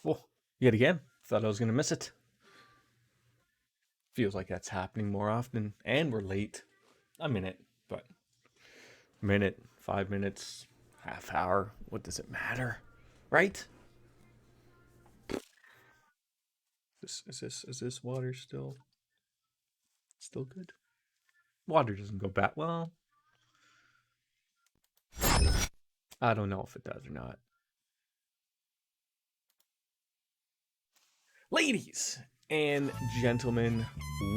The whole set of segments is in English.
Oh, yet again. Thought I was going to miss it. Feels like that's happening more often. And we're late. A minute, but minute, 5 minutes, half hour. What does it matter? Right? Is this water still good? Water doesn't go bad. Well, I don't know if it does or not. Ladies and gentlemen,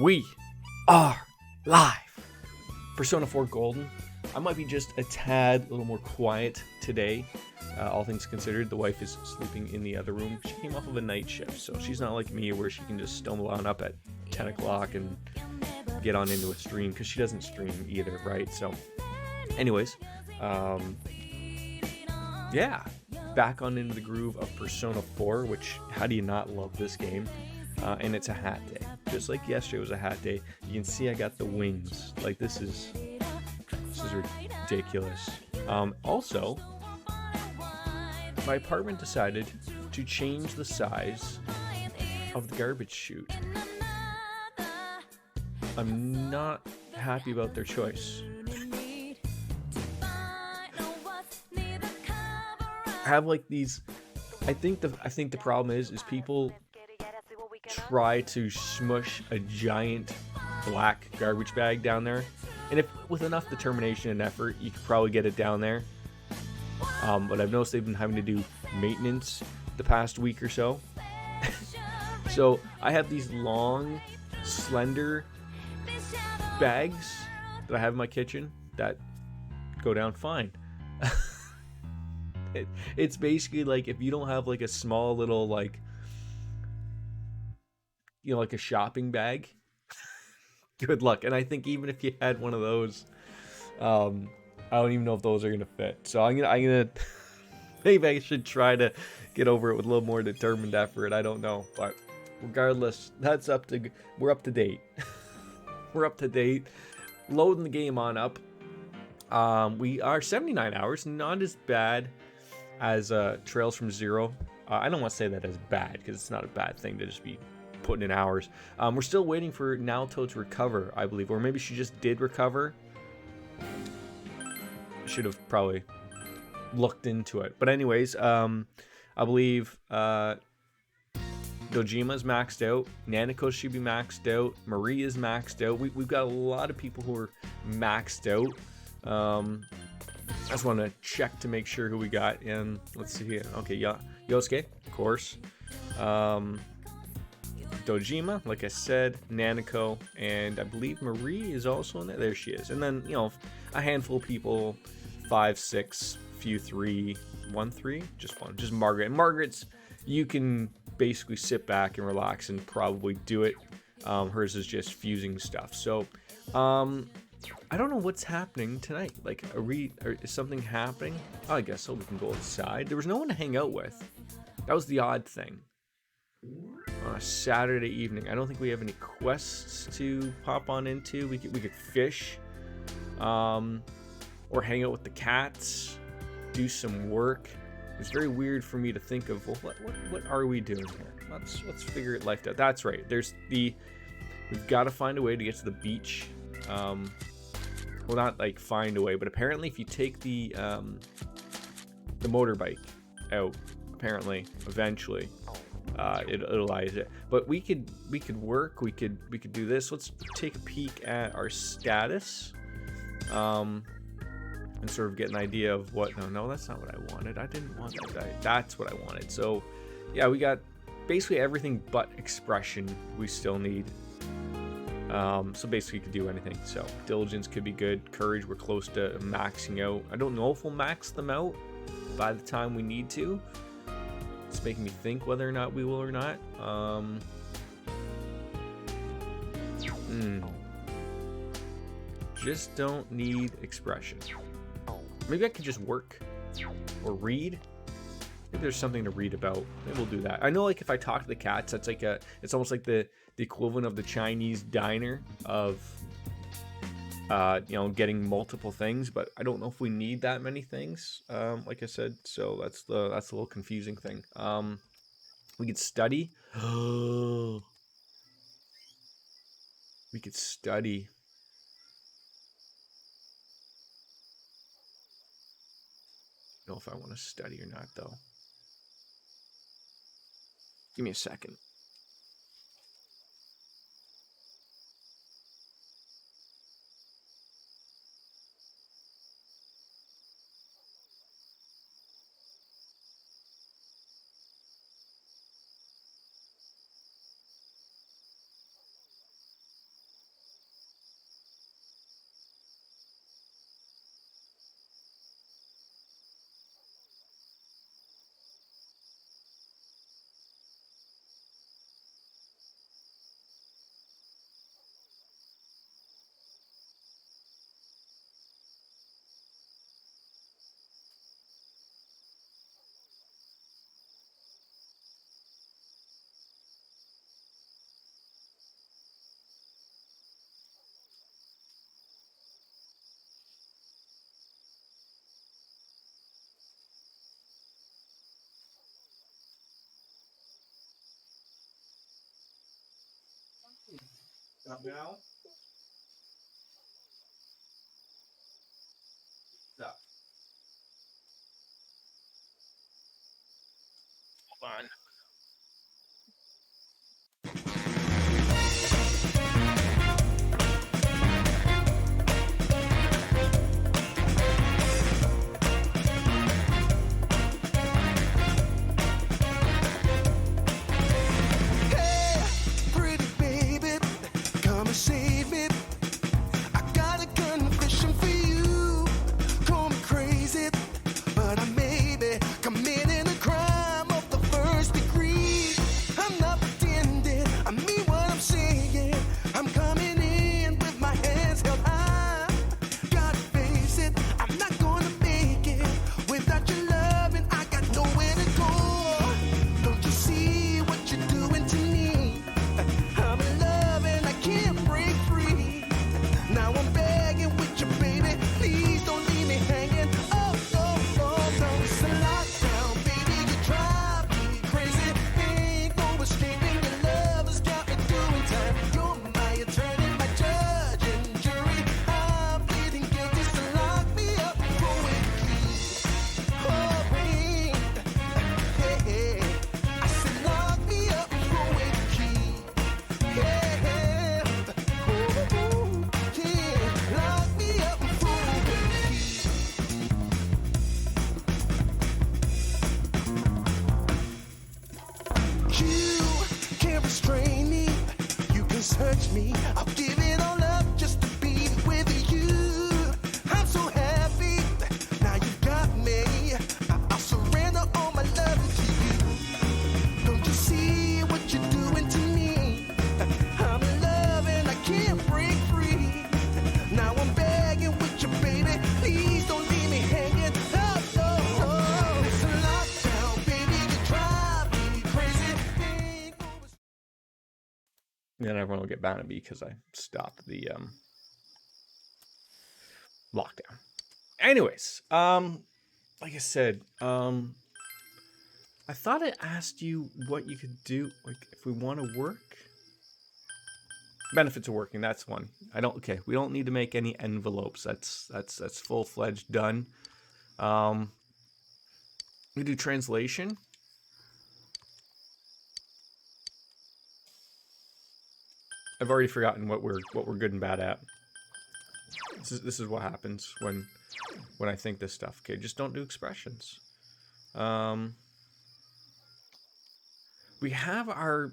we are live. Persona 4 Golden. I might be just a tad a little more quiet today. All things considered, the wife is sleeping in the other room. She came off of a night shift, so she's not like me where she can just stumble on up at 10 o'clock and get on into a stream, because she doesn't stream either, right? So anyways, yeah, back on into the groove of Persona 4, which, how do you not love this game? And it's a hat day. Just like yesterday was a hat day. You can see I got the wings. Like, this is ridiculous. Also, my apartment decided to change the size of the garbage chute. I'm not happy about their choice. I have like these. I think the problem is people try to smush a giant black garbage bag down there, and if with enough determination and effort, you could probably get it down there. But I've noticed they've been having to do maintenance the past week or so. So I have these long, slender bags that I have in my kitchen that go down fine. It's basically like if you don't have like a small little like, like a shopping bag, good luck. And I think even if you had one of those, I don't even know if those are gonna fit. So I'm gonna maybe I should try to get over it with a little more determined effort. I don't know, but regardless, we're up to date. We're up to date. Loading the game on up. We are 79 hours, not as bad as Trails from Zero. I don't want to say that as bad, because it's not a bad thing to just be putting in hours. We're still waiting for Naoto to recover, I believe, or maybe she just did recover. Should have probably looked into it. But anyways, I believe Dojima's maxed out. Nanako should be maxed out. Marie is maxed out. We've got a lot of people who are maxed out. I just want to check to make sure who we got. And let's see here. Okay, Yosuke, of course. Dojima, like I said, Nanako, and I believe Marie is also in there. There she is. And then, a handful of people, 5, 6, few 3, 1, 3, just one. Just Margaret. And Margaret's, you can basically sit back and relax and probably do it. Hers is just fusing stuff. So, I don't know what's happening tonight. Like, is something happening? Oh, I guess so. We can go outside. There was no one to hang out with. That was the odd thing. On a Saturday evening, I don't think we have any quests to pop on into. We could fish, or hang out with the cats, do some work. It's very weird for me to think of. Well, what are we doing here? Let's figure it life out. That's right. We've got to find a way to get to the beach. Well, not like find a way, but apparently if you take the motorbike out, apparently eventually it allows it. But we could work. We could do this. Let's take a peek at our status, and sort of get an idea of what. No, that's not what I wanted. I didn't want that. That's what I wanted. So yeah, we got basically everything but expression we still need. So basically you could do anything. So diligence could be good. Courage, we're close to maxing out. I don't know if we'll max them out by the time we need to. It's making me think whether or not we will or not. Just don't need expression. Maybe I could just work or read. Maybe there's something to read about. Maybe we'll do that. I know, like, if I talk to the cats, that's like it's almost like the equivalent of the Chinese diner of, getting multiple things. But I don't know if we need that many things. Like I said, so that's a little confusing thing. We could study. We could study. I don't know if I want to study or not, though. Give me a second. Stop now. Stop. Hold on. Hey, pretty baby, come and save me. I got a confession for you. Call me crazy, but I may be committing a crime of the first degree. I'm not pretending, I mean what I'm saying. I'm coming in with my hands held high. Gotta face it, I'm not gonna make it without your love, and I got nowhere to go. Don't you see what you're doing to me? I'm in love and I can't break free. Now I'm begging with you, baby. Please don't leave me hanging. Oh, oh, oh, no, it's a lockdown, baby. You drive me crazy. Ain't no escaping. Your love has got me doing time. You're my attorney, my judge and jury. I'm pleading guilty, so lock me up, throw away the key. Oh, wait. Hey, hey. I said lock me up, throw away the key. Yeah, oh, yeah, lock me up and throw away the key. You can't restrain me, you can search me, I'll give it all up just to be with you. I'm so happy, now you've got me, I'll surrender all my love to you. Don't you see what you're doing to me? I'm in love and I can't break free. Now I'm begging with you, baby. Please don't leave me hanging. Oh, oh, oh. It's a lockdown, baby. You drive me crazy. Ain't no Then everyone will get mad at me because I stopped the lockdown. Anyways, like I said, I thought I asked you what you could do, like if we want to work. Benefits of working, that's one. Okay, we don't need to make any envelopes. That's full-fledged done. We do translation. I've already forgotten what we're good and bad at. This is what happens when I think this stuff. Okay, just don't do expressions. We have our.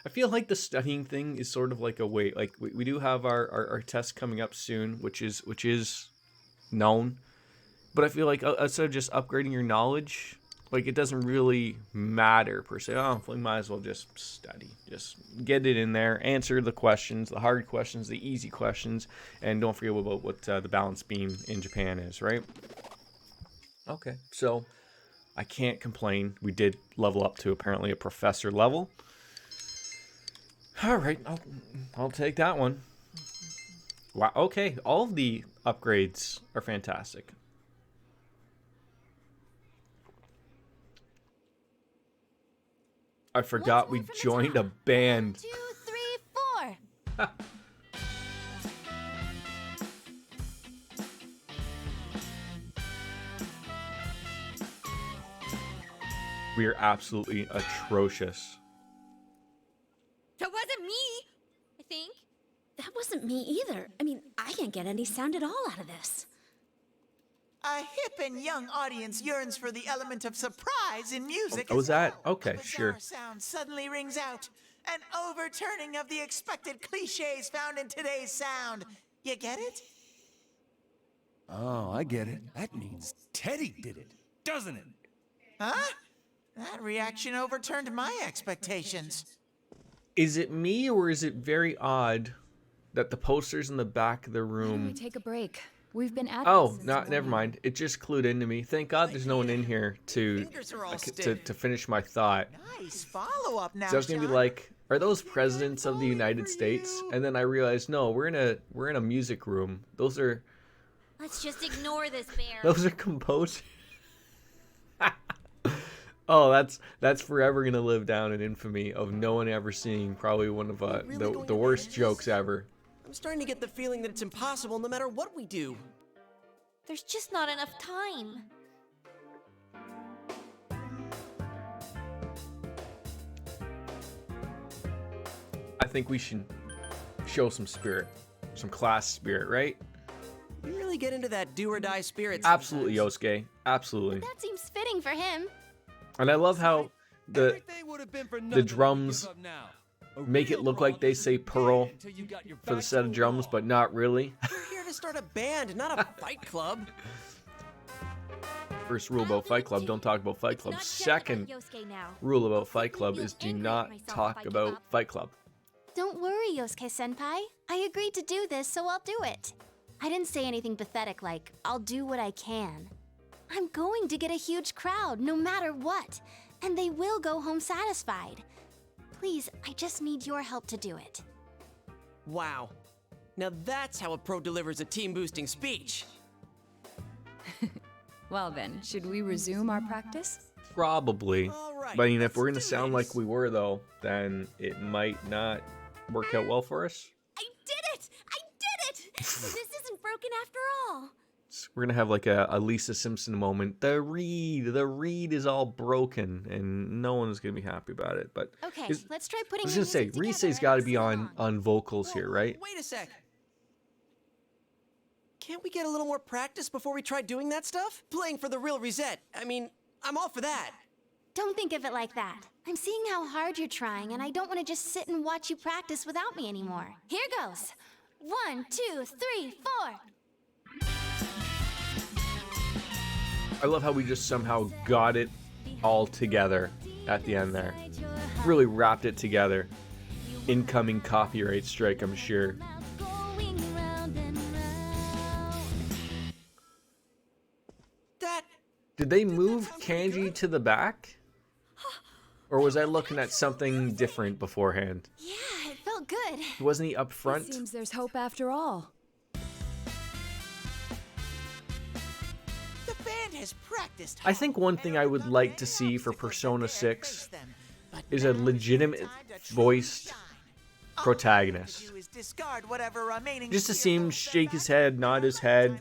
I feel like the studying thing is sort of like a wait. Like we do have our test coming up soon, which is known. But I feel like instead of just upgrading your knowledge, like it doesn't really matter per se. Oh, we might as well just study. Just get it in there, answer the questions, the hard questions, the easy questions, and don't forget about what the balance beam in Japan is, right? Okay, so I can't complain. We did level up to apparently a professor level. All right, I'll take that one. Wow. Okay, all of the upgrades are fantastic. I forgot we joined a band. 2, 3, 4. We are absolutely atrocious. That wasn't me, I think. That wasn't me either. I mean, I can't get any sound at all out of this. A hip and young audience yearns for the element of surprise in music. Oh, as is that? well. Okay, A bizarre sure. sound suddenly rings out. An overturning of the expected cliches found in today's sound. You get it? Oh, I get it. That means Teddy did it, doesn't it? Huh? That reaction overturned my expectations. Is it me or is it very odd that the posters in the back of the Why don't we room... take a break? We've been at Oh, this since never morning. mind. It just clued into me. Thank God there's no one in here to Fingers are all stiff. to finish my thought. Nice follow-up now, So I was gonna be Sean. like, are those presidents of the United States? And then I realized, no, we're in a music room. Those are Let's just ignore this bear. composers. Oh, that's forever gonna live down in infamy of no one ever seeing probably one of the worst jokes ever. I'm starting to get the feeling that it's impossible no matter what we do. There's just not enough time. I think we should show some spirit, some class spirit, right? You really get into that do or die spirit. Absolutely, sometimes. Yosuke. Absolutely. That seems fitting for him. And I love how the Everything would have been for the nothing. drums Give up now. A make it real look like brawl they isn't say dead pearl until you got your for the back set to of drums, wall. but not really. We're here to start a band, not a fight club. First rule about Fight Club, don't talk about Fight It's Club. not just Second about Yosuke now. rule about I'll Fight simply Club feel is do angry at not myself if I talk give about up. Fight Club. Don't worry, Yosuke-senpai. I agreed to do this, so I'll do it. I didn't say anything pathetic like, I'll do what I can. I'm going to get a huge crowd, no matter what. And they will go home satisfied. Please, I just need your help to do it. Wow. Now that's how a pro delivers a team boosting speech. Well then, should we resume our practice? Probably. All right, But I mean, if let's we're gonna do sound this. like we were though, then it might not work out well for us. I did it! I did it! This isn't broken after all. We're gonna have like a Lisa Simpson moment. The reed is all broken, and no one's gonna be happy about it. But Okay, is- let's try I putting was the gonna say, music together Rise's and got to sing be along. on vocals here, Whoa, right? Wait a sec. Can't we get a little more practice before we try doing that stuff? Playing for the real reset. I mean, I'm all for that. Don't think of it like that. I'm seeing how hard you're trying, and I don't want to just sit and watch you practice without me anymore. Here goes. 1, 2, 3, 4. I love how we just somehow got it all together at the end there. Really wrapped it together. Incoming copyright strike, I'm sure. That Did they move Kanji to the back? Or was I looking at something different beforehand? Yeah, it felt good. Wasn't he up It front? seems there's hope after all. The band has practiced I think one thing I would like to see for Persona 6 is a legitimate voiced protagonist. Just to see him shake his head, nod his head.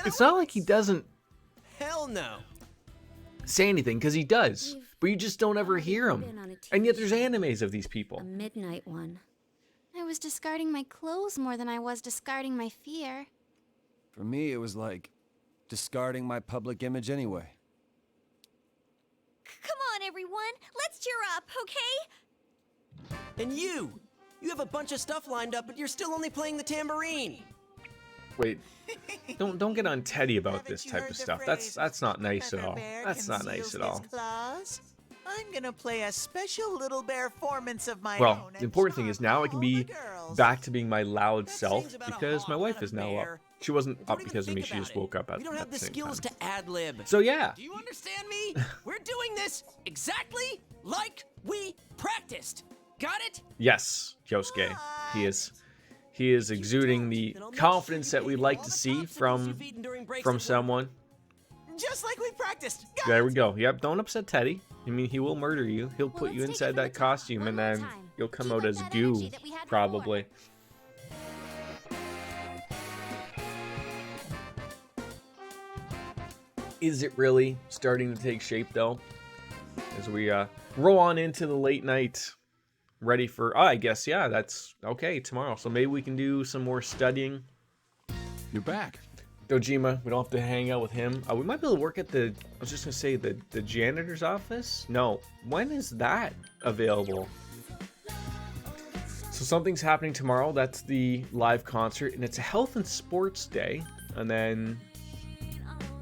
It's not like he doesn't hell no. say anything, because he does. But you just don't ever hear him. And yet there's animes of these people. A midnight one. I was discarding my clothes more than I was discarding my fear. For me, it was like discarding my public image anyway. Come on, everyone. Let's cheer up, okay? And you have a bunch of stuff lined up, but you're still only playing the tambourine. Wait, don't get on Teddy about this type of stuff. That's not nice at all. That's not nice at all. I'm gonna play a special little bear performance of my Well, own. the important thing is now I can be back to being my loud That self seems about a because my hog, wife not a is now up. bear. She wasn't Don't up even because of me. think She about just it. woke up at We don't at have the same skills time. to ad lib. So yeah, Do you understand me? We're doing this exactly like we practiced. Got it? yes, Yosuke. He is exuding the confidence that we like to see from someone. Just like we practiced. Got There it. we go. Yep, don't upset Teddy. I mean, he will murder you. He'll Well, put you let's take it inside from that the top costume, one and more then time. you'll come Keep out up as that goo, energy that we had probably. Is it really starting to take shape, though? As we roll on into the late night, ready for... Oh, I guess, yeah, that's okay, tomorrow. So maybe we can do some more studying. You're back. Dojima, we don't have to hang out with him. We might be able to work at the... I was just going to say, the janitor's office? No. When is that available? So something's happening tomorrow. That's the live concert. And it's a health and sports day. And then...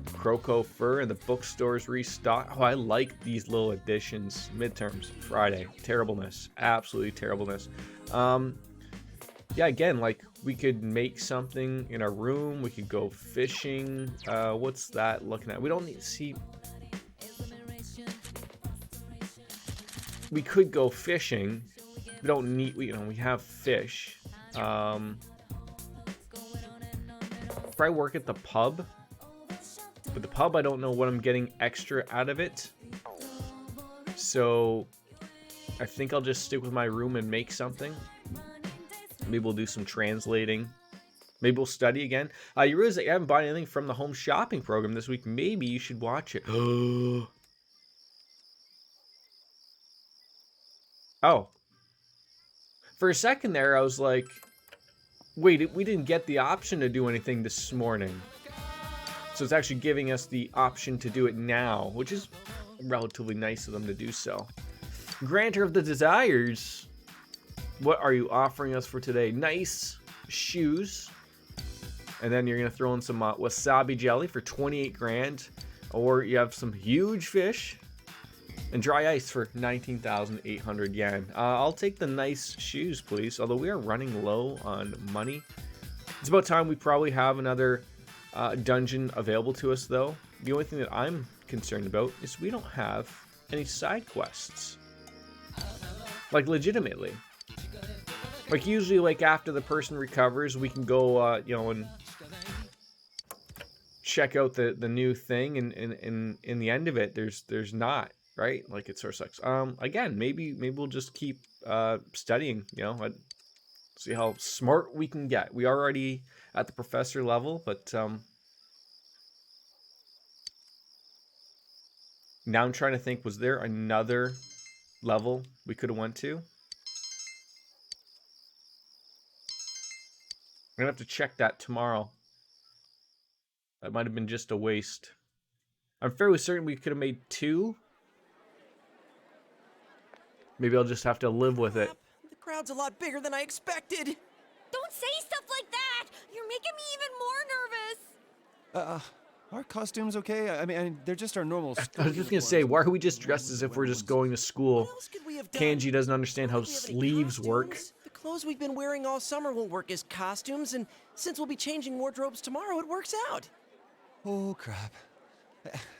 Croco Fur and the bookstores restock. Oh, I like these little additions. Midterms, Friday. Terribleness. Absolutely terribleness. Yeah, again, like, we could make something in our room. We could go fishing. What's that looking at? We don't need to see... We could go fishing. We don't need... we have fish. Probably work at the pub. But the pub, I don't know what I'm getting extra out of it. So I think I'll just stick with my room and make something. Maybe we'll do some translating. Maybe we'll study again. You realize that you haven't bought anything from the home shopping program this week. Maybe you should watch it. Oh. For a second there, I was like, wait, we didn't get the option to do anything this morning. So it's actually giving us the option to do it now, which is relatively nice of them to do so. Granter of the Desires. What are you offering us for today? Nice shoes. And then you're going to throw in some wasabi jelly for 28 grand. Or you have some huge fish. And dry ice for 19,800 yen. I'll take the nice shoes, please. Although we are running low on money. It's about time we probably have another... dungeon available to us, though. The only thing that I'm concerned about is we don't have any side quests. Like, legitimately. Like, usually, like, after the person recovers, we can go, and check out the new thing, and in the end of it, there's not, right? Like, it sort of sucks. Again, maybe we'll just keep studying, see how smart we can get. We are already at the professor level, but now I'm trying to think, was there another level we could have went to? I'm gonna have to check that tomorrow. That might have been just a waste. I'm fairly certain we could have made 2. Maybe I'll just have to live with it. The crowd's a lot bigger than I expected. Don't say stuff like that! You're making me even more nervous! Our costumes okay? I mean, they're just our normal... I was just gonna say, why are we just dressed as if we're just going to school? What else could we have done? Kanji doesn't understand how Do we have any sleeves work. costumes? The clothes we've been wearing all summer will work as costumes, and since we'll be changing wardrobes tomorrow, it works out. Oh, crap.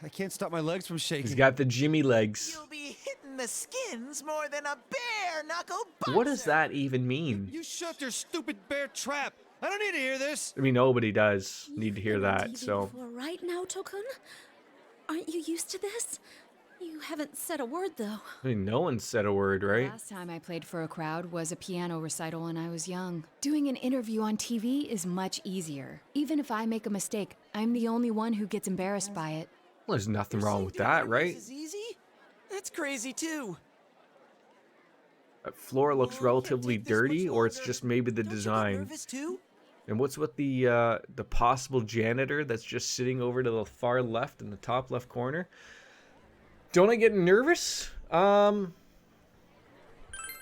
I can't stop my legs from shaking. He's got the Jimmy legs. You'll be hitting the skins more than a bare knuckle boxer. What does that even mean? You shut your stupid bear trap! I don't need to hear this! I mean, nobody does need to hear that, so... Before right now, Tokun? Aren't you used to this? You haven't said a word, though. I mean, no one said a word, right? Last time I played for a crowd was a piano recital when I was young. Doing an interview on TV is much easier. Even if I make a mistake, I'm the only one who gets embarrassed by it. Well, there's nothing wrong with that, right? This is easy? That's crazy, too. That floor looks relatively dirty, or it's just maybe the Don't you get design. nervous, too? And what's with the possible janitor that's just sitting over to the far left in the top left corner? Don't I get nervous? I'm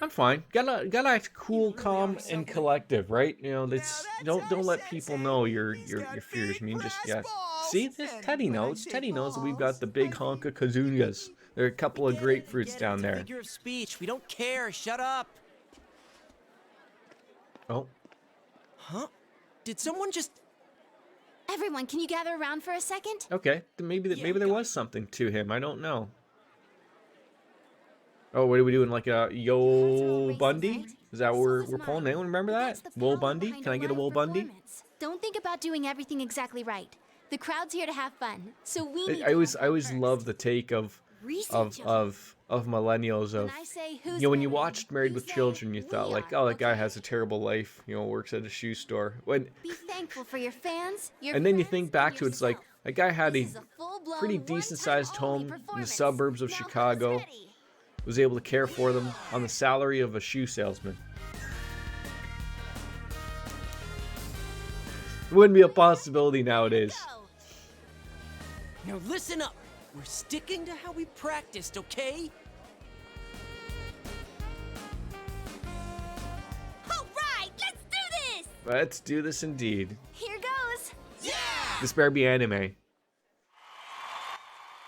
fine. Gotta act cool, calm, and collective, right? That's don't let people know your fears. I mean, just see, this Teddy knows. Teddy knows that we've got the big honka kazungas. There are a couple of grapefruits down there. Figure of speech. We don't care. Shut up. Oh, Huh? Did someone just... Everyone, can you gather around for a second? okay. Then maybe there was something to him. I don't know. Oh, what are we doing? Like a Yo Bundy? Is that what we're pulling? Anyone remember that? Wool Bundy? Can I get a Wool Bundy? Don't think about doing everything exactly right. The crowd's here to have fun, so we need I always to I always love the take of millennials of, When I say who's you know, when you ready, watched Married you with say, Children, you thought "We like, are," oh, that guy okay? has a terrible life, you know, works at a shoe store. Be thankful for your fans, your And then you friends, think and back to it's like, yourself. that guy had This a is a full-blown, pretty decent sized one-time only home in the performance. suburbs of Now who's Chicago, ready? was able to care for them on the salary of a shoe salesman. Wouldn't be a possibility nowadays. Go. Now listen up. We're sticking to how we practiced, okay? All right, let's do this. Let's do this indeed. Here goes. This better be anime.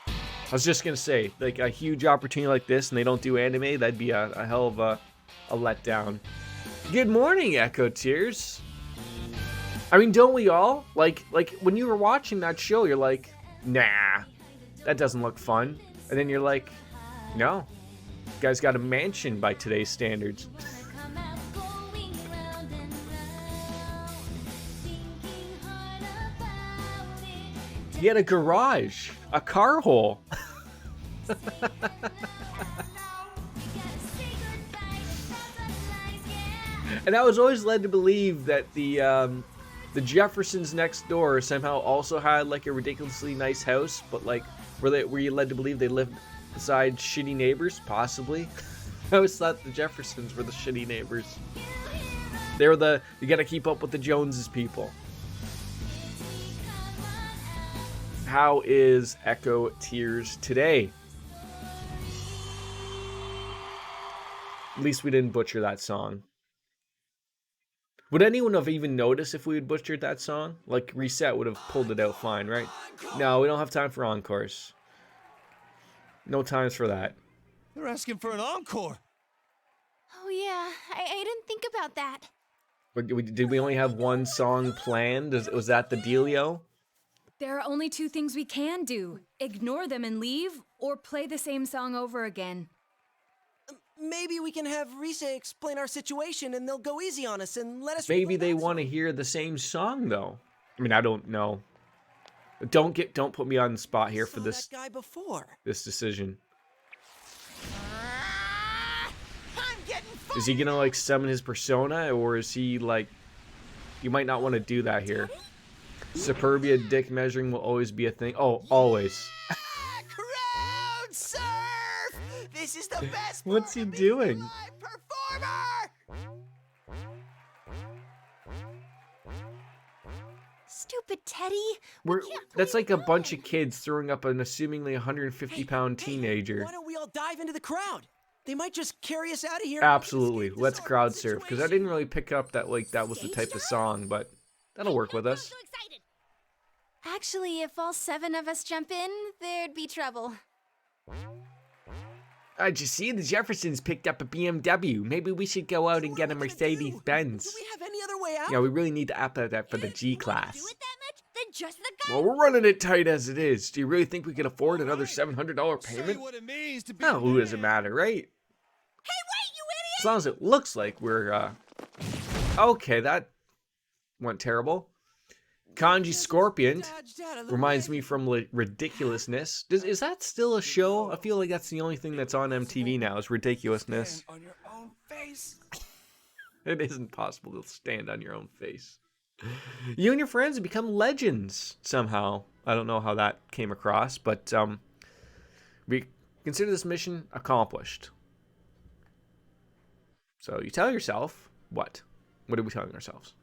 I was just gonna say, like, a huge opportunity like this and they don't do anime, that'd be a hell of a letdown. Good morning, Echo Tears. I mean, don't we all? Like when you were watching that show, you're like, nah, that doesn't look fun. And then you're like, no, guy's got a mansion by today's standards. He had a garage, a car hole. And I was always led to believe that the Jeffersons next door somehow also had like a ridiculously nice house, but like were you led to believe they lived beside shitty neighbors? Possibly. I always thought the Jeffersons were the shitty neighbors. They were you gotta keep up with the Joneses people. How is Echo Tears today? At least we didn't butcher that song. Would anyone have even noticed if we had butchered that song? Like, Reset would have pulled it out fine, right? No, we don't have time for encores. No times for that. They're asking for an encore. Oh yeah, I didn't think about that. Did we only have one song planned? Was that the dealio? There are only two things we can do. Ignore them and leave, or play the same song over again. Maybe we can have Risa explain our situation and they'll go easy on us and let us... Maybe they want to hear the same song, though. I mean, I don't know. Don't put me on the spot here for this that guy before. this decision. I'm getting Is he gonna like summon his persona, or is he like? You might not want to do that here. Superbia dick measuring will always be a thing. Oh, always. crowd surf. This is the best. What's he part of doing? being a live performer. Stupid Teddy. That's like a bunch of kids throwing up an assumingly 150-pound teenager. Why don't we all dive into the crowd? They might just carry us out of here. Absolutely. Let's crowd surf, because I didn't really pick up that like that was the type of song, but that'll work with us. Actually, if all 7 of us jump in, there'd be trouble. Did you see the Jeffersons picked up a BMW? Maybe we should go out and get a Mercedes Benz. Do we have any other way out? Yeah, we really need to up that for the G class. Do it that much? Then just the guy. Well, we're running it tight as it is. Do you really think we can afford another $700 Show you payment? what it means to be Oh, who does it matter, right? Hey, wait, you idiot! As long as it looks like we're, Okay, that went terrible. Kanji Scorpion reminds me from Ridiculousness. Is that still a show? I feel like that's the only thing that's on MTV now is Ridiculousness. on your own face. It isn't possible to stand on your own face. You and your friends have become legends somehow. I don't know how that came across, but we consider this mission accomplished. So you tell yourself what? What are we telling ourselves?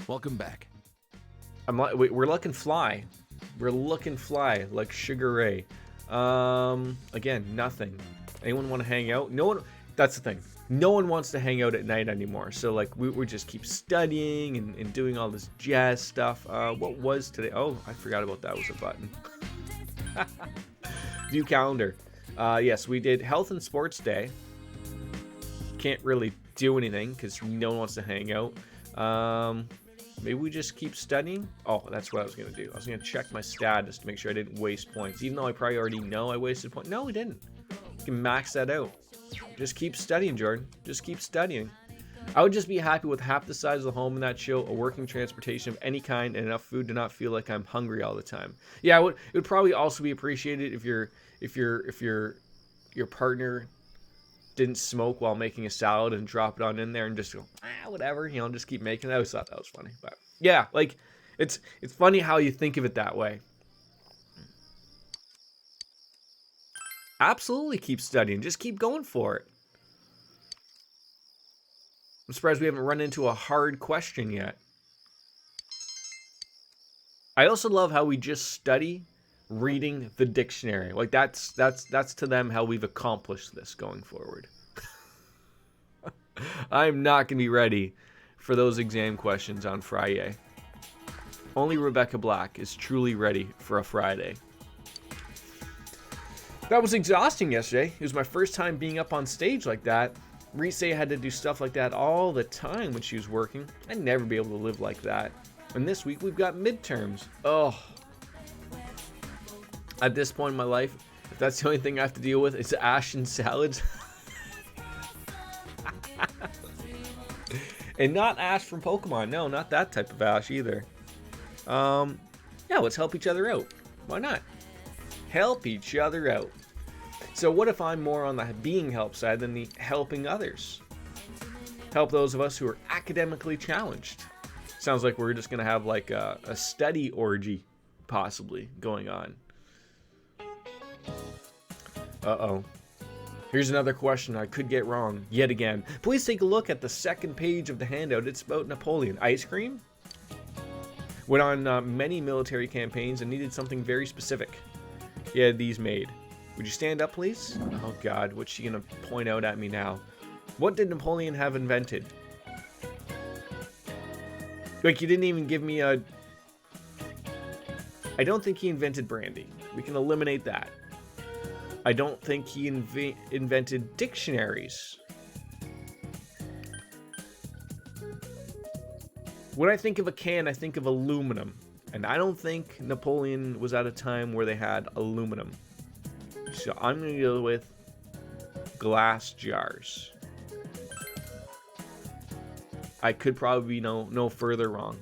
Welcome back. We're looking fly. We're looking fly like Sugar Ray. Again, nothing. Anyone want to hang out? No one. That's the thing. No one wants to hang out at night anymore. So like we just keep studying and doing all this jazz stuff. What was today? Oh, I forgot about that. Was a button. View calendar. Yes, we did health and sports day. Can't really do anything because no one wants to hang out. Maybe we just keep studying. Oh, that's what I was gonna do. I was gonna check my status to make sure I didn't waste points, even though I probably already know I wasted points. No, we didn't. You can max that out. Just keep studying, Jordan. Just keep studying. I would just be happy with half the size of the home in that show, a working transportation of any kind, and enough food to not feel like I'm hungry all the time. Yeah, it would probably also be appreciated if your partner didn't smoke while making a salad and drop it on in there and just go, whatever, just keep making it. I always thought that was funny. But yeah, like it's funny how you think of it that way. Absolutely keep studying. Just keep going for it. I'm surprised we haven't run into a hard question yet. I also love how we just study reading the dictionary. Like that's to them how we've accomplished this going forward. I'm not going to be ready for those exam questions on Friday. Only Rebecca Black is truly ready for a Friday. That was exhausting yesterday. It was my first time being up on stage like that. Reese had to do stuff like that all the time when she was working. I'd never be able to live like that. And this week we've got midterms. Oh. At this point in my life, if that's the only thing I have to deal with, it's ash and salads. And not Ash from Pokemon. No, not that type of Ash either. Yeah, let's help each other out. Why not? Help each other out. So what if I'm more on the being help side than the helping others? Help those of us who are academically challenged. Sounds like we're just going to have like a study orgy possibly going on. Uh-oh. Here's another question I could get wrong yet again. Please take a look at the second page of the handout. It's about Napoleon. Ice cream? Went on many military campaigns and needed something very specific. He had these made. Would you stand up, please? Oh, God. What's she going to point out at me now? What did Napoleon have invented? Like, you didn't even give me a... I don't think he invented brandy. We can eliminate that. I don't think he invented dictionaries. When I think of a can, I think of aluminum. And I don't think Napoleon was at a time where they had aluminum. So I'm going to go with glass jars. I could probably be no further wrong.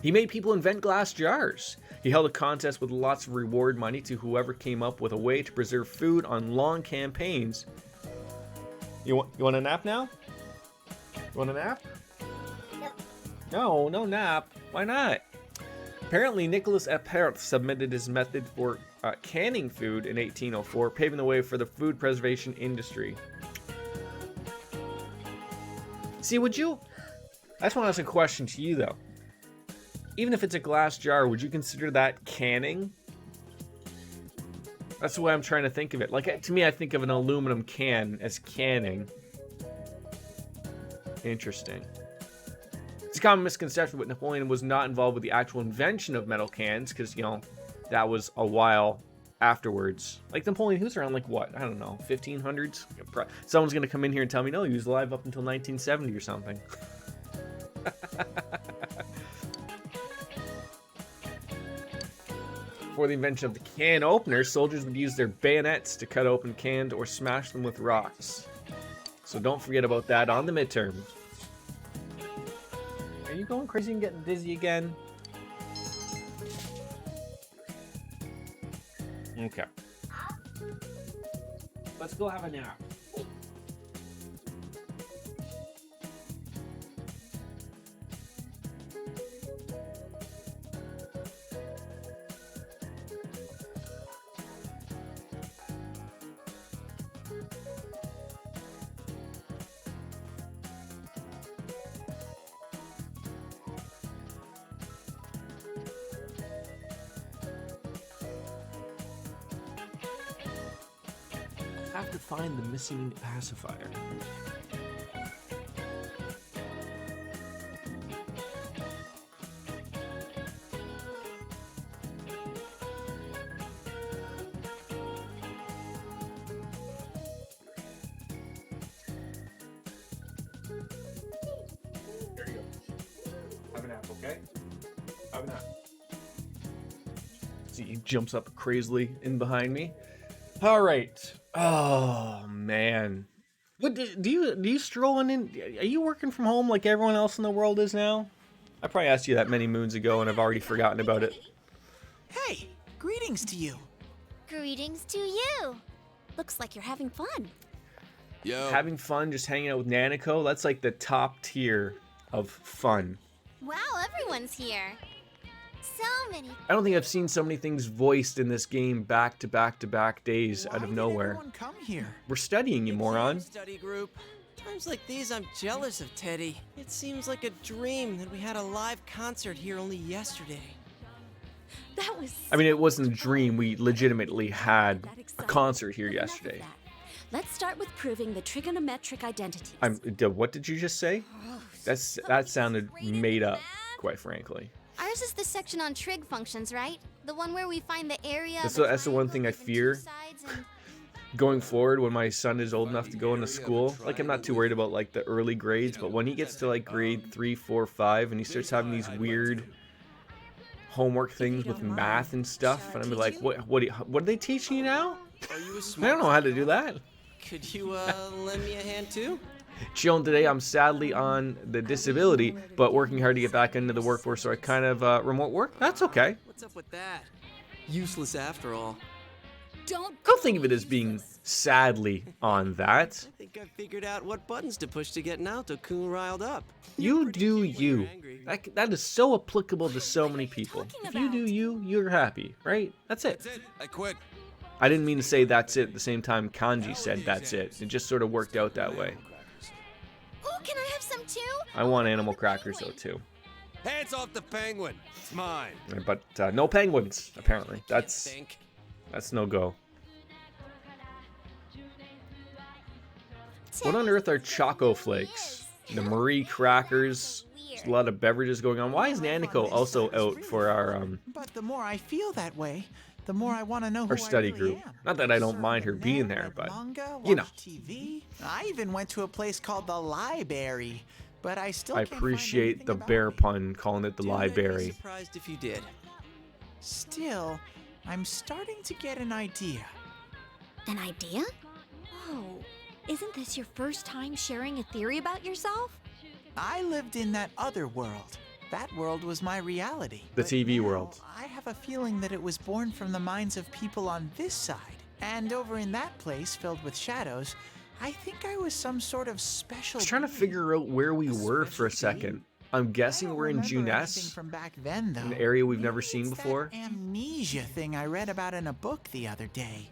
He made people invent glass jars. He held a contest with lots of reward money to whoever came up with a way to preserve food on long campaigns. You want a nap now? You want a nap? No nap. Why not? Apparently, Nicholas Appert submitted his method for canning food in 1804, paving the way for the food preservation industry. See, would you... I just want to ask a question to you, though. Even if it's a glass jar, would you consider that canning? That's the way I'm trying to think of it. Like, to me, I think of an aluminum can as canning. Interesting. It's a common misconception, but Napoleon was not involved with the actual invention of metal cans, because, that was a while afterwards. Like, Napoleon, he was around, like, what? I don't know, 1500s? Someone's going to come in here and tell me, no, he was alive up until 1970 or something. Before the invention of the can opener, soldiers would use their bayonets to cut open cans or smash them with rocks. So don't forget about that on the midterm. Are you going crazy and getting dizzy again? Okay. Let's go have a nap. Have to find the missing pacifier. There you go. Have a nap, okay? Have a nap. See, he jumps up crazily in behind me. All right. Oh, man. What do you stroll in? Are you working from home like everyone else in the world is now? I probably asked you that many moons ago, and I've already forgotten about it. Hey, greetings to you. Greetings to you. Looks like you're having fun. Yo. Having fun, just hanging out with Nanako. That's like the top tier of fun. Wow, everyone's here. So many. I don't think I've seen so many things voiced in this game back to back to back days Why out of did nowhere. everyone come here? We're studying, you moron. Study group. Times like these, I'm jealous of Teddy. It seems like a dream that we had a live concert here only yesterday. That was. I mean, it wasn't a dream. We legitimately had That a exciting. concert here Enough of yesterday. that. Let's start with proving the trigonometric identities. What did you just say? That sounded made up, quite frankly. Ours is the section on trig functions, right? The one where we find the area. That's the one thing I fear. Going forward, when my son is old enough to go into school, like, I'm not too worried about like the early grades, but when he gets to like grade 3, 4, 5, and he starts having these weird homework things with math and stuff, and I'm like, what are they teaching you now? Are you a I smart don't know how to do that. Could you lend me a hand too? Chilling today. I'm sadly on the disability, but working hard to get back into the workforce, so I kind of remote work. That's okay. What's up with that? Useless after all. Don't Think of it as being sadly on that. I think I figured out what buttons to push to get Naoto-kun riled up. You do cute when you. you're angry. That is so applicable to so many people. If you do you, you're happy, right? That's it. That's it. I quit. I didn't mean to say that's it at the same time Kanji said that's it. It just sort of worked out that way. Oh, can I have some too? I want animal crackers though too. Hands off the penguin. It's mine. But no penguins, apparently. That's Think. no go. What on earth are Choco Flakes? The Marie crackers. There's a lot of beverages going on. Why is Nanako also out for our But the more I feel that way, the more I want to know who our study I really group? am. Not that I don't mind her Read being manga, there, read but manga, you know. watch TV. I even went to a place called the Library, but I still I can't find appreciate anything the about bear it. pun calling it the Dude, I'd be library. surprised if you did. Still, I'm starting to get an idea. An idea? Whoa. Isn't this your first time sharing a theory about yourself? I lived in that other world. That world was my reality. The But TV now, world. I have a feeling that it was born from the minds of people on this side. And over in that place filled with shadows, I think I was some sort of special. I was trying to figure out where we were for a second. I'm guessing we're in Juness, From back then, though. an area we've never Maybe seen it's that before. amnesia thing I read about in a book the other day.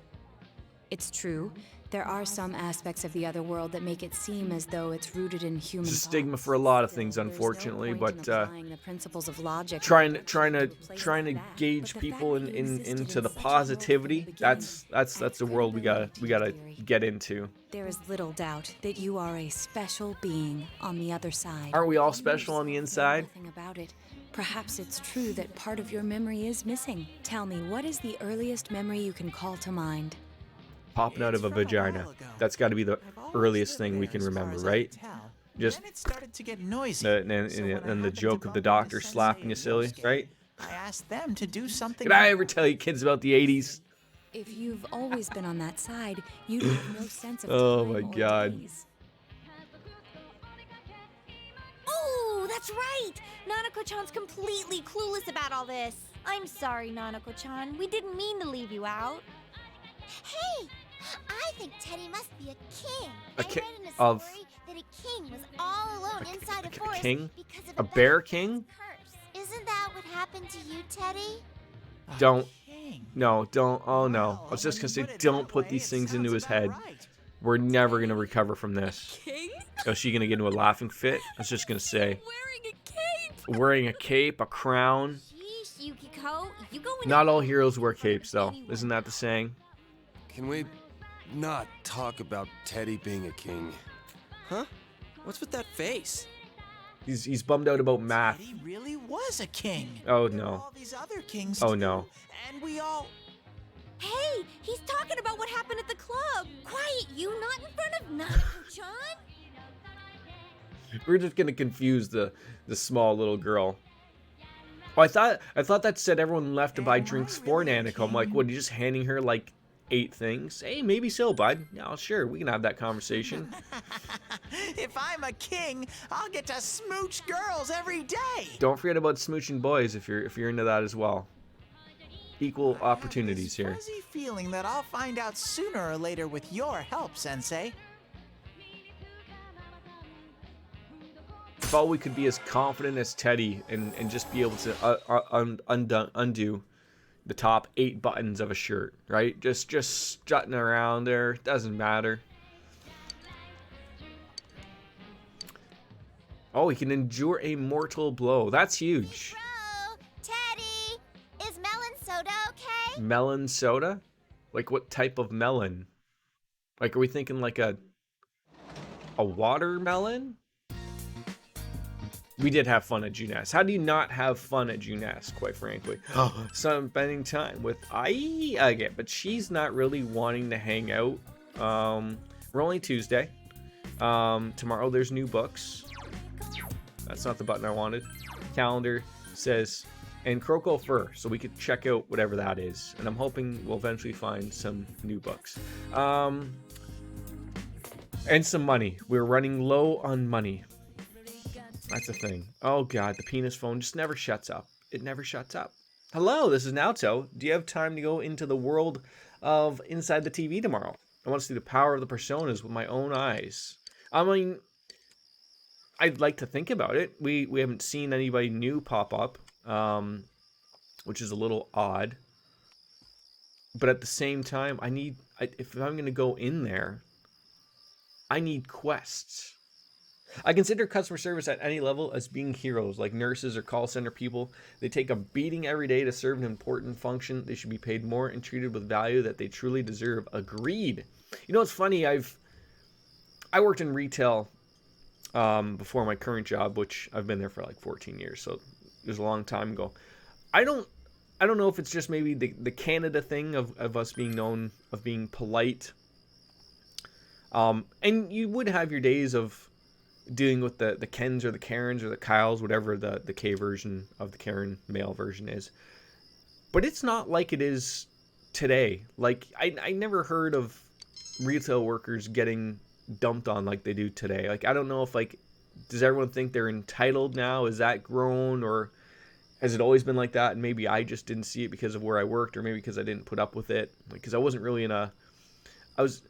It's true. There are some aspects of the other world that make it seem as though it's rooted in human It's a stigma thoughts. for a lot of Still, things, there's no unfortunately, point in but applying the principles of logic trying and to replace trying to that. gauge But the people fact that you existed into the in such a world from the positivity. beginning That's the world we gotta theory. get into. There is little doubt that you are a special being on the other side. Aren't we all You special on the yourself know inside? nothing about it. Perhaps it's true that part of your memory is missing. Tell me, what is the earliest memory you can call to mind? Popping out of a It's from a vagina. while ago. That's got to be the I've always earliest lived thing we there can as far remember, as I right? could tell. Just Then it started to get noisy. And So when I the happened to joke of the bump into doctor Sensei slapping you silly, Ryosuke, right? I asked them to do something. Did I about ever it. tell you kids about the 80s? If you've always been on that side, you'd have no sense of Oh time my or God. days. Oh, that's right! Nanako-chan's completely clueless about all this. I'm sorry, Nanako-chan. We didn't mean to leave you out. Hey, I think Teddy must be a king. A I ki- read in a of- story that a king was all alone inside a forest king? because of A bear bad king? curse. Isn't that what happened to you, Teddy? Don't. King. No, don't. Oh no. Well, I was just when gonna you say, it don't that put way, these it things into sounds his about head. right. We're never gonna recover from this. King? Is she gonna get into a laughing fit? I was just gonna say, Wearing a cape! wearing a cape, a crown. Sheesh, Yukiko. You go in Not all heroes wear capes, though. Isn't that the saying? Can we not talk about Teddy being a king? Huh? What's with that face? He's bummed out about math. Teddy really was a king. Oh There were no. all these other kings. Oh, too, no. And we all. Hey, he's talking about what happened at the club. Quiet, you, not in front of Nanako-chan. We're just gonna confuse the small little girl. Oh, I thought that said everyone left to buy Am I drinks for really a Nanako. I'm like, king? what? Are you just handing her like 8 things. Hey, maybe so, bud. Yeah, sure, we can have that conversation. If I'm a king, I'll get to smooch girls every day. Don't forget about smooching boys if you're into that as well. Equal opportunities I here. have this fuzzy feeling that I'll find out sooner or later with your help, Sensei. If all we could be as confident as Teddy and just be able to undo the top 8 buttons of a shirt, right? Just strutting around there, doesn't matter. Oh, he can endure a mortal blow. That's huge. Bro, Teddy, is melon soda okay? Melon soda? Like what type of melon? Like, are we thinking like a watermelon? We did have fun at Juness. How do you not have fun at Juness, quite frankly? Spending time with Ai again, but she's not really wanting to hang out. We're only Tuesday. Tomorrow there's new books. That's not the button I wanted. Calendar says, and Croco Fur, so we could check out whatever that is. And I'm hoping we'll eventually find some new books. And some money. We're running low on money. That's the thing. Oh god, the penis phone just never shuts up. It never shuts up. Hello, this is Naoto. Do you have time to go into the world of Inside the TV tomorrow? I want to see the power of the personas with my own eyes. I mean, I'd like to think about it. We haven't seen anybody new pop up, which is a little odd. But at the same time, if I'm going to go in there, I need quests. I consider customer service at any level as being heroes, like nurses or call center people. They take a beating every day to serve an important function. They should be paid more and treated with value that they truly deserve. Agreed. You know, it's funny. I worked in retail before my current job, which I've been there for like 14 years, so it was a long time ago. I don't know if it's just maybe the Canada thing of us being known of being polite. And you would have your days of dealing with the Kens or the Karens or the Kyles, whatever the K version of the Karen male version is. But it's not like it is today. Like, I never heard of retail workers getting dumped on like they do today. Like, I don't know if, like, does everyone think they're entitled now? Is that grown, or has it always been like that? And maybe I just didn't see it because of where I worked, or maybe because I didn't put up with it. Because I wasn't really I was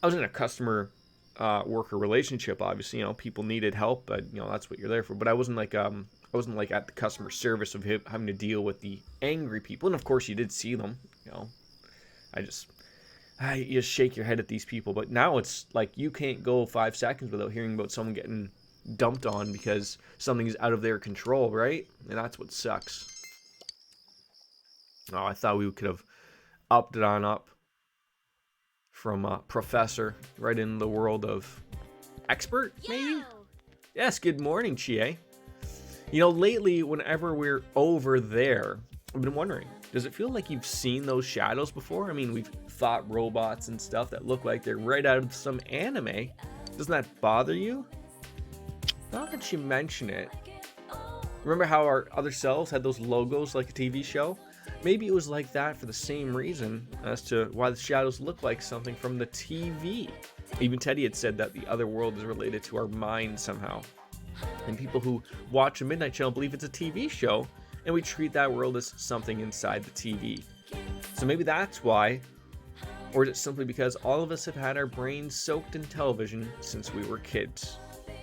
in a customer worker relationship. Obviously, you know, people needed help, but you know, that's what you're there for. But I wasn't like at the customer service of having to deal with the angry people. And of course you did see them, you know. You just shake your head at these people. But now it's like you can't go 5 seconds without hearing about someone getting dumped on because something's out of their control, right? And that's what sucks. Oh, I thought we could have upped it on up from professor right in the world of expert, maybe? Yes, good morning, Chie. You know, lately, whenever we're over there, I've been wondering, does it feel like you've seen those shadows before? I mean, we've fought robots and stuff that look like they're right out of some anime. Doesn't that bother you? Now that you mention it, remember how our other selves had those logos like a TV show? Maybe it was like that for the same reason as to why the shadows look like something from the TV. Even Teddy had said that the other world is related to our mind somehow. And people who watch a Midnight Channel believe it's a TV show, and we treat that world as something inside the TV. So maybe that's why, or is it simply because all of us have had our brains soaked in television since we were kids?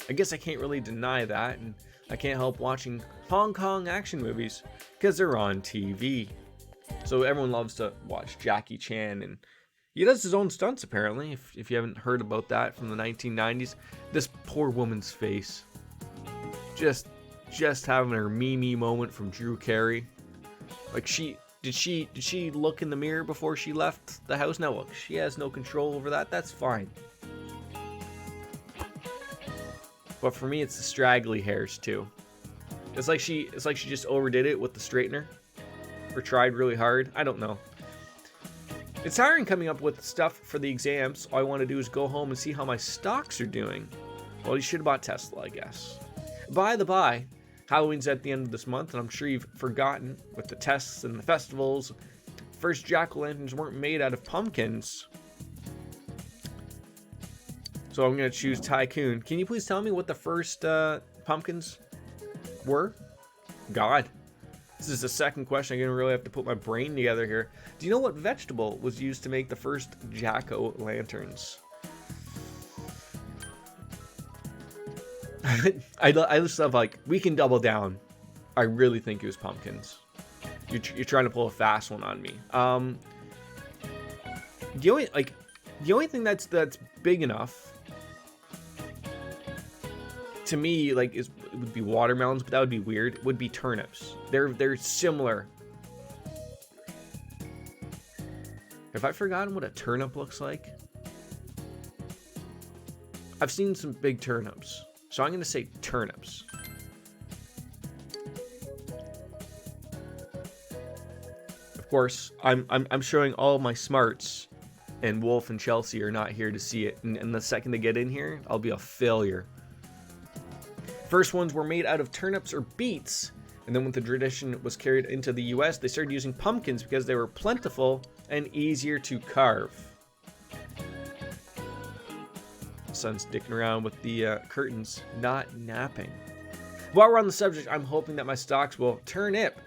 I guess I can't really deny that, and I can't help watching Hong Kong action movies because they're on TV. So everyone loves to watch Jackie Chan, and he does his own stunts apparently, if you haven't heard about that from the 1990s. This poor woman's face. Just having her Mimi moment from Drew Carey. Like, did she look in the mirror before she left the house? No, look, she has no control over that. That's fine. But for me, it's the straggly hairs too. It's like she just overdid it with the straightener, or tried really hard. I don't know. It's tiring coming up with stuff for the exams. All I want to do is go home and see how my stocks are doing. Well, you should have bought Tesla, I guess. By the by, Halloween's at the end of this month, and I'm sure you've forgotten with the tests and the festivals. first jack-o'-lanterns weren't made out of pumpkins. So I'm going to choose Tycoon. Can you please tell me what the first pumpkins were? God. This is the second question. I'm going to really have to put my brain together here. Do you know what vegetable was used to make the first jack-o'-lanterns? I just love, like, we can double down. I really think it was pumpkins. You're trying to pull a fast one on me. The only thing that's big enough to me, like, it would be watermelons, but that would be weird. It would be turnips. They're similar. Have I forgotten what a turnip looks like? I've seen some big turnips, so I'm gonna say turnips. Of course, I'm showing all of my smarts, and Wolf and Chelsea are not here to see it. And the second they get in here, I'll be a failure. First ones were made out of turnips or beets, and then when the tradition was carried into the US, they started using pumpkins because they were plentiful and easier to carve. Son's dicking around with the curtains, not napping. While we're on the subject, I'm hoping that my stocks will turnip.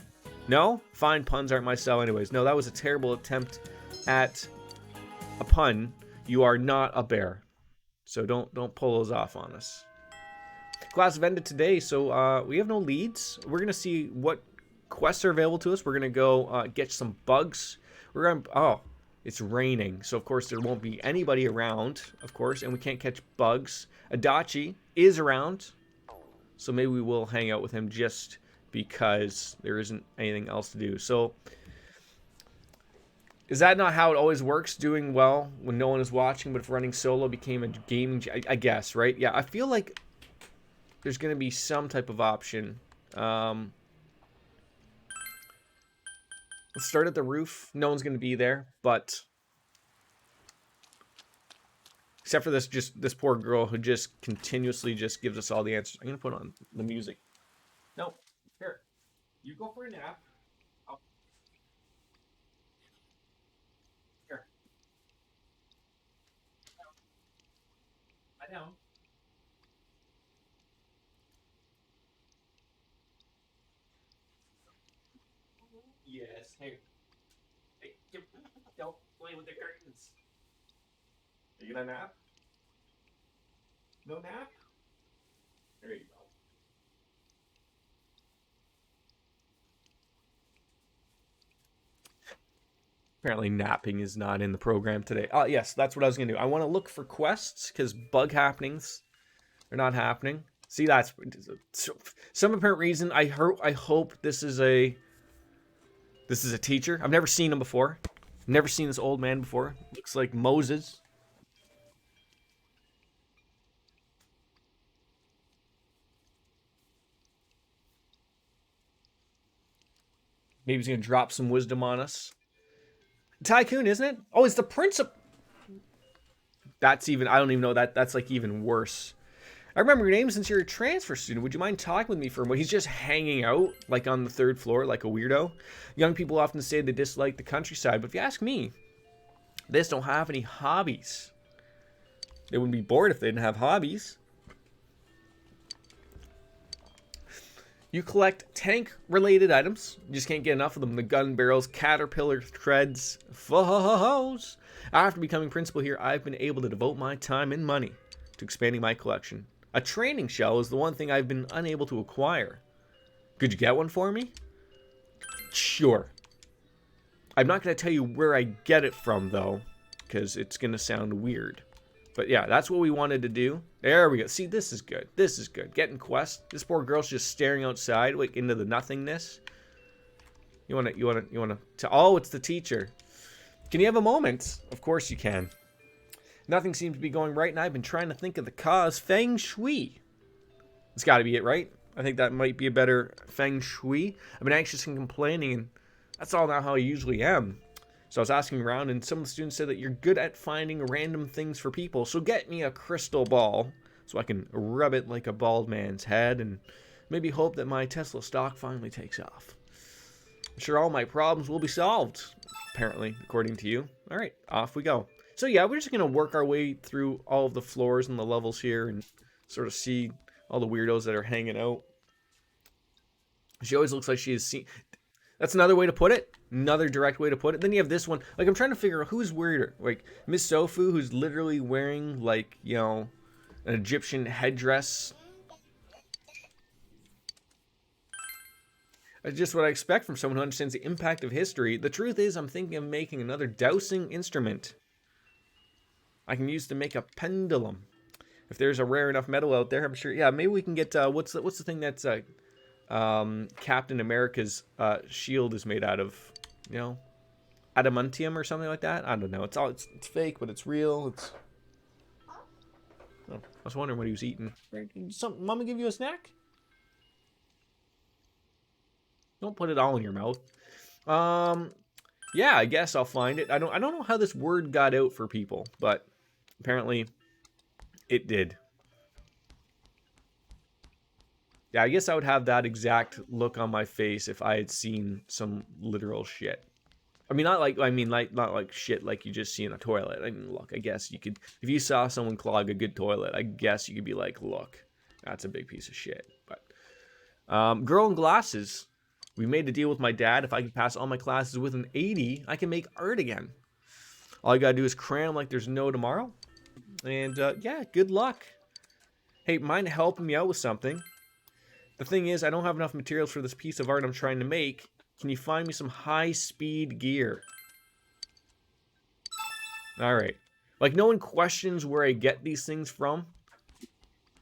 No? Fine, puns aren't my style anyways. No, that was a terrible attempt at a pun. You are not a bear. So don't pull those off on us. Class have ended today, so we have no leads. We're going to see what quests are available to us. We're going to go get some bugs. We're going to... Oh, it's raining. So, of course, there won't be anybody around, of course, and we can't catch bugs. Adachi is around, so maybe we will hang out with him just because there isn't anything else to do. So, is that not how it always works, doing well when no one is watching, but if running solo became a gaming... I guess, right? Yeah, I feel like there's going to be some type of option. Let's start at the roof. No one's going to be there, but... Except for this poor girl who just continuously just gives us all the answers. I'm going to put on the music. No. Here. You go for a nap. Here. Lie down. Yes. Hey. Hey, don't play with the curtains. Are you gonna nap? No nap? There you go. Apparently napping is not in the program today. Oh, yes, that's what I was gonna do. I want to look for quests, because bug happenings are not happening. See, that's... Some apparent reason, I hope this is a teacher. I've never seen him before. Never seen this old man before. Looks like Moses. Maybe he's going to drop some wisdom on us. Tycoon, isn't it? Oh, it's the principal. That's even... I don't even know that. That's like even worse. I remember your name since you're a transfer student. Would you mind talking with me for a moment? He's just hanging out, like on the 3rd floor, like a weirdo. Young people often say they dislike the countryside, but if you ask me, they just don't have any hobbies. They wouldn't be bored if they didn't have hobbies. You collect tank-related items. You just can't get enough of them. The gun barrels, caterpillar threads, foes. After becoming principal here, I've been able to devote my time and money to expanding my collection. A training shell is the one thing I've been unable to acquire. Could you get one for me? Sure. I'm not going to tell you where I get it from, though, because it's going to sound weird. But yeah, that's what we wanted to do. There we go. See, this is good. This is good. Getting quests. This poor girl's just staring outside, like into the nothingness. You want to... Oh, it's the teacher. Can you have a moment? Of course you can. Nothing seems to be going right, and I've been trying to think of the cause. Feng Shui. It's got to be it, right? I think that might be a better Feng Shui. I've been anxious and complaining, and that's all not how I usually am. So I was asking around, and some of the students said that you're good at finding random things for people. So get me a crystal ball so I can rub it like a bald man's head and maybe hope that my Tesla stock finally takes off. I'm sure all my problems will be solved. apparently, according to you. All right, off we go. So yeah, we're just going to work our way through all of the floors and the levels here and sort of see all the weirdos that are hanging out. She always looks like she has seen... That's another way to put it. Another direct way to put it. Then you have this one. Like, I'm trying to figure out who's weirder. Like, Miss Sofu, who's literally wearing, like, you know, an Egyptian headdress. That's just what I expect from someone who understands the impact of history. The truth is, I'm thinking of making another dowsing instrument I can use to make a pendulum. If there's a rare enough metal out there, I'm sure. Yeah, maybe we can get what's the thing that's Captain America's shield is made out of, you know, adamantium or something like that. I don't know. It's fake, but it's real. It's. Oh, I was wondering what he was eating. Something, Mama give you a snack? Don't put it all in your mouth. Yeah, I guess I'll find it. I don't know how this word got out for people, but apparently it did. Yeah, I guess I would have that exact look on my face if I had seen some literal shit. I mean, not like shit like you just see in a toilet. I mean, look, I guess you could, if you saw someone clog a good toilet, I guess you could be like, look, that's a big piece of shit. But girl in glasses. We made a deal with my dad. If I can pass all my classes with an 80, I can make art again. All I gotta do is cram like there's no tomorrow. And yeah, good luck. Hey, mind helping me out with something? The thing is, I don't have enough materials for this piece of art I'm trying to make. Can you find me some high-speed gear? Alright. Like, no one questions where I get these things from.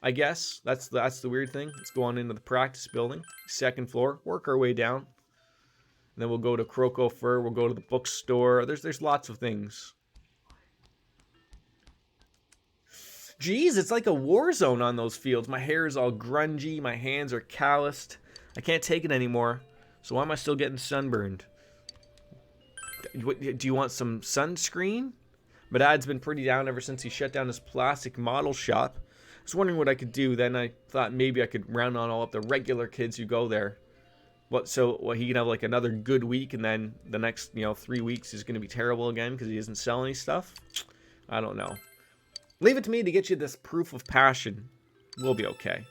I guess. That's the weird thing. Let's go on into the practice building. Second floor. Work our way down. And then we'll go to Croco Fur. We'll go to the bookstore. There's lots of things. Jeez, it's like a war zone on those fields. My hair is all grungy. My hands are calloused. I can't take it anymore. So why am I still getting sunburned? Do you want some sunscreen? My dad's been pretty down ever since he shut down his plastic model shop. I was wondering what I could do. Then I thought maybe I could round on all up the regular kids who go there. So he can have like another good week, and then the next 3 weeks is going to be terrible again because he doesn't sell any stuff. I don't know. Leave it to me to get you this proof of passion. We'll be okay.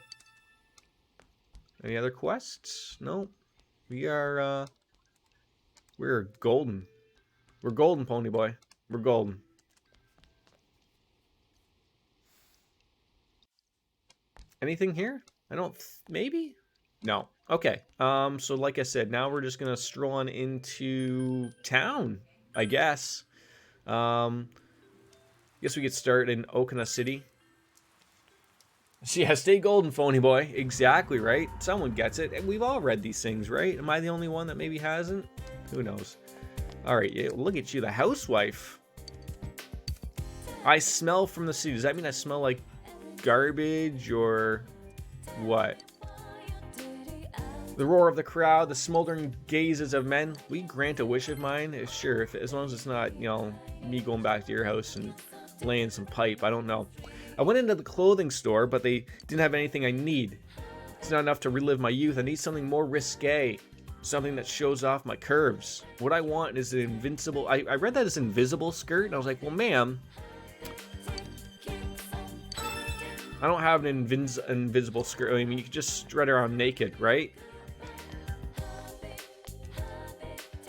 Any other quests? No. We're golden. We're golden, Pony Boy. We're golden. Anything here? Maybe? No. Okay. So like I said, now we're just gonna stroll on into town, I guess. Guess we could start in Okina City. Yeah, stay golden, Phony Boy. Exactly, right? Someone gets it. And we've all read these things, right? Am I the only one that maybe hasn't? Who knows? Alright, yeah, look at you, the housewife. I smell from the city. Does that mean I smell like garbage or what? The roar of the crowd, the smoldering gazes of men. We grant a wish of mine? Sure, as long as it's not, me going back to your house and laying some pipe. I don't know. I went into the clothing store, but they didn't have anything I need. It's not enough to relive my youth. I need something more risque. Something that shows off my curves. What I want is an invincible... I read that as invisible skirt, and I was like, well, ma'am, I don't have an invisible skirt. I mean, you can just strut around naked, right?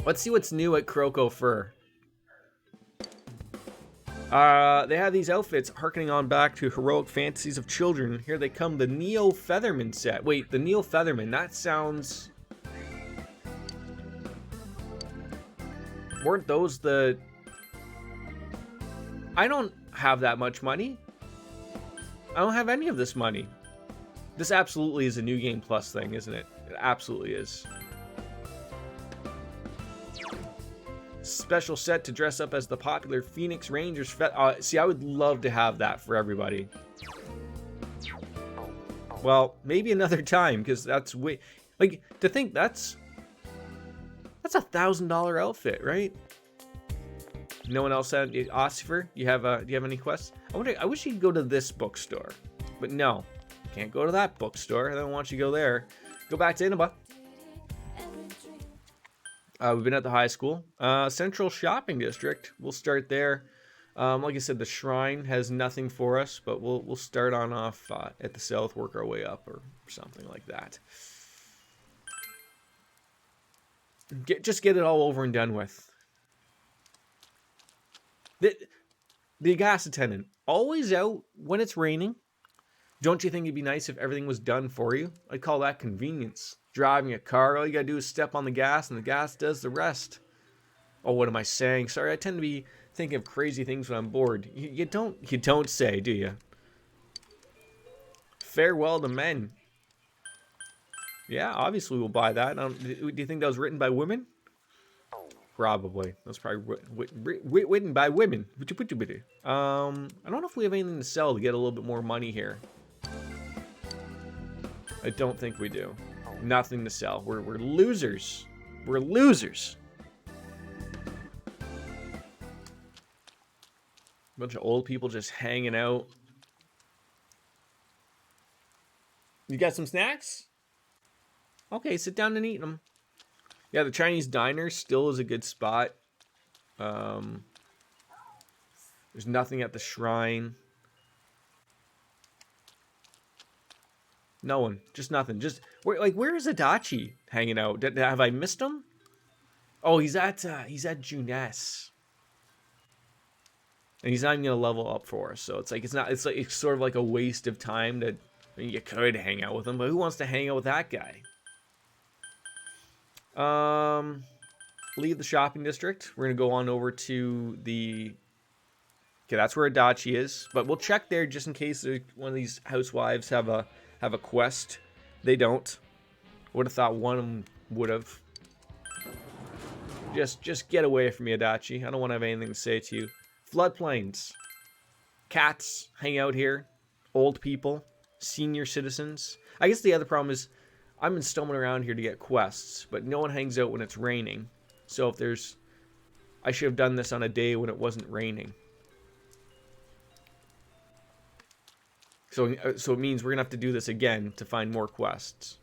Let's see what's new at Croco Fur. They have these outfits harkening on back to heroic fantasies of children. Here they come, the Neo Featherman set. Wait, the Neo Featherman, that sounds... Weren't those the... I don't have that much money. I don't have any of this money. This absolutely is a New Game Plus thing, isn't it? It absolutely is. Special set to dress up as the popular Phoenix Rangers. See, I would love to have that for everybody. Well, maybe another time, because that's way... Like, to think that's $1,000 outfit, right? No one else had... Ossifer, do you have any quests? I wish you could go to this bookstore. But no, can't go to that bookstore. I don't want you to go there. Go back to Inaba. We've been at the high school. Central Shopping District. We'll start there. Like I said, the shrine has nothing for us, but we'll start on off at the south, work our way up or something like that. Just get it all over and done with. The gas attendant, always out when it's raining. Don't you think it'd be nice if everything was done for you? I'd call that convenience. Driving a car, all you gotta do is step on the gas and the gas does the rest. Oh, what am I saying? Sorry, I tend to be thinking of crazy things when I'm bored. You don't say, do you? Farewell to Men. Yeah, obviously we'll buy that. Do you think that was written by women? Probably. That's probably written by women. I don't know if we have anything to sell to get a little bit more money here. I don't think we do. Nothing to sell. We're losers. We're losers. Bunch of old people just hanging out. You got some snacks? Okay, sit down and eat them. Yeah, the Chinese diner still is a good spot. There's nothing at the shrine. No one. Just nothing. Just where is Adachi hanging out? Have I missed him? Oh, he's at Juness. And he's not even gonna level up for us, so it's sort of like a waste of time to. I mean, you could hang out with him, but who wants to hang out with that guy? Leave the shopping district. We're gonna go on over to the. Okay, that's where Adachi is, but we'll check there just in case one of these housewives have a quest. They don't. Would have thought one of them would have. Just get away from me, Adachi. I don't want to have anything to say to you. Floodplains. Cats hang out here. Old people. Senior citizens. I guess the other problem is I've been stumbling around here to get quests, but no one hangs out when it's raining. So if there's... I should have done this on a day when it wasn't raining. So it means we're going to have to do this again to find more quests.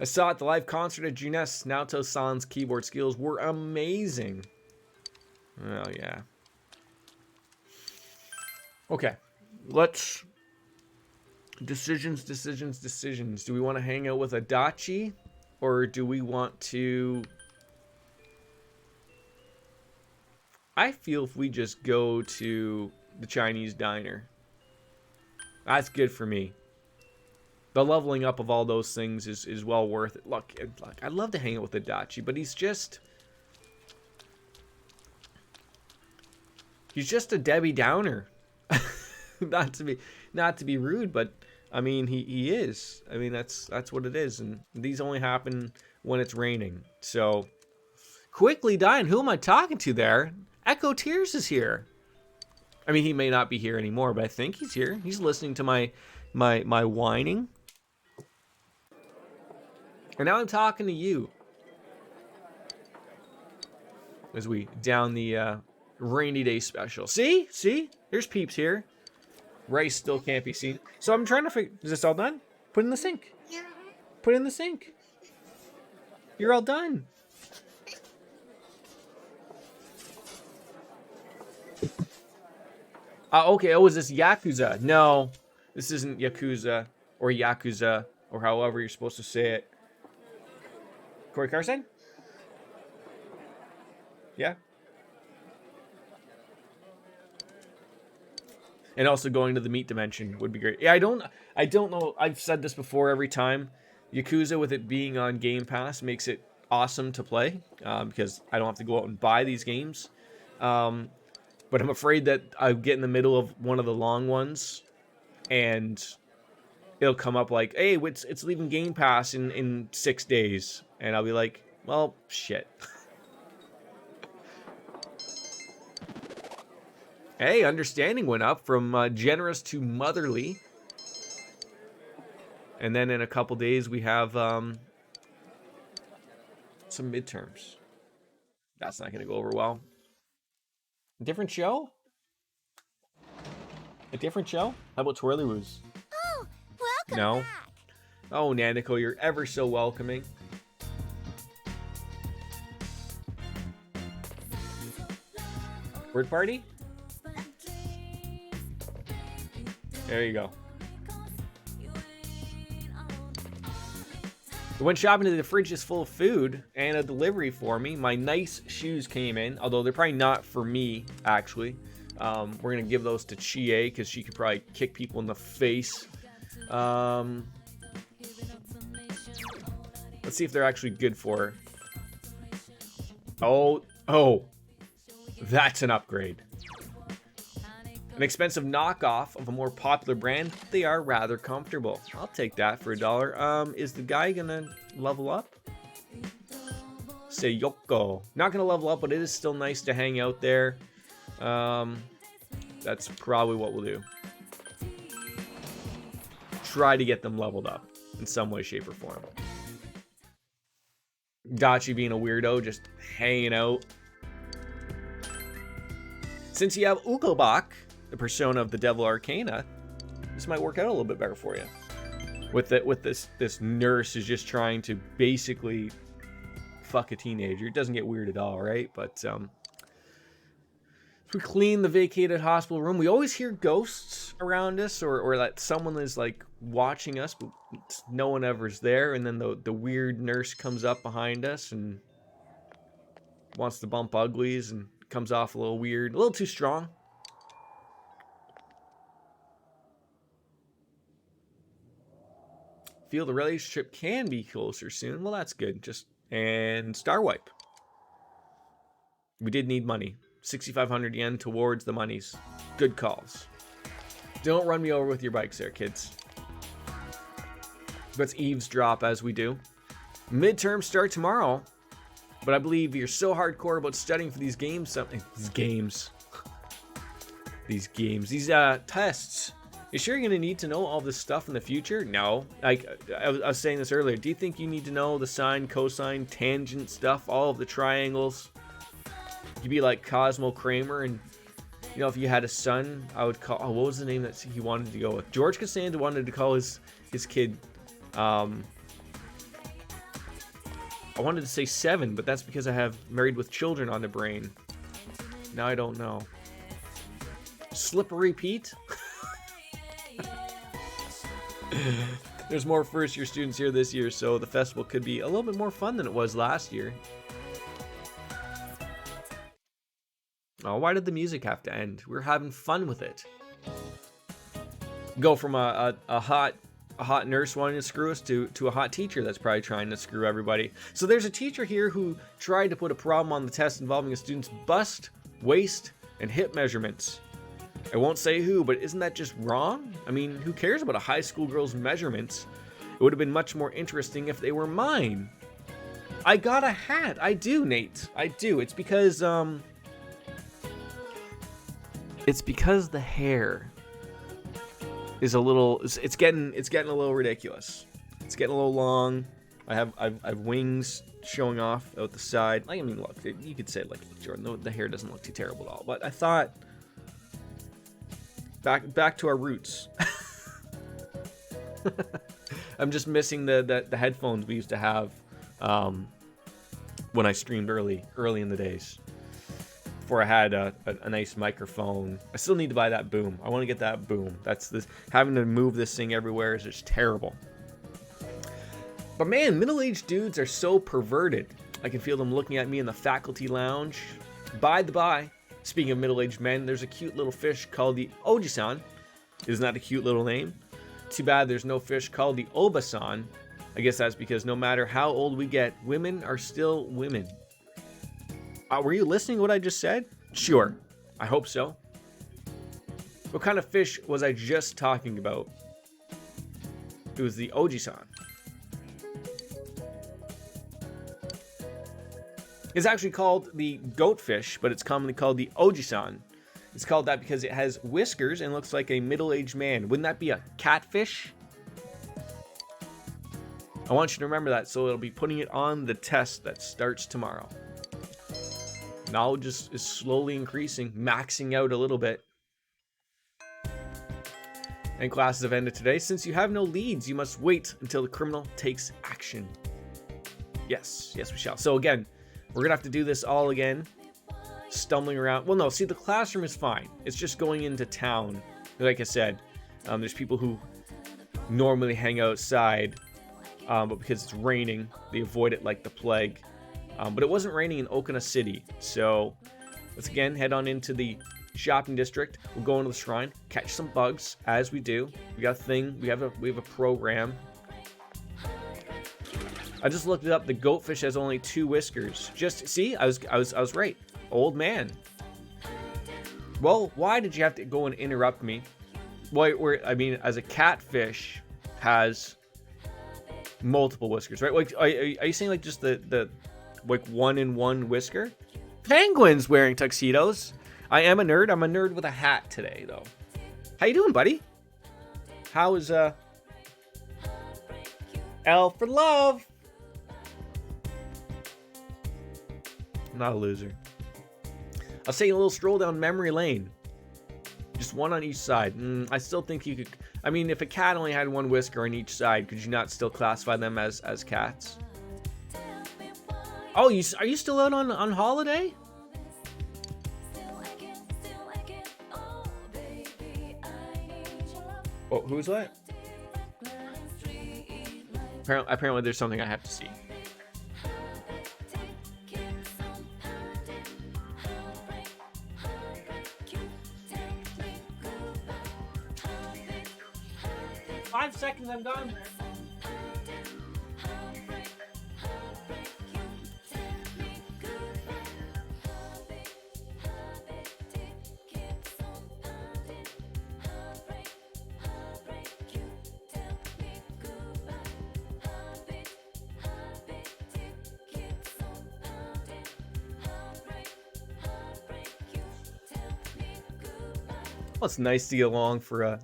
I saw at the live concert at Juness, Naoto-san's keyboard skills were amazing. Oh, yeah. Okay. Let's... Decisions. Do we want to hang out with Adachi? Or do we want to... I feel if we just go to the Chinese diner. That's good for me. The leveling up of all those things is well worth it. Look, I'd love to hang out with Adachi, but he's just a Debbie Downer. not to be rude, but I mean he is. I mean that's what it is, and these only happen when it's raining. So quickly dying. Who am I talking to there? Echo Tears is here. I mean he may not be here anymore, but I think he's here. He's listening to my whining. And now I'm talking to you. As we down the rainy day special. See? There's peeps here. Rice still can't be seen. So I'm trying to figure... Is this all done? Put it in the sink. Put it in the sink. You're all done. Okay, oh, is this Yakuza? No. This isn't Yakuza. Or Yakuza. Or however you're supposed to say it. Corey Carson? Yeah. And also going to the meat dimension would be great. Yeah, I don't know. I've said this before every time. Yakuza, with it being on Game Pass, makes it awesome to play. Because I don't have to go out and buy these games. But I'm afraid that I get in the middle of one of the long ones. And it'll come up like, hey, it's leaving Game Pass in 6 days. And I'll be like, well, shit. Hey, understanding went up from generous to motherly. And then in a couple days, we have some midterms. That's not going to go over well. Different show? A different show? How about Twirlywoos? Oh, welcome No. back. Oh, Nanako, you're ever so welcoming. Word party? There you go. I went shopping and the fridge is full of food and a delivery for me. My nice shoes came in, although they're probably not for me, actually. We're going to give those to Chie because she could probably kick people in the face. Let's see if they're actually good for her. Oh, that's an upgrade. An expensive knockoff of a more popular brand, they are rather comfortable. I'll take that for $1. Is the guy gonna level up? Seyoko. Not gonna level up, but it is still nice to hang out there. That's probably what we'll do. Try to get them leveled up in some way, shape, or form. Dachi being a weirdo, just hanging out. Since you have Ukobak, the persona of the Devil Arcana, this might work out a little bit better for you. With this nurse is just trying to basically fuck a teenager. It doesn't get weird at all, right? But we clean the vacated hospital room. We always hear ghosts around us, or that someone is like watching us, but no one ever's there. And then the weird nurse comes up behind us and wants to bump uglies and comes off a little weird, a little too strong. Feel the relationship can be closer soon. Well, that's good. And Star Wipe. We did need money. 6,500 yen towards the monies. Good calls. Don't run me over with your bikes there, kids. Let's eavesdrop as we do. Midterms start tomorrow. But I believe you're so hardcore about studying for these games. These tests. You sure you're going to need to know all this stuff in the future? No. Like, I was saying this earlier. Do you think you need to know the sine, cosine, tangent stuff, all of the triangles? You'd be like Cosmo Kramer, and, you know, if you had a son, I would call... Oh, what was the name that he wanted to go with? George Costanza wanted to call his kid... I wanted to say 7, but that's because I have Married with Children on the brain. Now I don't know. Slippery Pete? There's more first-year students here this year, so the festival could be a little bit more fun than it was last year. Oh, why did the music have to end? We were having fun with it. Go from a hot nurse wanting to screw us to a hot teacher that's probably trying to screw everybody. So there's a teacher here who tried to put a problem on the test involving a student's bust, waist, and hip measurements. I won't say who, but isn't that just wrong? I mean, who cares about a high school girl's measurements? It would have been much more interesting if they were mine. I got a hat. I do, Nate. I do. It's because the hair is a little, it's getting a little ridiculous. It's getting a little long. I have wings showing off out the side. I mean, look, you could say like Jordan, the hair doesn't look too terrible at all, but I thought back to our roots. I'm just missing the headphones we used to have when I streamed early in the days. Before I had a nice microphone. I still need to buy that boom. I want to get that boom. Having to move this thing everywhere is just terrible. But man, middle-aged dudes are so perverted. I can feel them looking at me in the faculty lounge. By the by, speaking of middle-aged men, there's a cute little fish called the Oji-san. Isn't that a cute little name? Too bad there's no fish called the Oba-san. I guess that's because no matter how old we get, women are still women. Were you listening to what I just said? Sure. I hope so. What kind of fish was I just talking about? It was the Oji-san. It's actually called the goatfish, but it's commonly called the Oji-san. It's called that because it has whiskers and looks like a middle-aged man. Wouldn't that be a catfish? I want you to remember that, so it'll be putting it on the test that starts tomorrow. Knowledge is slowly increasing, maxing out a little bit. And classes have ended today. Since you have no leads, you must wait until the criminal takes action. Yes, yes we shall. So again, we're gonna have to do this all again. Stumbling around. Well, no, see, the classroom is fine. It's just going into town. Like I said, there's people who normally hang outside, but because it's raining, they avoid it like the plague. But it wasn't raining in Okina City, so let's again head on into the shopping district. We'll go into the shrine, catch some bugs as we do. We got a thing. We have a program. I just looked it up. The goatfish has only 2 whiskers. Just see, I was right. Old man. Well, why did you have to go and interrupt me? I mean, as a catfish has multiple whiskers, right? Like, are you saying like just the like 1-in-1 whisker? Penguins wearing tuxedos. I am a nerd. I'm a nerd with a hat today, though. How you doing, buddy? How is L for love? I'm not a loser. I'll take a little stroll down memory lane. Just one on each side. I still think you could. I mean, if a cat only had 1 whisker on each side, could you not still classify them as cats? Oh, are you still out on holiday? Oh, who's that? Apparently there's something I have to see. Five seconds, I'm gone. Well, it's nice to get along for a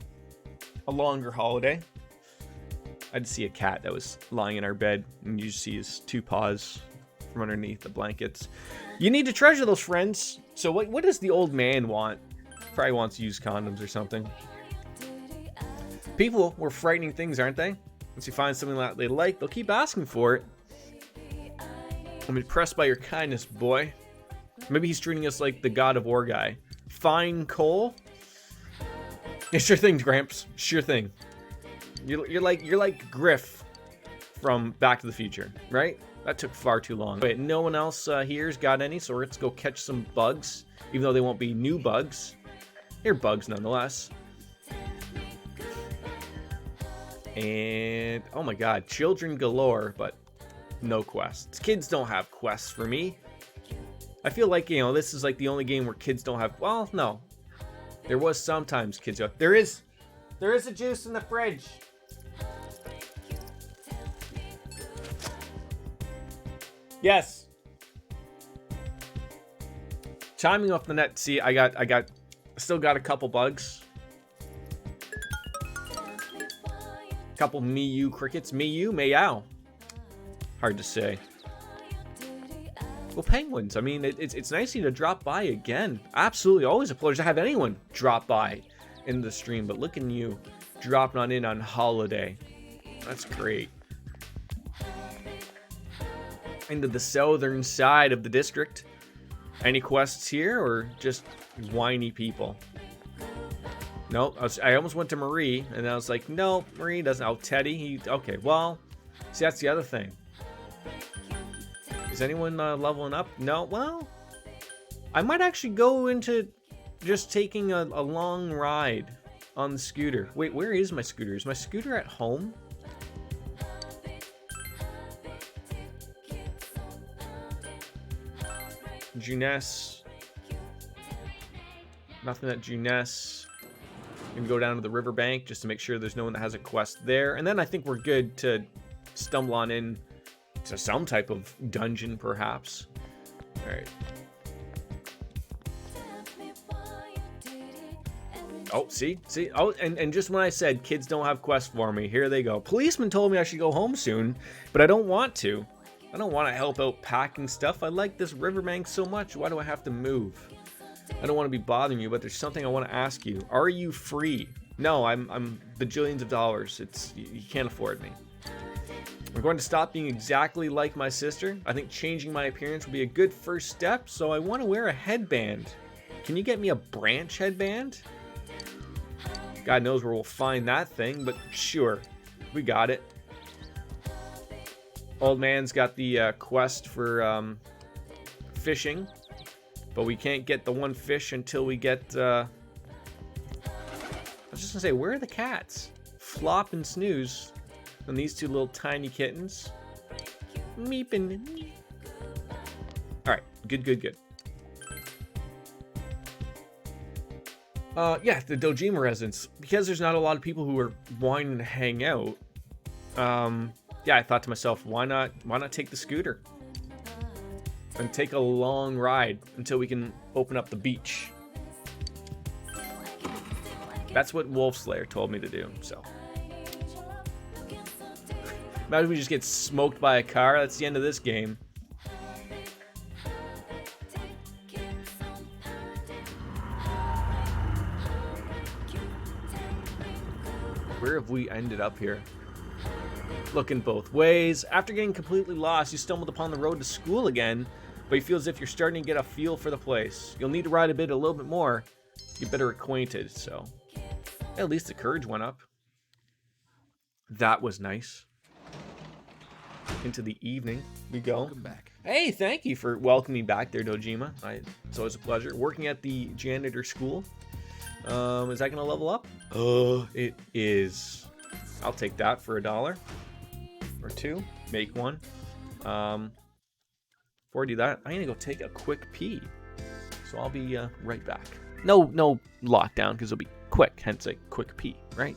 longer holiday. I'd see a cat that was lying in our bed, and you see his 2 paws from underneath the blankets. You need to treasure those friends. So what does the old man want? Probably wants used condoms or something. People were frightening things, aren't they? Once you find something that they like, they'll keep asking for it. I'm impressed by your kindness, boy. Maybe he's treating us like the God of War guy. Fine coal? Yeah, sure thing, Gramps. Sure thing. You're like Griff from Back to the Future, right? That took far too long. Wait, no one else here's got any, so let's go catch some bugs, even though they won't be new bugs. They're bugs nonetheless. And oh my god, children galore, but no quests. Kids don't have quests for me. I feel like, you know, this is like the only game where kids don't have, well, no. There was sometimes kids go, there is a juice in the fridge. Yes. Chiming off the net. See, I still got a couple bugs. Couple Miyu crickets. Miyu, meow. Hard to say. Well, penguins. I mean, it's nice of you to drop by again. Absolutely, always a pleasure to have anyone drop by in the stream. But look at you, dropping on in on holiday. That's great. Into the southern side of the district. Any quests here, or just whiny people? Nope. I almost went to Marie, and I was like, no, Marie doesn't. Oh, Teddy. Okay, well, see, that's the other thing. Is anyone leveling up? No? Well, I might actually go into just taking a long ride on the scooter. Wait, where is my scooter? Is my scooter at home? Juness. Nothing at Juness. Gonna go down to the riverbank just to make sure there's no one that has a quest there. And then I think we're good to stumble on in to some type of dungeon, perhaps. Alright. Oh, see? Oh, and just when I said kids don't have quests for me, here they go. Policeman told me I should go home soon, but I don't want to. I don't want to help out packing stuff. I like this riverbank so much. Why do I have to move? I don't want to be bothering you, but there's something I want to ask you. Are you free? No, I'm bajillions of dollars. You can't afford me. I'm going to stop being exactly like my sister. I think changing my appearance would be a good first step, so I want to wear a headband. Can you get me a branch headband? God knows where we'll find that thing, but sure, we got it. Old man's got the quest for fishing, but we can't get the one fish until we get... I was just gonna say, where are the cats? Flop and Snooze. And these two little tiny kittens. Meep and meep. Alright, good. Yeah, the Dojima residence. Because there's not a lot of people who are wanting to hang out, yeah, I thought to myself, why not take the scooter? And take a long ride until we can open up the beach. That's what Wolf Slayer told me to do, so. Imagine we just get smoked by a car. That's the end of this game. Where have we ended up here? Looking both ways. After getting completely lost, you stumbled upon the road to school again, but you feel as if you're starting to get a feel for the place. You'll need to ride a little bit more. Get better acquainted, so. At least the courage went up. That was nice. Into the evening we go. Welcome back. Hey, thank you for welcoming me back there, Dojima. It's always a pleasure. Working at the janitor school. Is that gonna level up? It is. I'll take that for $1 or $2. Make one. Before I do that, I'm gonna go take a quick pee. So I'll be right back. No lockdown, because it'll be quick, hence a quick pee, right?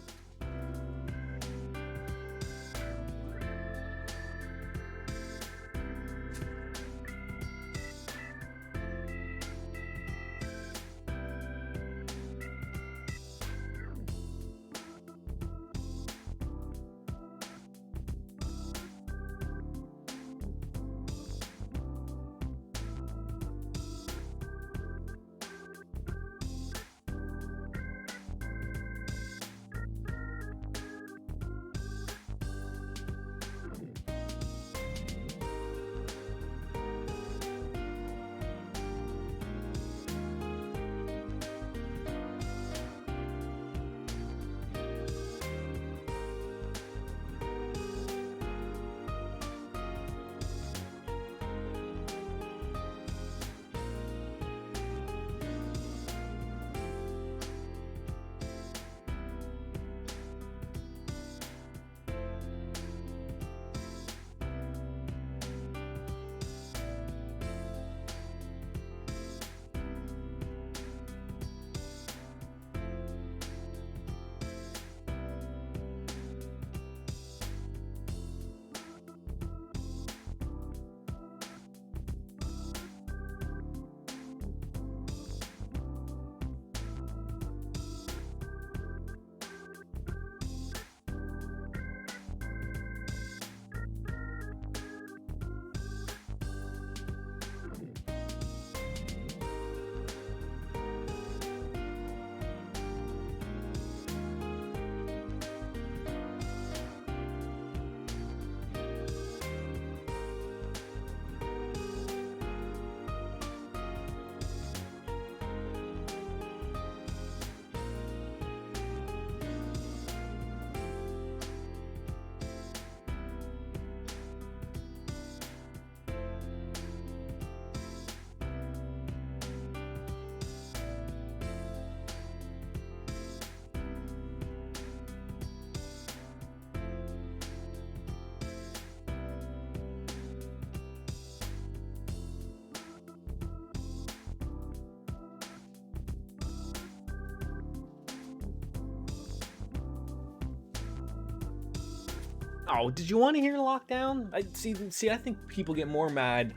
Oh, did you want to hear lockdown? I see. I think people get more mad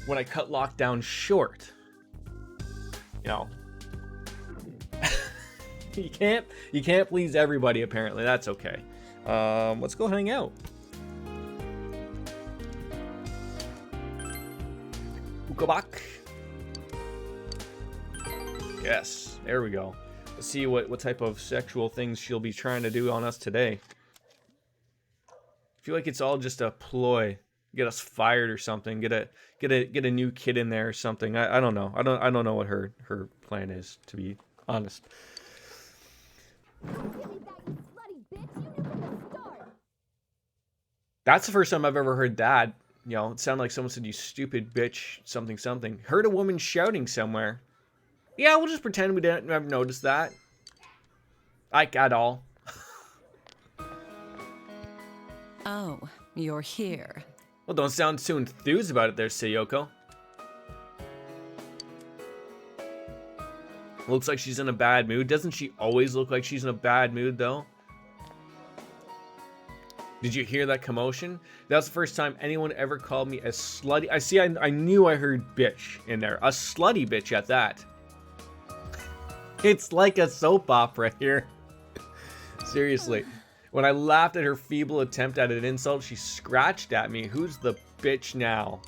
when I cut lockdown short. You know, you can't please everybody. Apparently, that's okay. Let's go hang out. Ukabak. Yes, there we go. Let's see what type of sexual things she'll be trying to do on us today. I feel like it's all just a ploy. Get us fired or something. Get a new kid in there or something. I don't know. I don't know what her plan is, to be honest. That's the first time I've ever heard that. You know, it sounded like someone said, "You stupid bitch," something something. Heard a woman shouting somewhere. Yeah, we'll just pretend we didn't ever notice that. Like at all. Oh, you're here. Well, don't sound too enthused about it there, Sayoko. Looks like she's in a bad mood. Doesn't she always look like she's in a bad mood, though? Did you hear that commotion? That was the first time anyone ever called me a slutty. I knew I heard bitch in there. A slutty bitch at that. It's like a soap opera here. Seriously. When I laughed at her feeble attempt at an insult, she scratched at me. Who's the bitch now?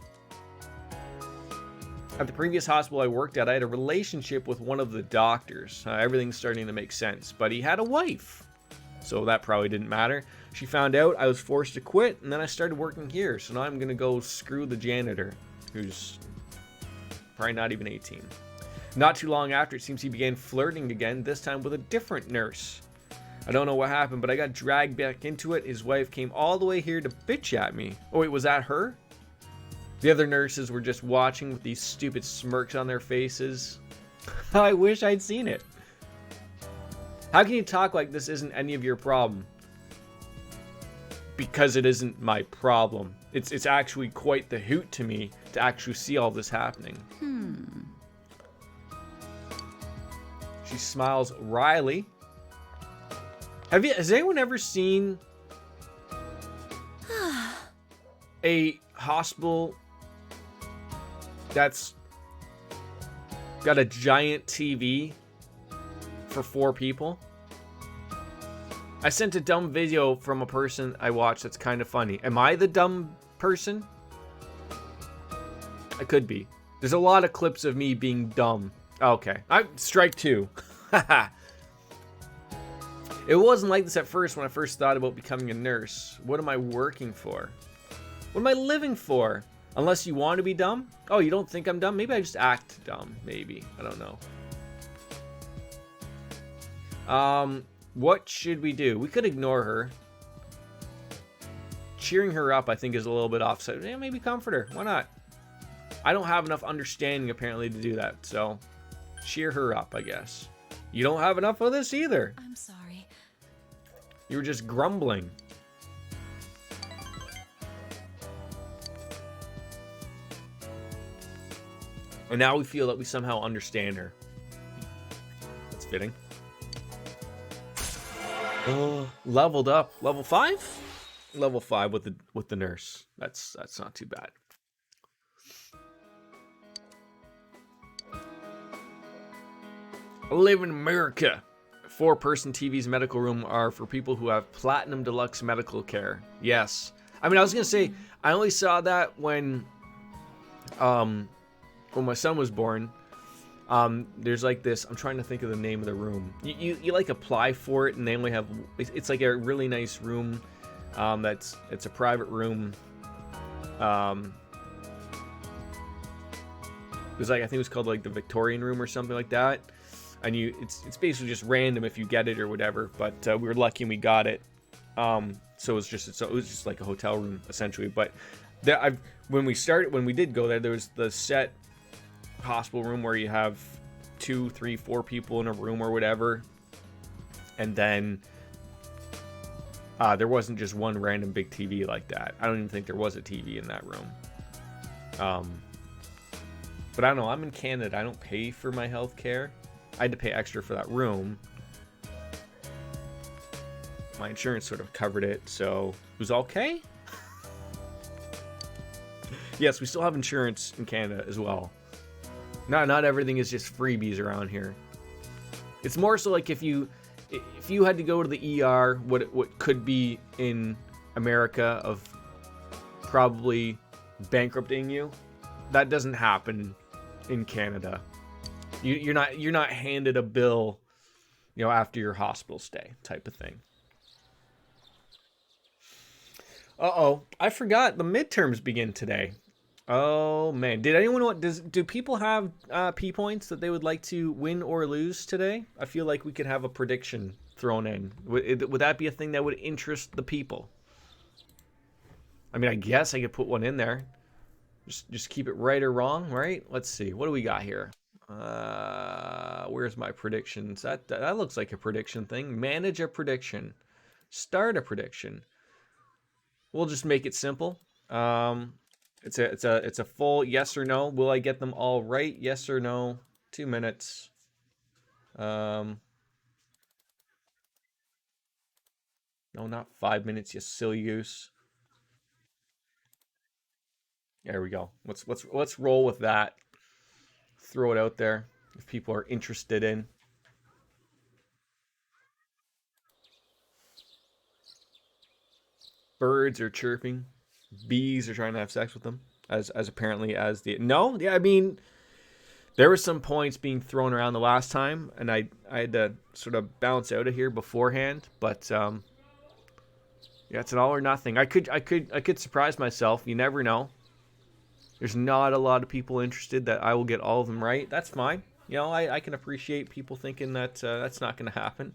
At the previous hospital I worked at, I had a relationship with one of the doctors. Everything's starting to make sense. But he had a wife. So that probably didn't matter. She found out, I was forced to quit, and then I started working here. So now I'm going to go screw the janitor, who's probably not even 18. Not too long after, it seems he began flirting again, this time with a different nurse. I don't know what happened, but I got dragged back into it. His wife came all the way here to bitch at me. Oh wait, was that her? The other nurses were just watching with these stupid smirks on their faces. I wish I'd seen it. How can you talk like this isn't any of your problem? Because it isn't my problem. It's actually quite the hoot to me to actually see all this happening. She smiles wryly. Has anyone ever seen a hospital that's got a giant TV for 4 people? I sent a dumb video from a person I watched that's kind of funny. Am I the dumb person? I could be. There's a lot of clips of me being dumb. Okay. Strike 2. Haha. It wasn't like this at first when I first thought about becoming a nurse. What am I working for? What am I living for? Unless you want to be dumb? Oh, you don't think I'm dumb? Maybe I just act dumb. Maybe. I don't know. What should we do? We could ignore her. Cheering her up, I think, is a little bit offset. Yeah, maybe comfort her. Why not? I don't have enough understanding, apparently, to do that. So, cheer her up, I guess. You don't have enough of this either. I'm sorry. You were just grumbling. And now we feel that we somehow understand her. That's fitting. Leveled up. Level 5? Level 5 with the nurse. That's not too bad. I live in America. 4-person TV's medical room are for people who have platinum deluxe medical care. Yes. I mean, I was going to say, I only saw that when my son was born. There's like this, I'm trying to think of the name of the room. You like apply for it and they only have, it's like a really nice room. It's a private room. It was like, I think it was called like the Victorian room or something like that. And it's basically just random if you get it or whatever, but we were lucky and we got it. So it was just like a hotel room essentially. But when we did go there was the set hospital room where you have 2, 3, 4 people in a room or whatever, and then there wasn't just one random big TV like that. I don't even think there was a TV in that room. But I don't know. I'm in Canada. I don't pay for my health care. I had to pay extra for that room. My insurance sort of covered it, so it was okay. Yes, we still have insurance in Canada as well. Not everything is just freebies around here. It's more so like if you had to go to the ER, what could be in America of probably bankrupting you, that doesn't happen in Canada. You're not handed a bill you know, after your hospital stay type of thing. Uh-oh, I forgot the midterms begin today. Oh man, did anyone want? Do people have P points that they would like to win or lose today? I feel like we could have a prediction thrown in. Would that be a thing that would interest the people? I mean, I guess I could put one in there. Just keep it right or wrong, right? Let's see. What do we got here? Where's my predictions? That looks like a prediction thing. Manage a prediction. Start a prediction. We'll just make it simple. It's a full yes or no. Will I get them all right? Yes or no? 2 minutes. No, not 5 minutes, you silly goose. There we go. Let's roll with that. Throw it out there if people are interested in. Birds are chirping. Bees are trying to have sex with them. As apparently as the... No? Yeah, I mean, there were some points being thrown around the last time, and I had to sort of bounce out of here beforehand, but yeah, it's an all or nothing. I could surprise myself. You never know. There's not a lot of people interested that I will get all of them right. That's fine. You know, I can appreciate people thinking that that's not going to happen.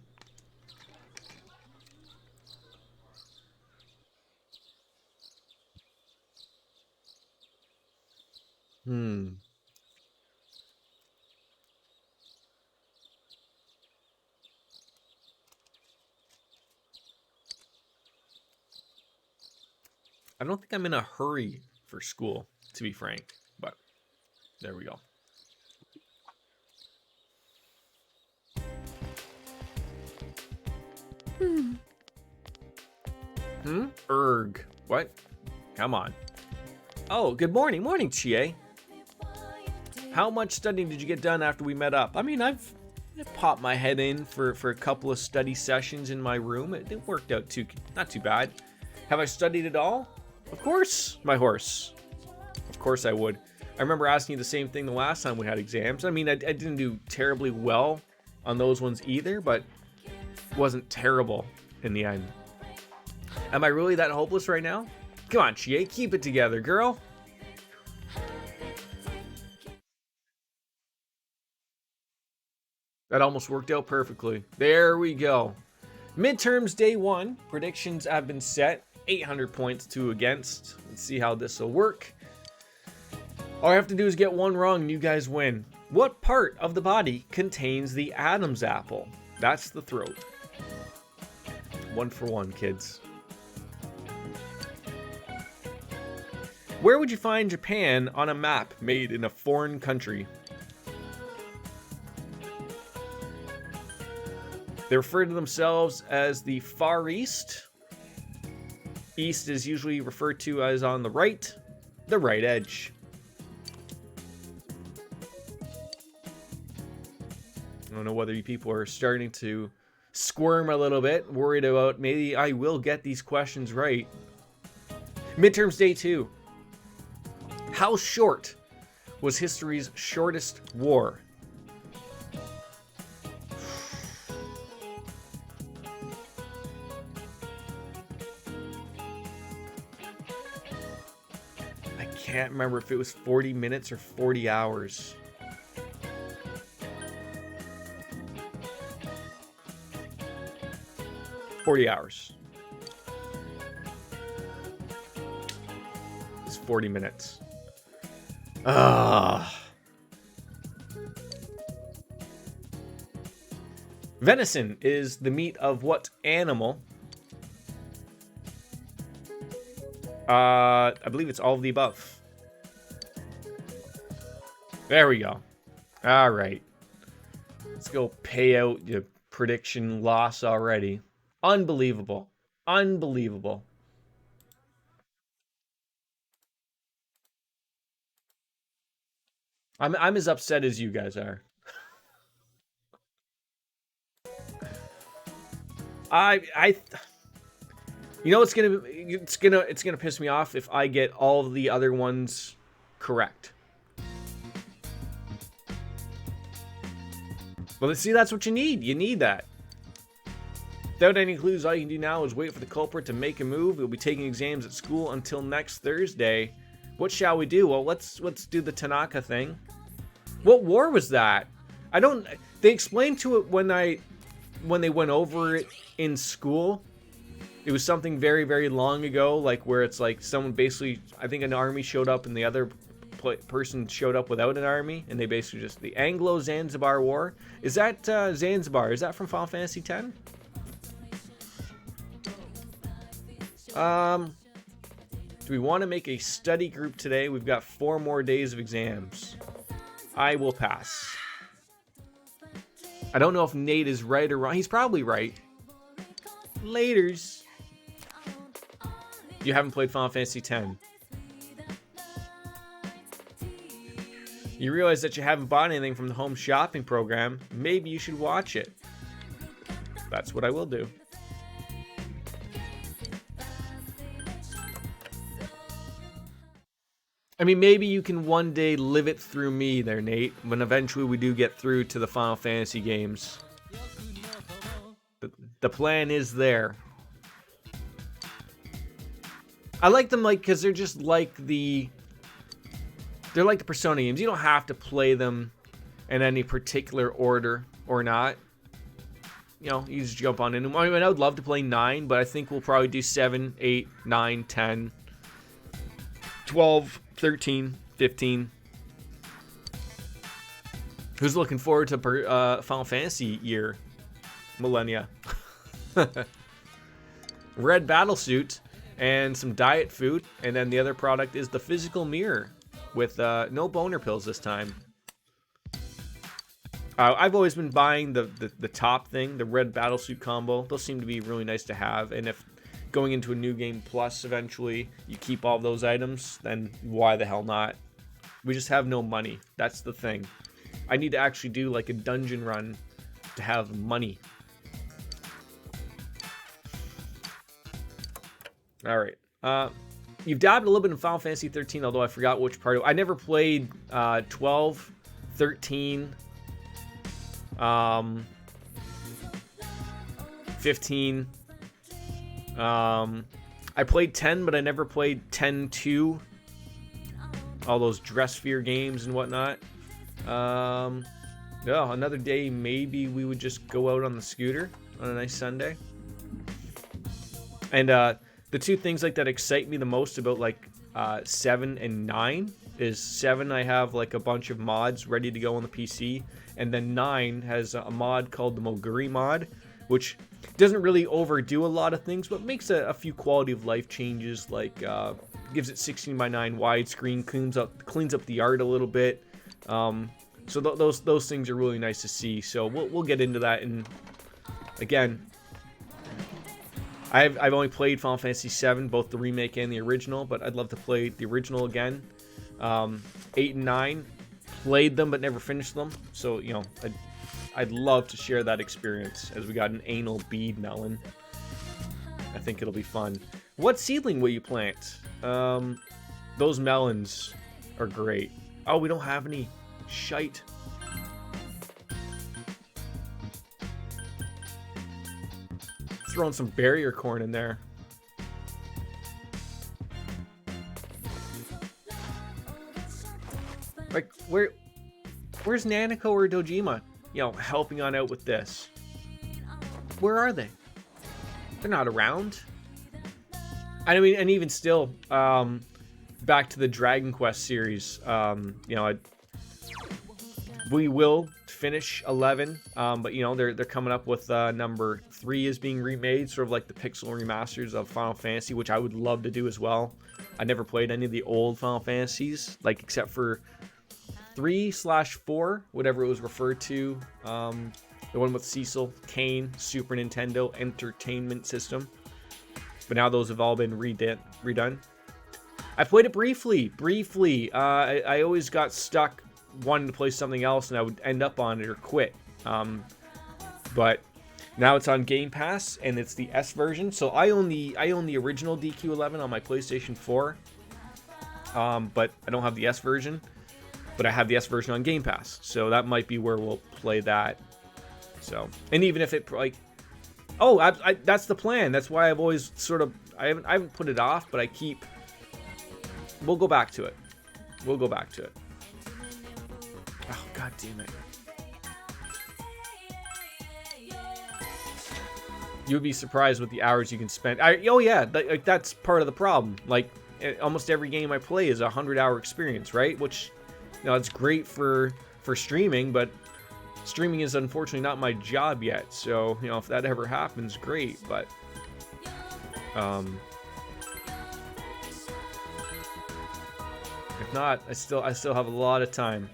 I don't think I'm in a hurry for school, to be frank, but there we go. Erg. What? Come on. Oh, good morning. Morning, Chie. How much studying did you get done after we met up? I mean, I've popped my head in for a couple of study sessions in my room. It worked out not too bad. Have I studied at all? Of course, my horse. Of course I would. I remember asking you the same thing the last time we had exams. I mean, I didn't do terribly well on those ones either, but wasn't terrible in the end. Am I really that hopeless right now? Come on, Chie, keep it together, girl. That almost worked out perfectly. There we go. Midterms day 1. Predictions have been set. 800 points to against. Let's see how this will work. All I have to do is get one wrong and you guys win. What part of the body contains the Adam's apple? That's the throat. 1 for 1, kids. Where would you find Japan on a map made in a foreign country? They refer to themselves as the Far East. East is usually referred to as on the right edge. I don't know whether you people are starting to squirm a little bit, worried about maybe I will get these questions right. Midterms day 2. How short was history's shortest war? I can't remember if it was 40 minutes or 40 hours. $40. It's 40 minutes. Venison is the meat of what animal? I believe it's all of the above. There we go. All right. Let's go pay out your prediction loss already. Unbelievable. Unbelievable. I'm as upset as you guys are. You know, it's gonna piss me off if I get all of the other ones correct. Well, see, that's what you need. You need that. Without any clues, all you can do now is wait for the culprit to make a move. We'll be taking exams at school until next Thursday. What shall we do? Well, let's do the Tanaka thing. What war was that? I don't. They explained to it when they went over it in school. It was something very, very long ago, like where it's like someone basically, I think an army showed up and the other person showed up without an army, and they basically just, the Anglo-Zanzibar War. Is that Zanzibar? Is that from Final Fantasy X? Do we want to make a study group today? We've got 4 more days of exams. I will pass. I don't know if Nate is right or wrong. He's probably right. Laters. You haven't played Final Fantasy X. You realize that you haven't bought anything from the home shopping program. Maybe you should watch it. That's what I will do. I mean, maybe you can one day live it through me there, Nate, when eventually we do get through to the Final Fantasy games. The plan is there. I like them, like, because they're just like the... They're like the Persona games. You don't have to play them in any particular order or not. You know, you just jump on in. I mean, I would love to play 9, but I think we'll probably do 7, 8, 9, 10, 12, 13, 15. Who's looking forward to Final Fantasy year? Millennia. Red Battlesuit and some diet food. And then the other product is the physical mirror with no boner pills this time. I've always been buying the top thing, the Red Battlesuit combo. Those seem to be really nice to have. And if going into a new game plus eventually you keep all those items, then why the hell not? We just have no money. That's the thing. I need to actually do like a dungeon run to have money. All right. You've dabbed a little bit in Final Fantasy 13, although I forgot which part. I never played 12, 13, 15. I played 10, but I never played 10-2. All those Dress Sphere games and whatnot. Yeah, another day, maybe we would just go out on the scooter on a nice Sunday. And the two things like that excite me the most about like 7 and 9 is 7, I have like a bunch of mods ready to go on the PC, and then 9 has a mod called the Moguri mod, which doesn't really overdo a lot of things, but makes a few quality of life changes, like gives it 16:9 widescreen, cleans up the art a little bit. So those things are really nice to see. So we'll get into that. And again, I've only played Final Fantasy VII, both the remake and the original, but I'd love to play the original again. 8 and 9, played them but never finished them. So, you know, I'd love to share that experience, as we got an anal bead melon. I think it'll be fun. What seedling will you plant? Those melons are great. Oh, we don't have any shite. Throwing some barrier corn in there. Like, where's Nanako or Dojima? You know, helping on out with this. Where are they? They're not around. I mean, and even still, back to the Dragon Quest series, you know, we will finish 11, but you know, they're coming up with number 3 is being remade, sort of like the pixel remasters of Final Fantasy, which I would love to do as well. I never played any of the old Final Fantasies, like except for 3/4, whatever it was referred to, the one with Cecil, Kane, Super Nintendo Entertainment System. But now those have all been redone. I played it briefly. I always got stuck wanting to play something else, and I would end up on it or quit. But now it's on Game Pass, and it's the S version. So I own the original DQ11 on my PlayStation 4, but I don't have the S version. But I have the S version on Game Pass, so that might be where we'll play that. So, and even if it like, Oh, that's the plan. That's why I've always sort of... I haven't put it off, but I keep... We'll go back to it. We'll go back to it. Oh, god damn it. You would be surprised with the hours you can spend. Oh yeah, that's part of the problem. Like, almost every game I play is a 100-hour experience, right? Which, you know, it's great for streaming, but streaming is unfortunately not my job yet. So, you know, if that ever happens, great. But, if not, I still have a lot of time.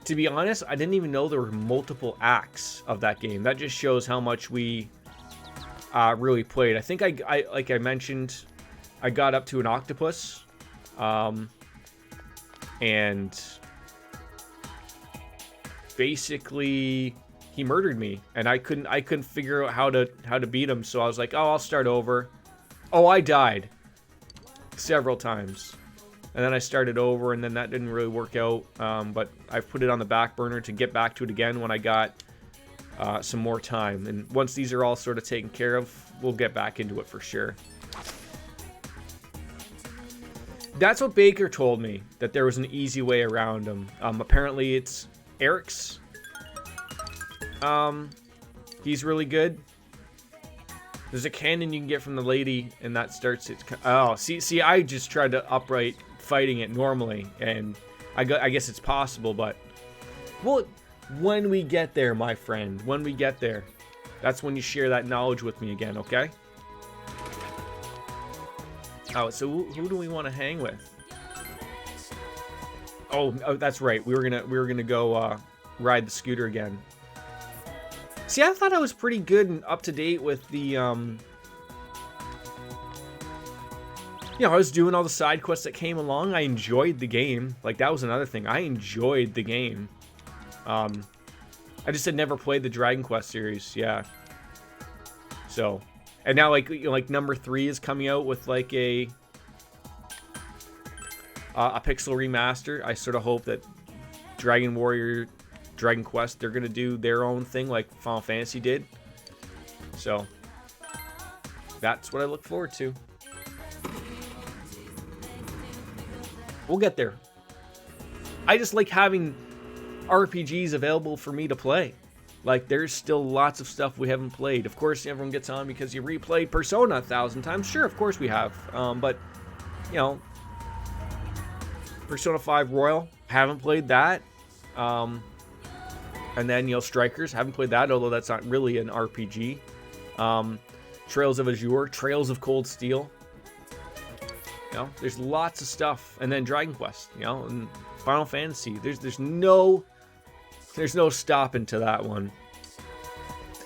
To be honest, I didn't even know there were multiple acts of that game. That just shows how much we really played. I think I like I mentioned, I got up to an octopus, and basically he murdered me, and I couldn't figure out how to beat him. So I was like, oh, I'll start over. Oh, I died several times. And then I started over, and then that didn't really work out. But I've put it on the back burner to get back to it again when I got some more time. And once these are all sort of taken care of, we'll get back into it for sure. That's what Baker told me, that there was an easy way around them. Apparently it's Eric's. He's really good. There's a cannon you can get from the lady, and that starts it. Oh, see, I just tried to upright fighting it normally, and I guess it's possible, but well, when we get there, my friend, when we get there, that's when you share that knowledge with me again, okay? Oh, so who do we want to hang with? Oh, that's right. We were gonna go ride the scooter again. See, I thought I was pretty good and up to date with the you know, I was doing all the side quests that came along. I enjoyed the game. Like, that was another thing. I enjoyed the game. I just had never played the Dragon Quest series. Yeah. So, and now, like, you know, like number 3 is coming out with like a pixel remaster. I sort of hope that Dragon Quest, they're gonna do their own thing like Final Fantasy did. So, that's what I look forward to. We'll get there. I just like having RPGs available for me to play. Like, there's still lots of stuff we haven't played. Of course, everyone gets on because you replayed Persona 1,000 times. Sure, of course we have. But, you know, Persona 5 Royal, haven't played that. And then, you know, Strikers, haven't played that, although that's not really an RPG. Trails of Azure, Trails of Cold Steel. You know, there's lots of stuff. And then Dragon Quest, you know, and Final Fantasy. There's no stopping to that one.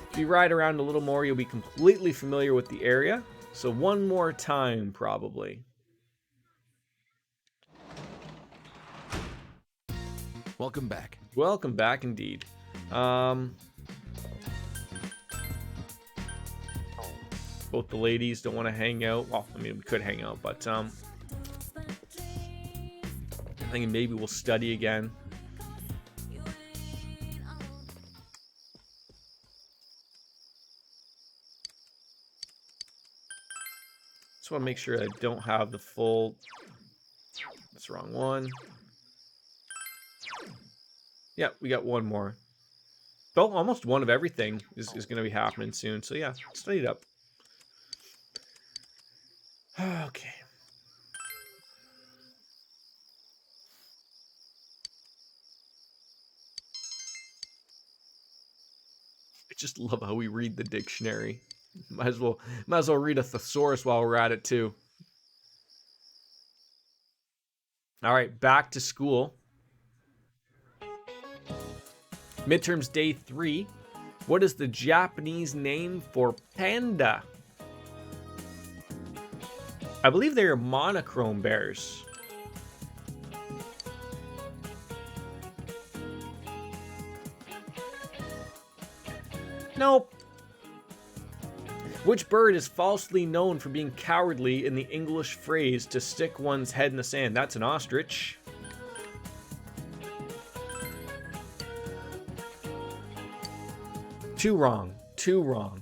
If you ride around a little more, you'll be completely familiar with the area. So one more time, probably. Welcome back. Welcome back, indeed. Both the ladies don't want to hang out. Well, I mean, we could hang out, but I'm thinking maybe we'll study again. Just want to make sure I don't have the full... That's the wrong one. Yeah, we got one more. Well, almost one of everything is going to be happening soon. So yeah, study it up. Okay. I just love how we read the dictionary. Might as well read a thesaurus while we're at it too. All right, back to school. Midterms day 3. What is the Japanese name for panda? I believe they are monochrome bears. Nope. Which bird is falsely known for being cowardly in the English phrase to stick one's head in the sand? That's an ostrich. Two wrong. 2 wrong.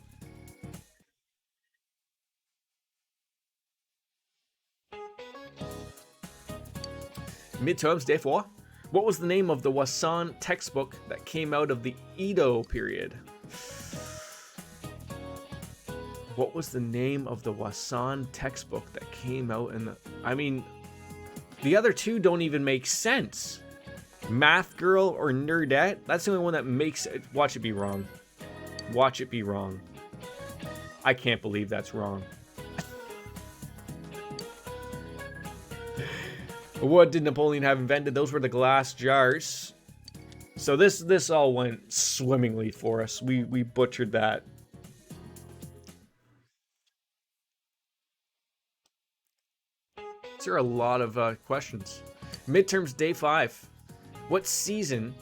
Midterms, day 4. What was the name of the Wasan textbook that came out of the Edo period? What was the name of the Wasan textbook that came out in the... I mean, the other 2 don't even make sense. Math Girl or Nerdette? That's the only one that makes it. Watch it be wrong. Watch it be wrong. I can't believe that's wrong. What did Napoleon have invented? Those were the glass jars. So this all went swimmingly for us. We butchered that. There are a lot of questions. Midterms, day 5. What season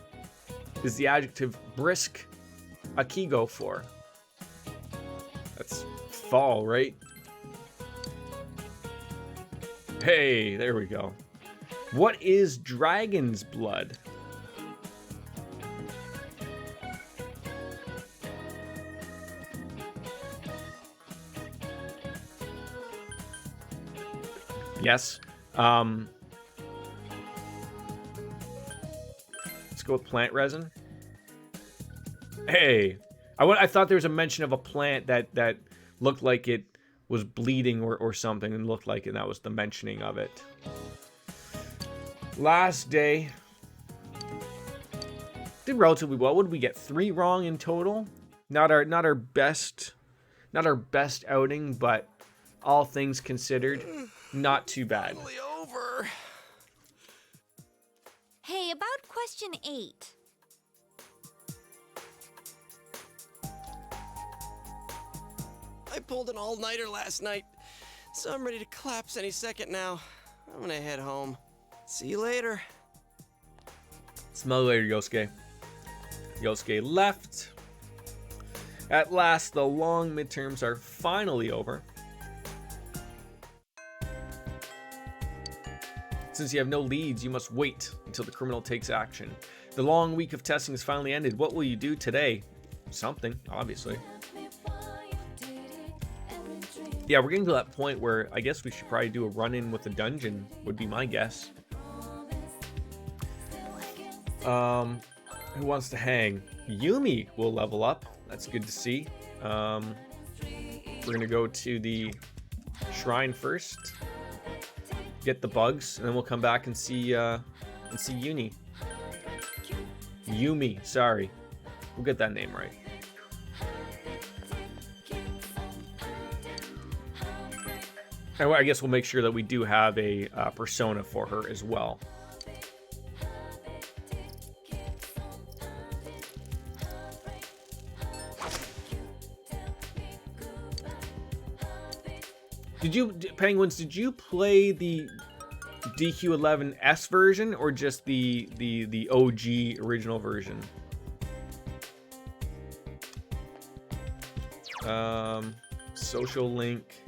is the adjective brisk akigo for? That's fall, right? Hey, there we go. What is dragon's blood? Yes. Let's go with plant resin. Hey, I thought there was a mention of a plant that looked like it was bleeding or something and looked like it, and that was the mentioning of it. Last day. Did relatively well. What did we get? 3 wrong in total. Not our best outing, but all things considered, not too bad. Finally over. Hey, about question 8. I pulled an all-nighter last night, so I'm ready to collapse any second now. I'm gonna head home. See you later. Smell you later, Yosuke. Yosuke left. At last, the long midterms are finally over. Since you have no leads, you must wait until the criminal takes action. The long week of testing has finally ended. What will you do today? Something, obviously. Yeah, we're getting to that point where I guess we should probably do a run-in with the dungeon, would be my guess. Who wants to hang? Yumi will level up. That's good to see. We're gonna go to the shrine first, get the bugs, and then we'll come back and see Yumi. Sorry, we'll get that name right. And I guess we'll make sure that we do have a persona for her as well. Penguins, did you play the DQ11S version or just the OG original version? Social link.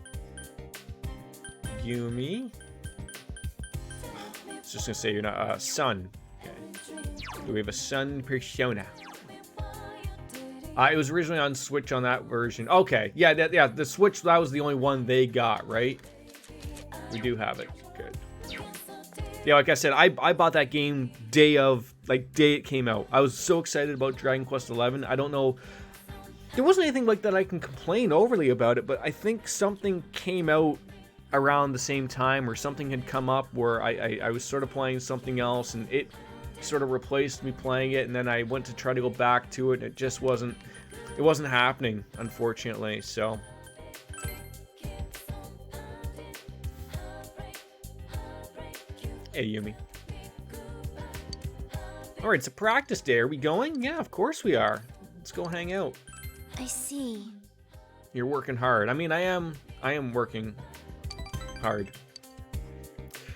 Yumi. I was just gonna say you're not Sun. Okay. Do we have a Sun persona? It was originally on Switch on that version. Okay, yeah, the Switch, that was the only one they got, right? We do have it. Good. Yeah, like I said, I bought that game day it came out. I was so excited about Dragon Quest XI. I don't know. There wasn't anything like that I can complain overly about it, but I think something came out around the same time, or something had come up where I was sort of playing something else and it sort of replaced me playing it, and then I went to try to go back to it and it just wasn't happening, unfortunately. So hey, Yumi. Alright, it's a practice day. Are we going? Yeah, of course we are. Let's go hang out. I see. You're working hard. I mean, I am working hard.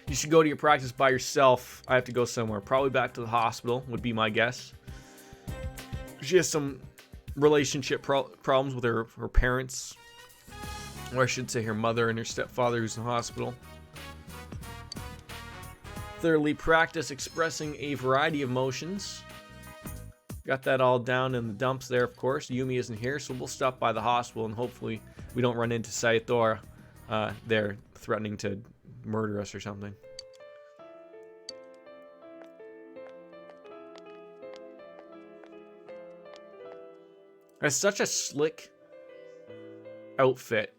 You should go to your practice by yourself. I have to go somewhere. Probably back to the hospital would be my guess. She has some relationship problems with her parents. Or I should say her mother and her stepfather who's in the hospital. Thirdly, practice expressing a variety of emotions. Got that all down in the dumps there, of course. Yumi isn't here, so we'll stop by the hospital and hopefully we don't run into Saitoro there threatening to murder us or something. It's such a slick outfit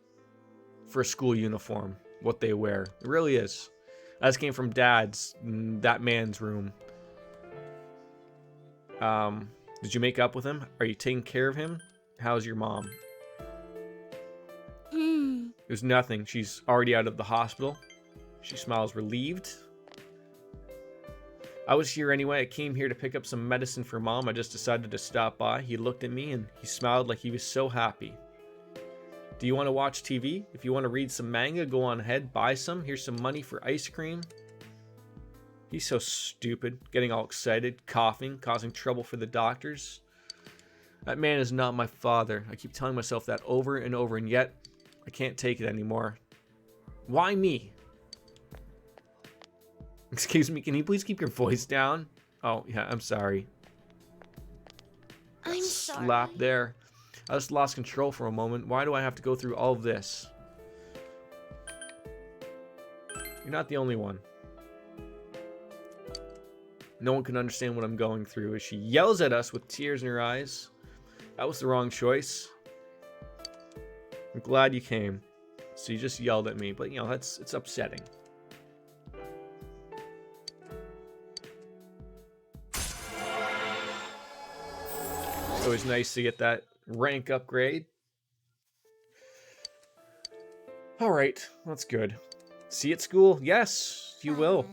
for a school uniform, what they wear. It really is. This came from Dad's, that man's room. Did you make up with him? Are you taking care of him? How's your mom? There's nothing. She's already out of the hospital. She smiles relieved. I was here anyway. I came here to pick up some medicine for Mom. I just decided to stop by. He looked at me and he smiled like he was so happy. Do you want to watch TV? If you want to read some manga, go on ahead, buy some. Here's some money for ice cream. He's so stupid, getting all excited, coughing, causing trouble for the doctors. That man is not my father. I keep telling myself that over and over, and yet I can't take it anymore. Why me? Excuse me, can you please keep your voice down? Oh, yeah, I'm sorry. I'm sorry. Slap there. I just lost control for a moment. Why do I have to go through all of this? You're not the only one. No one can understand what I'm going through as she yells at us with tears in her eyes. That was the wrong choice. I'm glad you came. So you just yelled at me, but you know, it's upsetting. It's always nice to get that rank upgrade. Alright, that's good. See you at school? Yes, you will.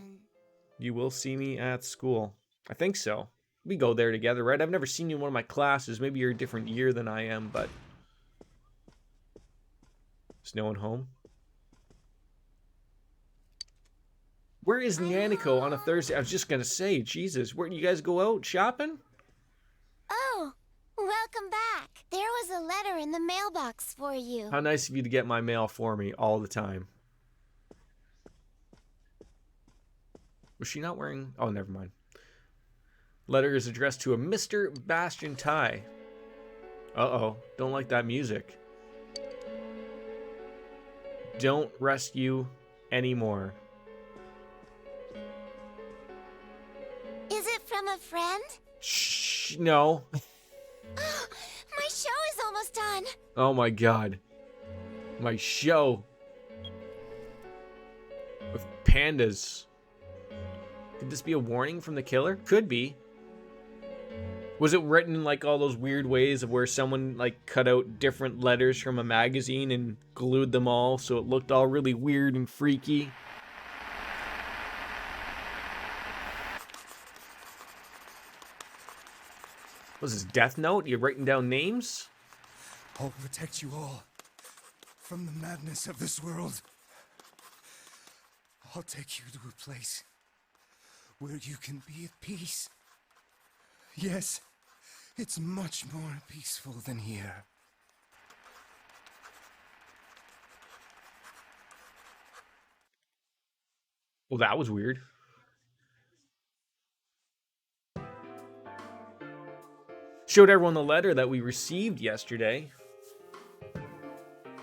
You will see me at school. I think so. We go there together, right? I've never seen you in one of my classes. Maybe you're a different year than I am, but... Is no one home? Where is Nanako on a Thursday? I was just gonna say, Jesus, where do you guys go out shopping? Oh, welcome back. There was a letter in the mailbox for you. How nice of you to get my mail for me all the time. Was she not wearing... Oh, never mind. Letter is addressed to a Mr. Bastian Tai. Uh-oh. Don't like that music. Don't rescue anymore. Is it from a friend? Shh, no. My show is almost done. Oh my god. My show. With pandas. Could this be a warning from the killer? Could be. Was it written in like all those weird ways of where someone like cut out different letters from a magazine and glued them all so it looked all really weird and freaky? Was this Death Note? You writing down names? I'll protect you all from the madness of this world. I'll take you to a place where you can be at peace. Yes, it's much more peaceful than here. Well, that was weird. Showed everyone the letter that we received yesterday.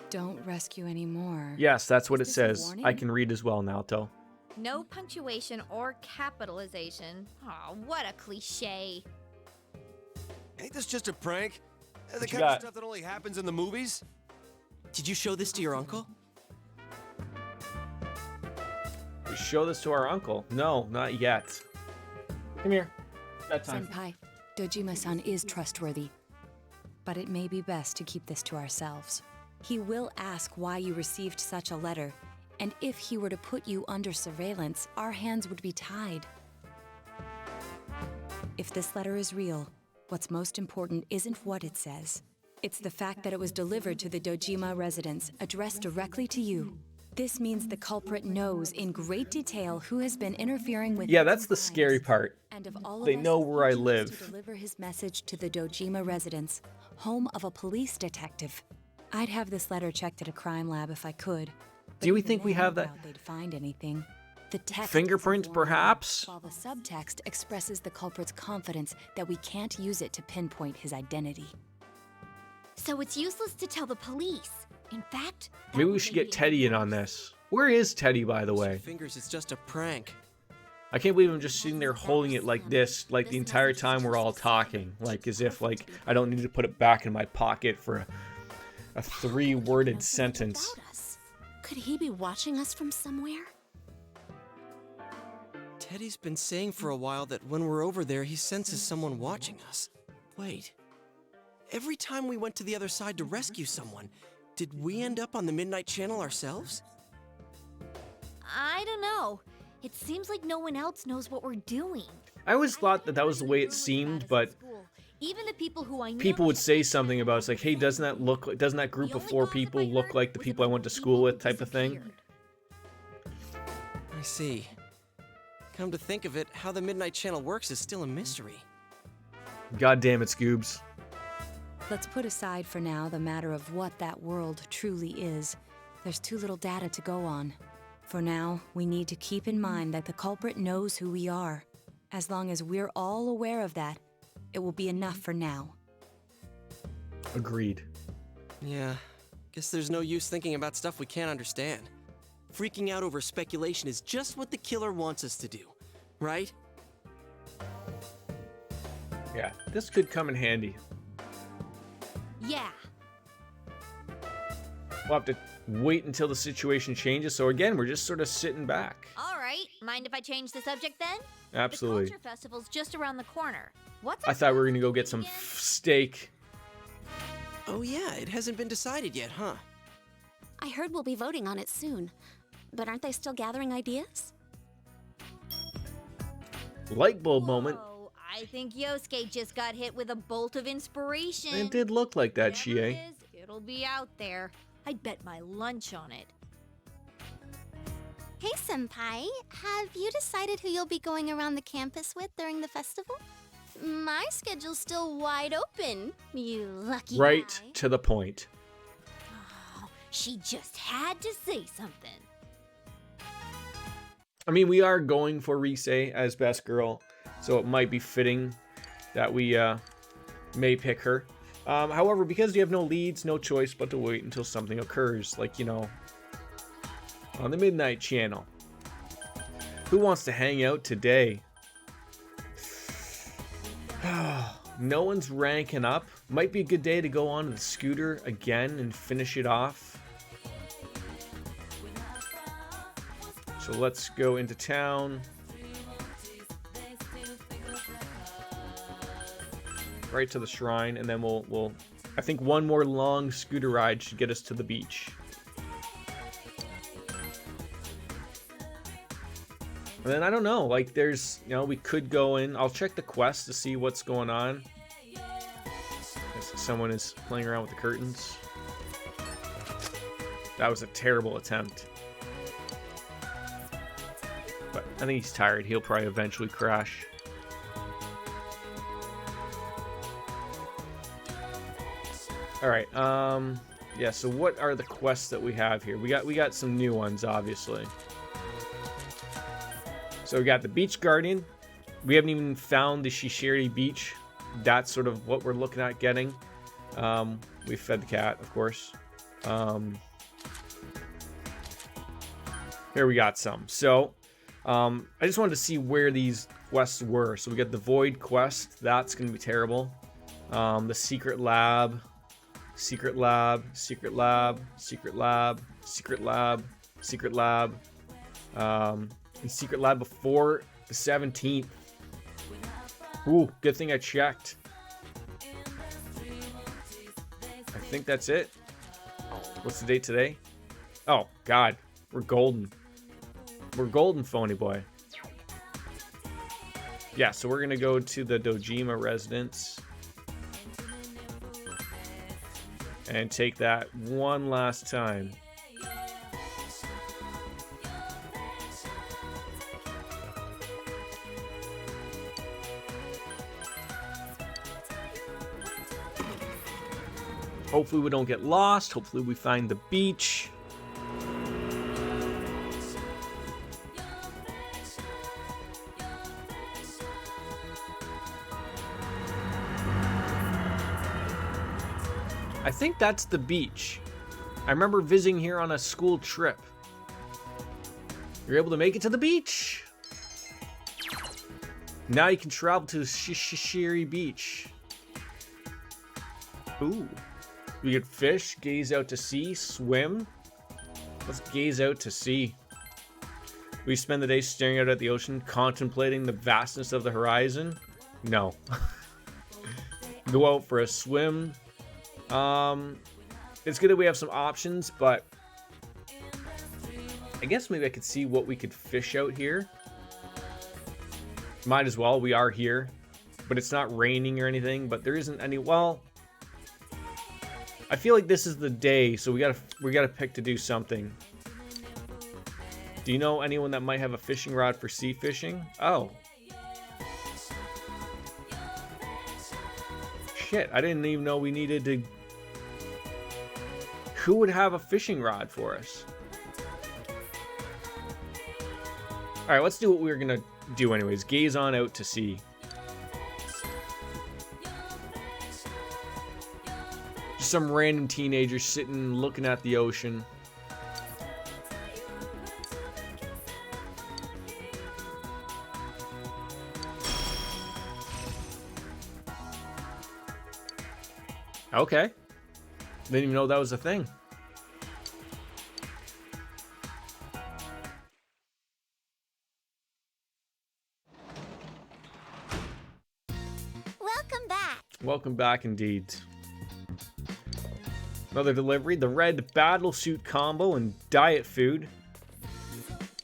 Don't rescue anymore. Yes, that's what it Is this a says. warning? I can read as well, Naoto. No punctuation or capitalization. Aw, what a cliche. Ain't this just a prank? The you kind of got? stuff that only happens in the movies? Did you show this to your uncle? We show this to our uncle. No, not yet. Come here. That time. Senpai, Dojima-san is trustworthy. But it may be best to keep this to ourselves. He will ask why you received such a letter, and if he were to put you under surveillance, our hands would be tied. If this letter is real, what's most important isn't what it says. It's the fact that it was delivered to the Dojima residence, addressed directly to you. This means the culprit knows in great detail who has been interfering with. Yeah, that's the his scary lives. part. And of all They of us, know where I he chose live. To deliver his message to the Dojima residence, home of a police detective. I'd have this letter checked at a crime lab if I could. but Do we even think we then, have I that? doubt they'd find anything. The text Fingerprints, is a warning, perhaps? while the subtext expresses the culprit's confidence that we can't use it to pinpoint his identity. So it's useless to tell the police. In fact, that Maybe we would should make get it Teddy in worse. on this. Where is Teddy, by the Cross your way? fingers, it's just a prank. I can't believe I'm just sitting there holding it like this, like the entire time we're all talking. Like, as if, like, I don't need to put it back in my pocket for a 3-worded sentence. About us. Could he be watching us from somewhere? Teddy's been saying for a while that when we're over there, he senses someone watching us. Wait. Every time we went to the other side to rescue someone, did we end up on the Midnight Channel ourselves? I don't know. It seems like no one else knows what we're doing. I always thought that that was the way it seemed, but even the people who I know people would say something about it's like, hey, doesn't that group of 4 people look like the people I went to school with type of thing? I see. Come to think of it, how the Midnight Channel works is still a mystery. God damn it, Scoobs. Let's put aside for now the matter of what that world truly is. There's too little data to go on. For now, we need to keep in mind that the culprit knows who we are. As long as we're all aware of that, it will be enough for now. Agreed. Yeah, guess there's no use thinking about stuff we can't understand. Freaking out over speculation is just what the killer wants us to do, right? Yeah, this could come in handy. Yeah. We'll have to wait until the situation changes. So again, we're just sort of sitting back. All right. Mind if I change the subject then? Absolutely. The Culture Festival's just around the corner. What's I thought we were gonna go get some steak. Oh yeah, it hasn't been decided yet, huh? I heard we'll be voting on it soon. But aren't they still gathering ideas? Light bulb moment. Whoa, I think Yosuke just got hit with a bolt of inspiration. It did look like that, Whatever Chie. it is, it'll be out there. I'd bet my lunch on it. Hey, Senpai. Have you decided who you'll be going around the campus with during the festival? My schedule's still wide open, you lucky Right guy. to the point. Oh, she just had to say something. I mean, we are going for Rise as best girl, so it might be fitting that we may pick her. However, because we have no leads, no choice but to wait until something occurs, like, you know, on the Midnight Channel. Who wants to hang out today? No one's ranking up. Might be a good day to go on to the scooter again and finish it off. So let's go into town. Right to the shrine, and then we'll I think one more long scooter ride should get us to the beach. And then I don't know, like there's, you know, we could go in. I'll check the quest to see what's going on. Someone is playing around with the curtains. That was a terrible attempt. But I think he's tired. He'll probably eventually crash. All right. Yeah. So what are the quests that we have here? We got some new ones, obviously. So we got the Beach Guardian. We haven't even found the Shishiri Beach. That's sort of what we're looking at getting. We fed the cat, of course. Here we got some. So I just wanted to see where these quests were. So we got the Void Quest. That's going to be terrible. The Secret Lab. Secret Lab. Secret Lab. Secret Lab. Secret Lab. Secret Lab. And Secret Lab before the 17th. Ooh, good thing I checked. I think that's it. What's the date today? Oh, God. We're golden. We're golden, phony boy. Yeah, so we're going to go to the Dojima residence. And take that one last time. Hopefully we don't get lost. Hopefully we find the beach. I think that's the beach. I remember visiting here on a school trip. You're able to make it to the beach. Now you can travel to Shishiri Beach. Ooh. We could fish, gaze out to sea, swim. Let's gaze out to sea. We spend the day staring out at the ocean, contemplating the vastness of the horizon. No. Go out for a swim. It's good that we have some options, but I guess maybe I could see what we could fish out here. Might as well. We are here, but it's not raining or anything. But there isn't any. Well, I feel like this is the day, so we gotta pick to do something. Do you know anyone that might have a fishing rod for sea fishing? Oh. Shit, I didn't even know we needed to... Who would have a fishing rod for us? Alright, let's do what we were gonna do anyways. Gaze on out to sea. Just some random teenager sitting looking at the ocean. Okay. Didn't even know that was a thing. Welcome back. Welcome back indeed. Another delivery, the red battle suit combo and diet food.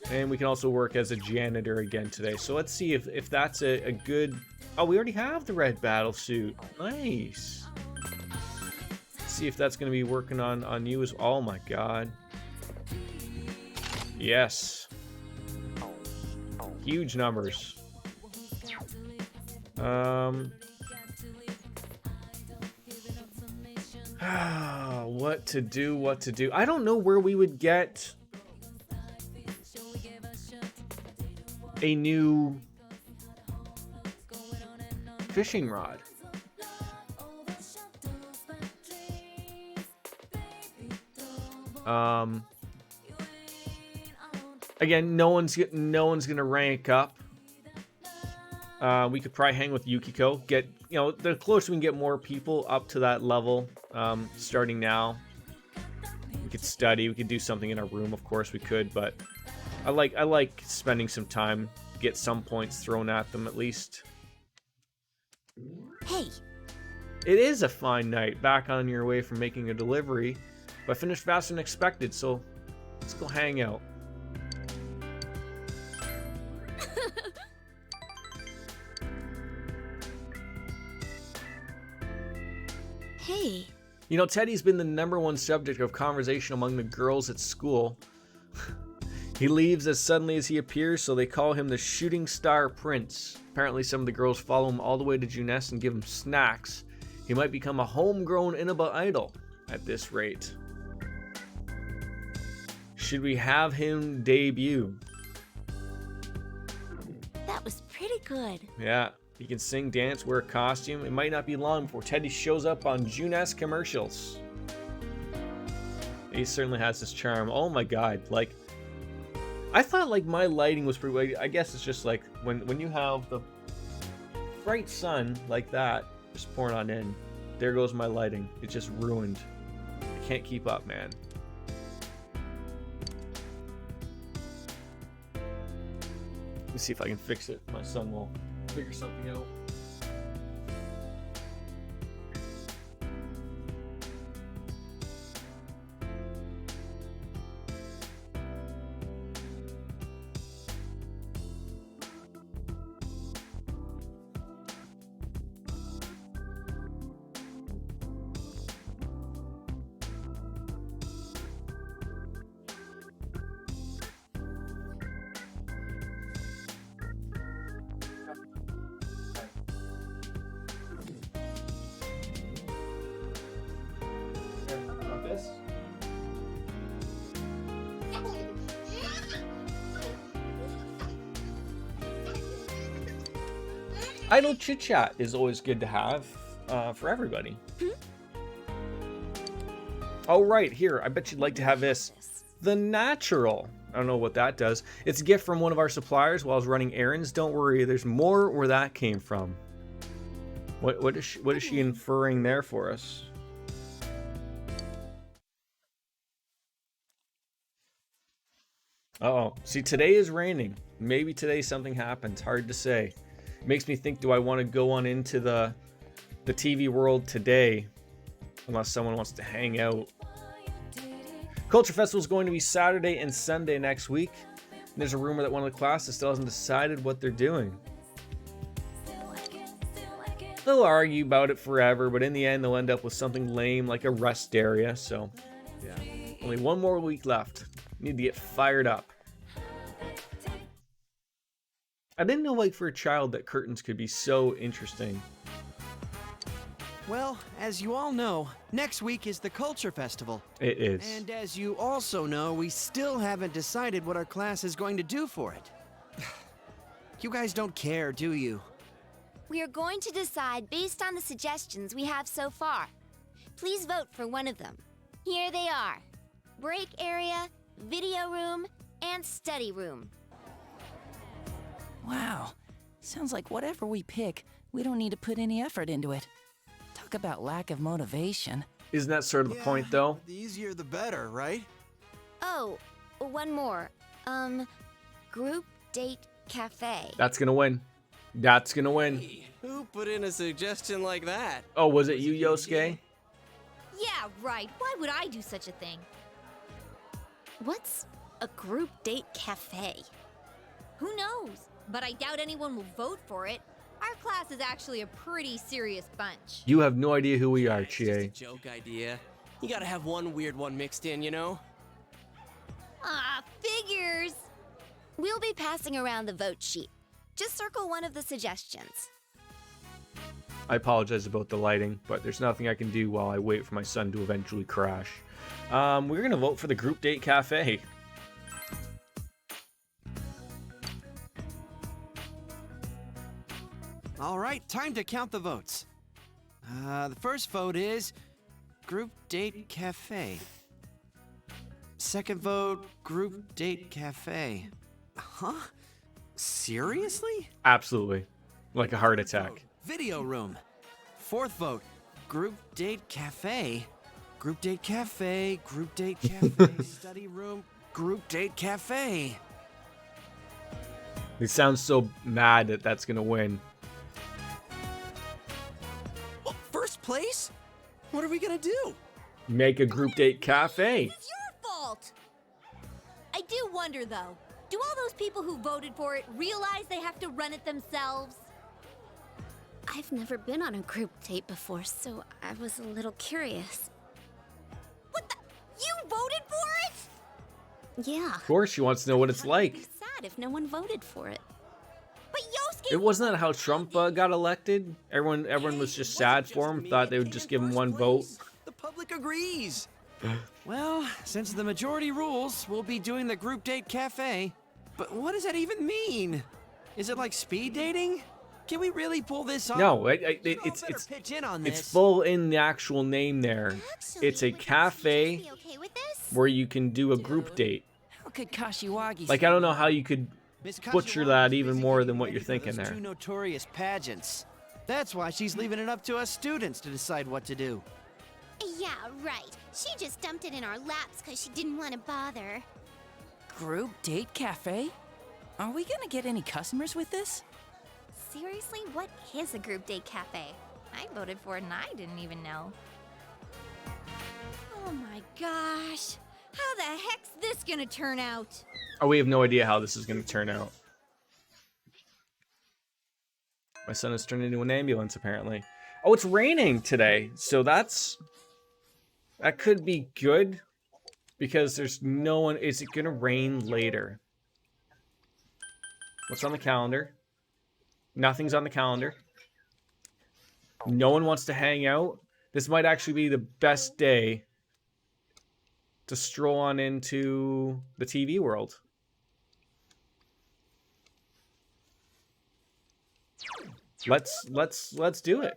And we can also work as a janitor again today. So let's see if that's a good... Oh, we already have the red battle suit. Nice. See if that's going to be working on you as... Oh my god. Yes. Huge numbers. What to do. I don't know where we would get a new fishing rod. Again, no one's gonna rank up. We could probably hang with Yukiko. Get, you know, the closer we can get more people up to that level. Starting now, we could study. We could do something in our room. Of course, we could. But I like spending some time to get some points thrown at them at least. Hey. It is a fine night. Back on your way from making a delivery. But I finished faster than expected, so let's go hang out. Hey. You know, Teddy's been the #1 subject of conversation among the girls at school. He leaves as suddenly as he appears, so they call him the Shooting Star Prince. Apparently some of the girls follow him all the way to Juness and give him snacks. He might become a homegrown Inaba idol at this rate. Should we have him debut? That was pretty good. Yeah, he can sing, dance, wear a costume. It might not be long before Teddy shows up on Juness commercials. He certainly has his charm. Oh my god, like, I thought like my lighting was pretty... I guess it's just like when you have the bright sun like that just pouring on in, there goes my lighting. It's just ruined. I can't keep up, man. Let me see if I can fix it. My son will figure something out. Idle chit chat is always good to have for everybody. Oh, right, here. I bet you'd like to have this. The Natural. I don't know what that does. It's a gift from one of our suppliers while I was running errands. Don't worry, there's more where that came from. What is she inferring there for us? Uh-oh. See, today is raining. Maybe today something happens. Hard to say. Makes me think, do I want to go on into the TV world today? Unless someone wants to hang out. Culture Festival is going to be Saturday and Sunday next week. And there's a rumor that one of the classes still hasn't decided what they're doing. They'll argue about it forever, but in the end they'll end up with something lame like a rest area. So, yeah. Only one more week left. Need to get fired up. I didn't know, like, for a child that curtains could be so interesting. Well, as you all know, next week is the Culture Festival. It is. And as you also know, we still haven't decided what our class is going to do for it. You guys don't care, do you? We are going to decide based on the suggestions we have so far. Please vote for one of them. Here they are: break area, video room, and study room. Wow. Sounds like whatever we pick, we don't need to put any effort into it. Talk about lack of motivation. Isn't that sort of the point, though? The easier the better, right? Oh, one more. Group date cafe. That's gonna win. That's gonna win. Hey, who put in a suggestion like that? Oh, was it you, Yosuke? Yeah, right. Why would I do such a thing? What's a group date cafe? Who knows? But I doubt anyone will vote for it. Our class is actually a pretty serious bunch. You have no idea who we are, It's just a Chie. joke idea. You gotta have one weird one mixed in, you know? Ah, figures! We'll be passing around the vote sheet. Just circle one of the suggestions. I apologize about the lighting, but there's nothing I can do while I wait for my son to eventually crash. We're gonna vote for the group date cafe. All right, time to count the votes. The first vote is Group Date Cafe. Second vote, Group Date Cafe. Huh? Seriously? Absolutely. Like a heart Vote, attack. video room. Fourth vote, Group Date Cafe. Group Date Cafe, Group Date Cafe, study room, Group Date Cafe. It sounds so mad that that's gonna win. Well, first place? What are we gonna do? Make a group date cafe. It's your fault! I do wonder, though. Do all those people who voted for it realize they have to run it themselves? I've never been on a group date before, so I was a little curious. What the? You voted for it? Yeah. Of course, she wants to know what it's like. It'd be sad if no one voted for it. But Yosuke... It wasn't that how Trump got elected. Everyone was just sad for him. Thought they would just give him one vote. The public agrees. Well, since the majority rules, we'll be doing the Group Date Cafe. But what does that even mean? Is it like speed dating? Can we really pull this off? No, it's pitch in on this. it's full in the actual name there. It's a cafe Be okay with this? where you can do a group date. How could Kashiwagi Like, I don't know how you could Miss butcher Kashiwagi that is even busy more getting than what ready you're for thinking those there. two notorious pageants. That's why she's leaving it up to us students to decide what to do. Yeah, right. She just dumped it in our laps because she didn't want to bother. Group date cafe? Are we gonna get any customers with this? Seriously, what is a group date cafe? I voted for it and I didn't even know. Oh my gosh. How the heck's this gonna turn out? Oh, we have no idea how this is going to turn out. My son has turned into an ambulance, apparently. Oh, it's raining today, so that could be good because there's no one. Is it going to rain later? What's on the calendar? Nothing's on the calendar. No one wants to hang out. This might actually be the best day to stroll on into the TV world. Let's do it.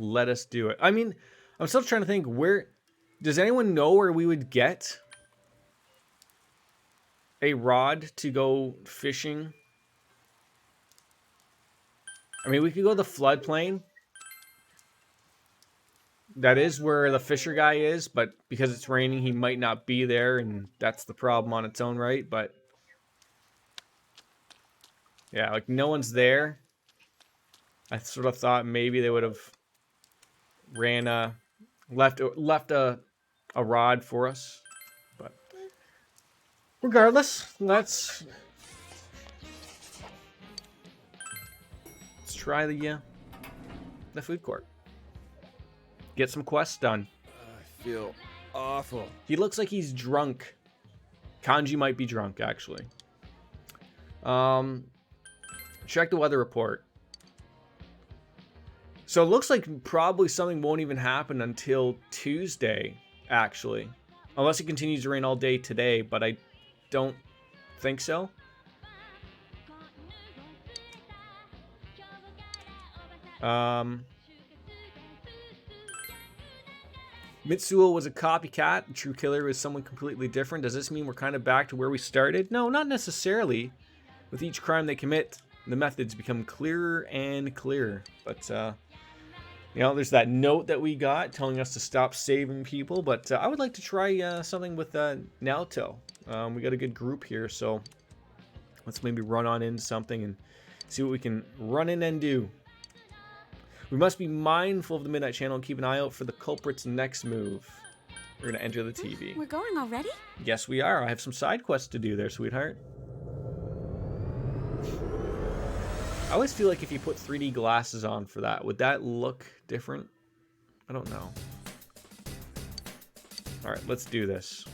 let us do it. I mean, I'm still trying to think, where... Does anyone know where we would get a rod to go fishing? I mean, we could go to the floodplain. That is where the fisher guy is, but because it's raining, he might not be there, and that's the problem on its own right, but... Yeah, like, no one's there. I sort of thought maybe they would have left a rod for us, but regardless, let's try the food court. Get some quests done. I feel awful. He looks like he's drunk. Kanji might be drunk, actually. Check the weather report. So it looks like probably something won't even happen until Tuesday, actually. Unless it continues to rain all day today, but I don't think so. Mitsuo was a copycat. The true killer was someone completely different. Does this mean we're kind of back to where we started? No, not necessarily. With each crime they commit, the methods become clearer and clearer. But, you know, there's that note that we got telling us to stop saving people. But I would like to try something with Naoto. We got a good group here, so let's maybe run on into something and see what we can run in and do. We must be mindful of the Midnight Channel and keep an eye out for the culprit's next move. We're going to enter the TV. We're going already? Yes, we are. I have some side quests to do there, sweetheart. I always feel like if you put 3D glasses on for that, would that look different? I don't know. Alright, let's do this.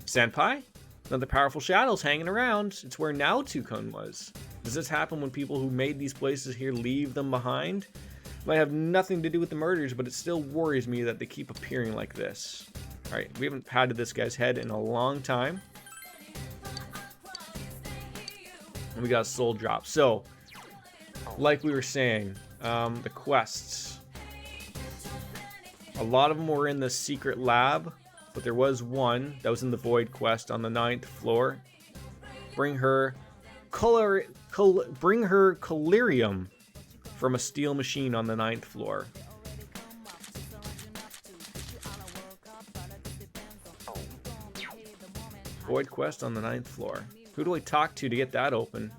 Senpai? Another powerful shadow's hanging around. It's where Naoto-kun was. Does this happen when people who made these places here leave them behind? It might have nothing to do with the murders, but it still worries me that they keep appearing like this. Alright, we haven't patted this guy's head in a long time. And we got a soul drop. So, like we were saying, the quests. A lot of them were in the secret lab, but there was one that was in the void quest on the 9th floor. Bring her collyrium from a steel machine on the 9th floor. Void quest on the 9th floor. Who do I talk to get that open?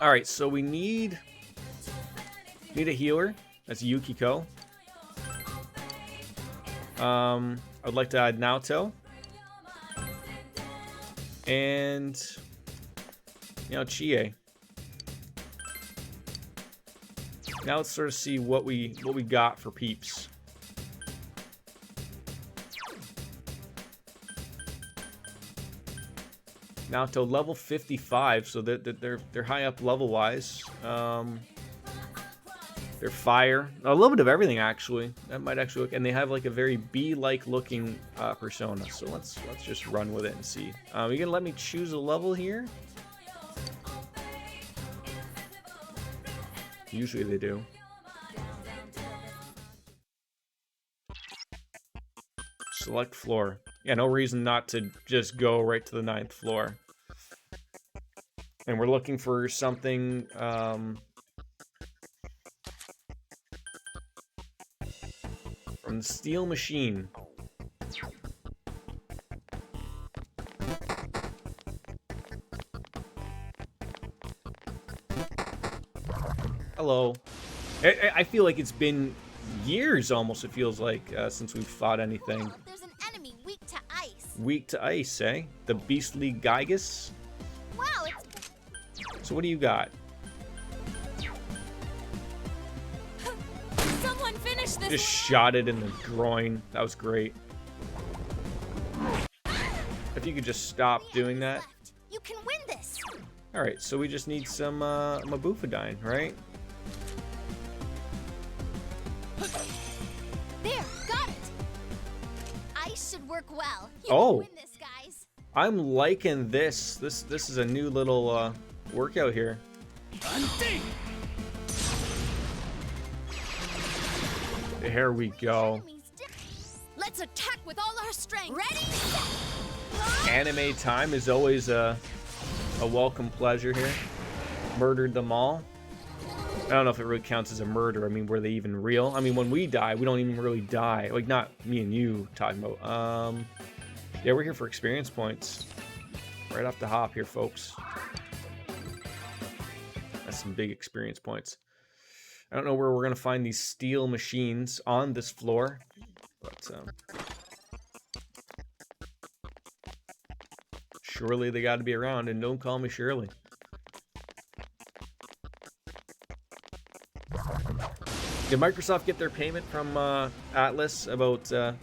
Alright, so we need a healer. That's Yukiko. I'd like to add Naoto. And, you know, Chie. Now let's sort of see what we got for peeps. Naoto level 55, so they're high up level wise. They're fire, a little bit of everything actually. That might actually look, and they have like a very bee-like looking persona. So let's just run with it and see. You gonna let me choose a level here? Usually they do. Select floor. Yeah, no reason not to just go right to the 9th floor. And we're looking for something, from the steel machine. Hello. I feel like it's been years almost, it feels like, since we've fought anything. Whoa, there's an enemy weak to ice. Weak to ice, eh? The beastly Gygus? Wow, it's... So what do you got? Someone finish this. Just shot it in the groin. That was great. If you could just stop doing that. You can win this. Alright, so we just need some Mabufadine, right? There, got it. ice should work well. You Oh. can win this, guys. I'm liking this. This is a new little workout here. Here we go. Let's attack with all our strength. Ready? Anime time is always a welcome pleasure here. Murdered them all. I don't know if it really counts as a murder. I mean, were they even real? I mean, when we die, we don't even really die. Like, not me and you talking about. Yeah, we're here for experience points. Right off the hop here, folks. That's some big experience points. I don't know where we're going to find these steel machines on this floor. But, surely they got to be around, and don't call me Shirley. Did Microsoft get their payment from Atlus about the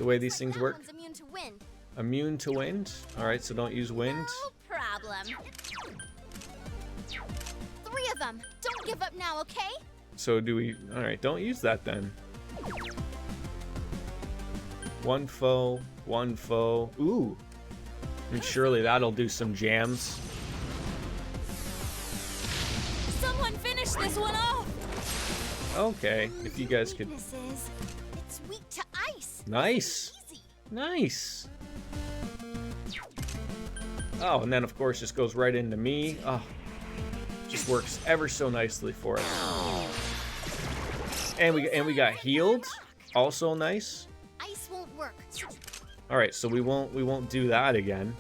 way these things work? Immune to wind. Immune to wind? Alright, so don't use wind. No problem. 3 of them. Don't give up now, okay? So do we... Alright, don't use that then. One foe, one foe. Ooh. And surely that'll do some jams. Someone finish this one off. Okay, if you guys could... Weaknesses. It's weak to ice. Nice. Easy. Nice. Oh, and then of course this goes right into me. Oh, just works ever so nicely for us. And we got healed. Also nice. Ice won't work. All right, so we won't do that again.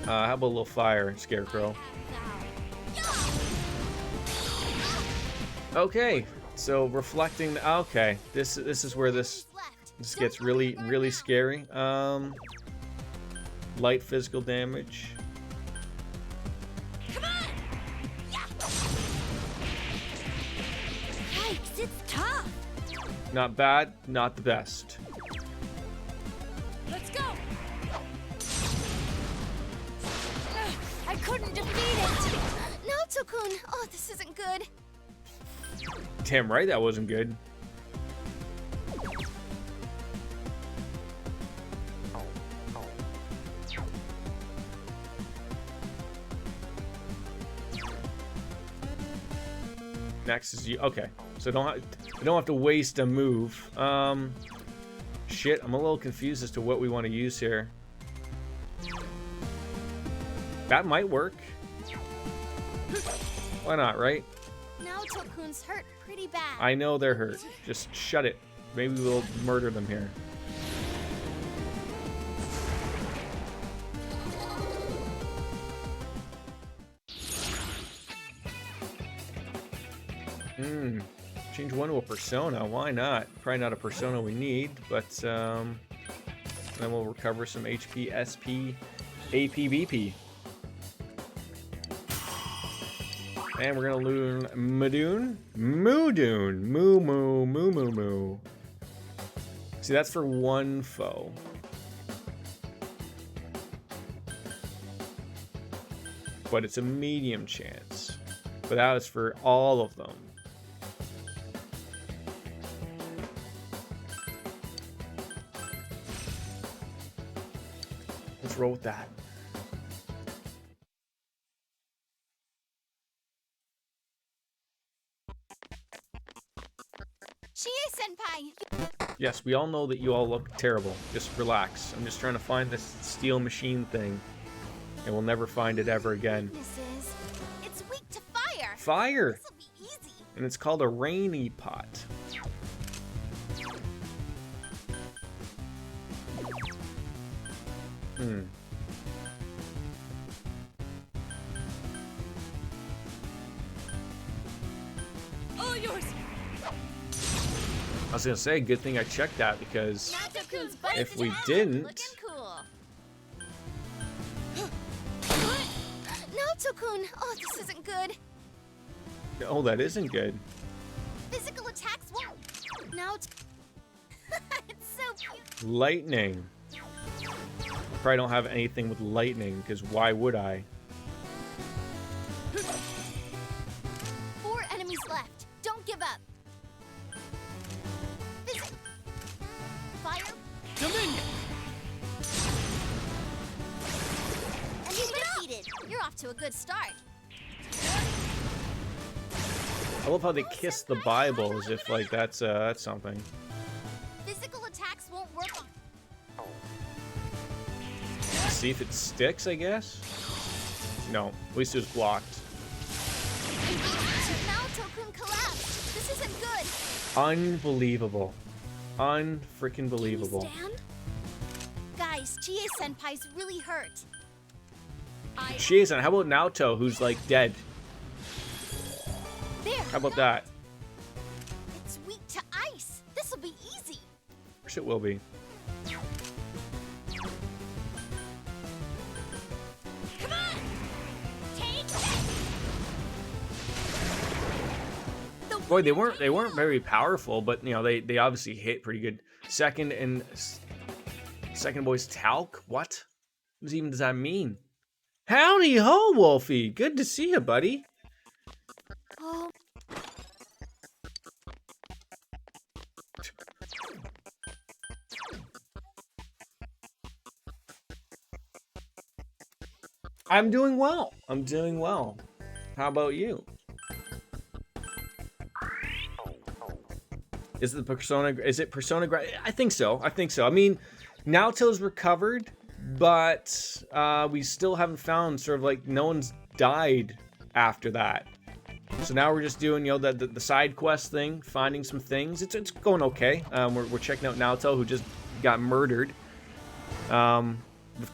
How about a little fire, Scarecrow? Okay, so reflecting. Okay, this is where this gets really scary. Light physical damage. Come on. Yikes, it's tough. Not bad, not the best. Let's go. I couldn't defeat it. No, Tokun. Oh, this isn't good. Damn right that wasn't good. Next is you. Okay, so I don't have to waste a move. Shit, I'm a little confused as to what we want to use here. That might work. Why not, right? Now Tokun's hurt pretty bad. I know they're hurt. Just shut it. Maybe we'll murder them here. Change one to a persona. Why not? Probably not a persona we need, but then we'll recover some HP, SP, AP, BP. And we're gonna learn Madoon. Moodoon. Moo moo moo moo moo. See, that's for one foe. But it's a medium chance. But that was for all of them. Let's roll with that. Senpai. Yes, we all know that you all look terrible. Just relax. I'm just trying to find this steel machine thing. And we'll never find it ever again. It's weak to fire. Fire! This'll be easy. And it's called a rainy pot. All yours. I was gonna say, good thing I checked that, because if we Looking didn't... cool. No, Tokun. Oh, this isn't good. Oh, that isn't good. Physical attacks won't. Now it's so cute. Lightning. Probably don't have anything with lightning, because why would I? 4 enemies left. Don't give up. off to a good start. I love how they kiss the Bible as if like that's something. Physical attacks won't work on. See if it sticks, I guess. No, at least it was blocked. Naoto-kun collapsed. This isn't good. Unbelievable. Unfreaking believable. Can you stand? Guys, Chie-senpai's really hurt. Shizan, how about Naoto, who's like dead? There. How about that? It's weak to ice. This'll be easy. Of course it will be. Come on. Take it. Boy, they weren't very powerful, but you know they obviously hit pretty good. Second voice talc. What even does that mean? Howdy ho, Wolfie. Good to see you, buddy. Oh. I'm doing well. I'm doing well. How about you? Is it Persona? Is it Persona? I think so. I think so. I mean, Naoto's recovered, but we still haven't found sort of like no one's died after that. So now we're just doing, you know, the side quest thing, finding some things. It's going okay. We're checking out Naoto, who just got murdered. Of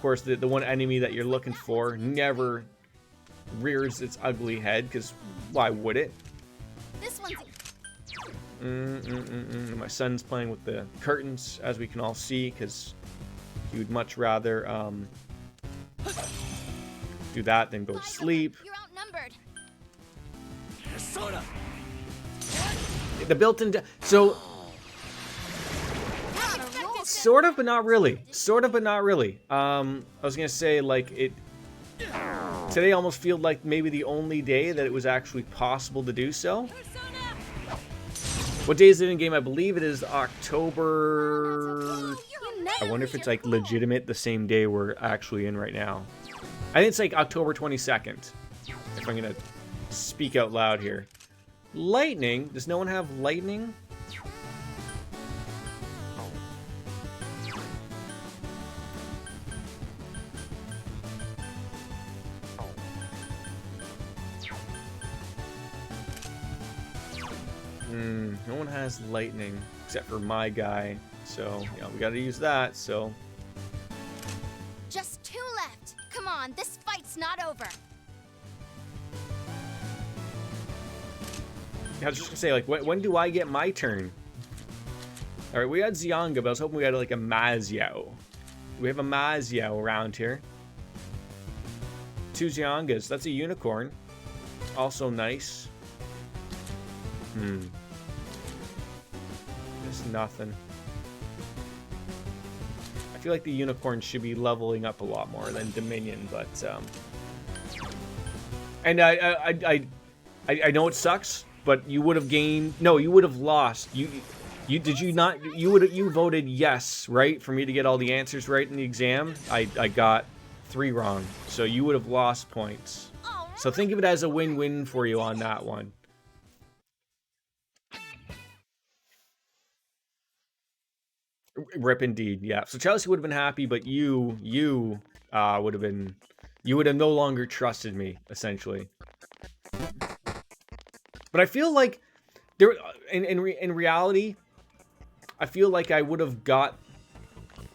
course, the one enemy that you're looking for never rears its ugly head, because why would it? This one's. My son's playing with the curtains, as we can all see, because he would much rather do that than go to sleep. You're outnumbered. The built-in so sort of, but not really. Sort of, but not really. I was gonna say like it. Today almost felt like maybe the only day that it was actually possible to do so. What day is it in game? I believe it is October. I wonder if it's like legitimate the same day we're actually in right now. I think it's like October 22nd. If I'm gonna speak out loud here. Lightning? Does no one have lightning? No one has lightning except for my guy, so yeah, we gotta use that. So Just 2 left. Come on, this fight's not over. I was just gonna say, like, when do I get my turn? All right, we had Xianga, but I was hoping we had like a Maziao. We have a Maziao around here. 2 Xiangas. That's a unicorn. Also nice. There's nothing. I feel like the unicorn should be leveling up a lot more than Dominion, but and I know it sucks, but you would have gained. No, you would have lost. You did you not? You voted yes, right, for me to get all the answers right in the exam. I got 3 wrong, so you would have lost points. So think of it as a win-win for you on that one. Rip indeed, yeah. So Chelsea would have been happy, but you would have been, you would have no longer trusted me, essentially. But I feel like there, in reality, I feel like I would have got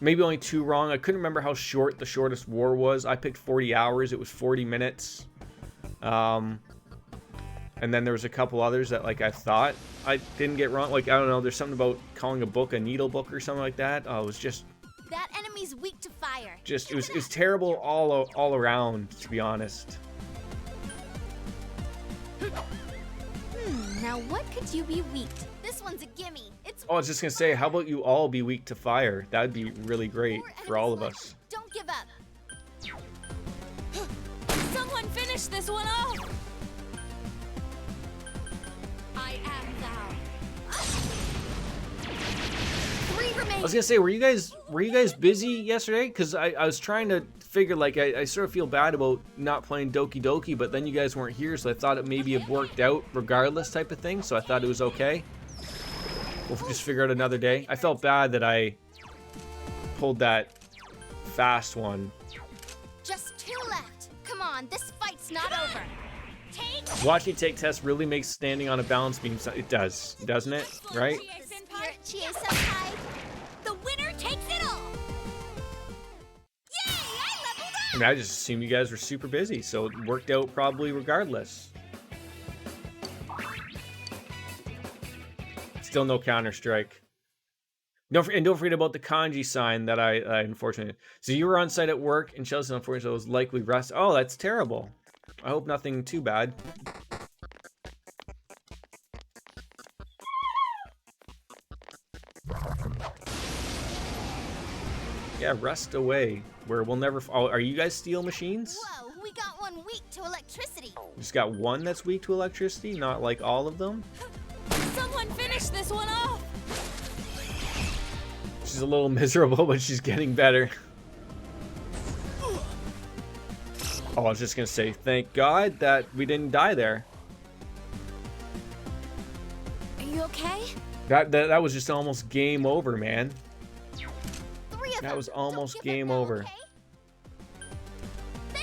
maybe only 2 wrong. I couldn't remember how short the shortest war was. I picked 40 hours. It was 40 minutes. And then there was a couple others that like I thought I didn't get wrong. Like, I don't know, there's something about calling a book a needle book or something like that. It was just That enemy's weak to fire. just it was terrible all around, to be honest. Now what could you be weak to? This one's a gimme. It's Oh, I was just gonna say, how about you all be weak to fire? That'd be really great for all of us. Don't give up. Someone finish this one off! I am thou. 3 remain. I was gonna say, were you guys busy yesterday? Because I was trying to figured, like, I sort of feel bad about not playing Doki Doki, but then you guys weren't here, so I thought it maybe it worked out regardless type of thing, so I thought it was okay. We'll just figure out another day. I felt bad that I pulled that fast one. Just 2 left. Come on, this fight's not over. Watching take tests really makes standing on a balance beam. It does, doesn't it? Right? Spirit Chie-senpai. The winner takes it all! Yay! I leveled up! I mean, I just assumed you guys were super busy, so it worked out probably regardless. Still no Counter-Strike. Don't forget about the kanji sign that I unfortunately... So you were on site at work, and Chelsea unfortunately was likely rest. Oh, that's terrible. I hope nothing too bad. Yeah, rest away. Where we'll never... Oh, are you guys steel machines? Whoa, we got one weak to electricity. You just got one that's weak to electricity, not like all of them? Someone finish this one off! She's a little miserable, but she's getting better. Oh, I was just gonna say, thank God that we didn't die there. Are you okay? That was just almost game over, man. 3 of them. That was almost Don't give up game now, over. okay?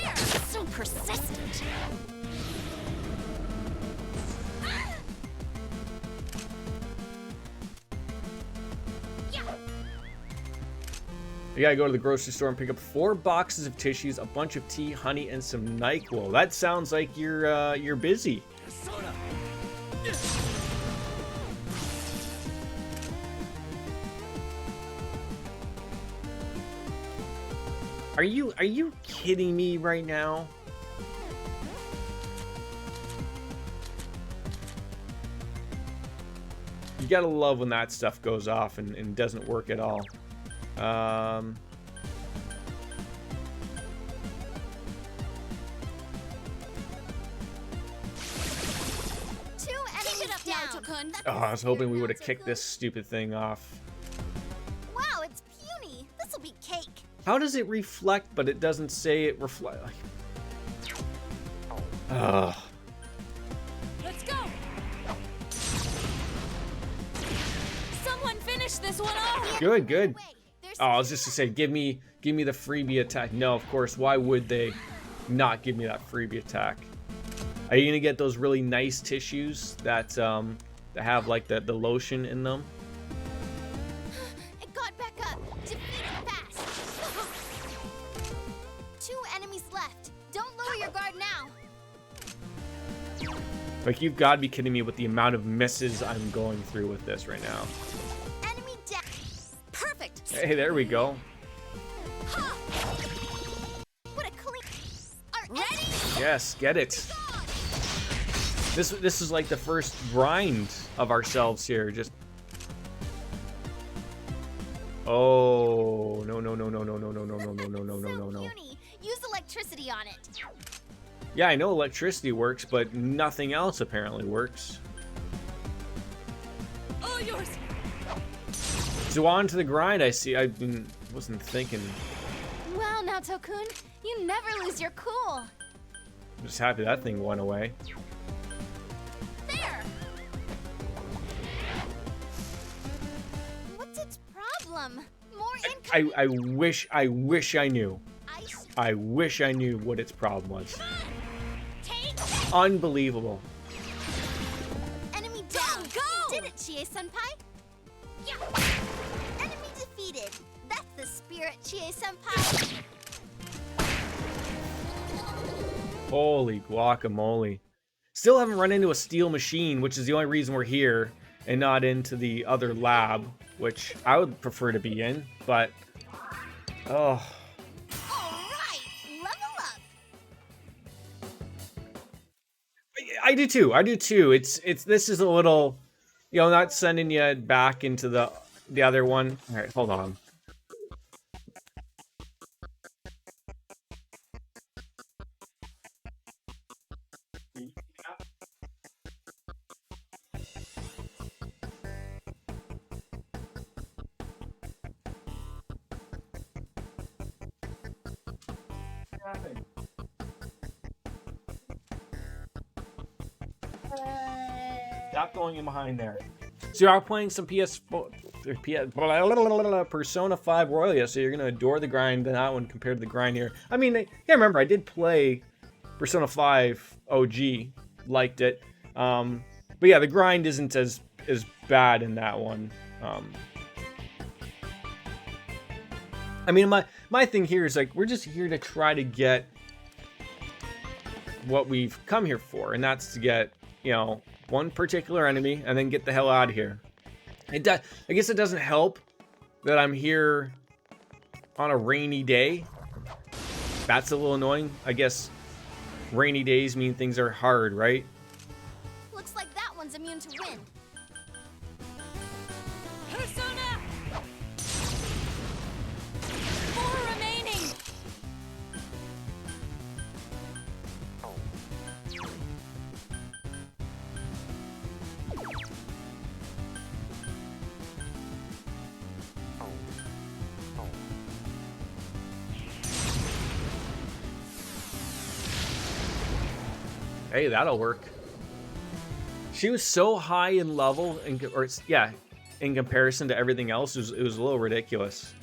There. So persistent. You gotta go to the grocery store and pick up 4 boxes of tissues, a bunch of tea, honey, and some NyQuil. That sounds like you're busy. Are you kidding me right now? You gotta love when that stuff goes off and doesn't work at all. 2 enemies down. Oh, I was hoping we would have kicked this stupid thing off. Wow, it's puny. This'll be cake. How does it reflect, but it doesn't say it reflect? Ugh. Let's go! Someone finish this one off! Good, good. There's Oh, I was just gonna say, give me the freebie attack. No, of course. Why would they not give me that freebie attack? Are you gonna get those really nice tissues that have like the lotion in them? It got back up. Defeat it fast. 2 enemies left. Don't lower your guard now. Like, you've got to be kidding me with the amount of misses I'm going through with this right now. Enemy down. Perfect. Hey, there we go. What a clean. Ready? Yes, get it. This is like the first grind of ourselves here. Just. Oh no no no no no no no no no no no no no no. Use electricity on it. Yeah, I know electricity works, but nothing else apparently works. Oh, yours! So on to the grind. I see. Wasn't thinking. Wow, now Tokun, you never lose your cool. I'm just happy that thing went away. There. What's its problem? More income. I wish I knew. Ice. I wish I knew what its problem was. Unbelievable. Enemy down. Go. You did it, Chie-senpai. Yeah. Enemy defeated. That's the spirit, Chie-senpai. Holy guacamole. Still haven't run into a steel machine, which is the only reason we're here and not into the other lab, which I would prefer to be in, but oh. Alright, level up. I do too. It's this is a little, you know, not sending you back into the other one. All right, hold on. Stop going in behind there. So you are playing some Persona 5 Royal, so you're gonna adore the grind in that one compared to the grind here. I mean, yeah, remember I did play Persona 5 OG, liked it. But yeah, the grind isn't as bad in that one. I mean, my thing here is like we're just here to try to get what we've come here for, and that's to get, you know, one particular enemy and then get the hell out of here. I guess it doesn't help that I'm here on a rainy day. That's a little annoying. I guess rainy days mean things are hard, right? Looks like that one's immune to wind. Persona! 4 remaining! Hey, that'll work. She was so high in level, in comparison to everything else, it was a little ridiculous.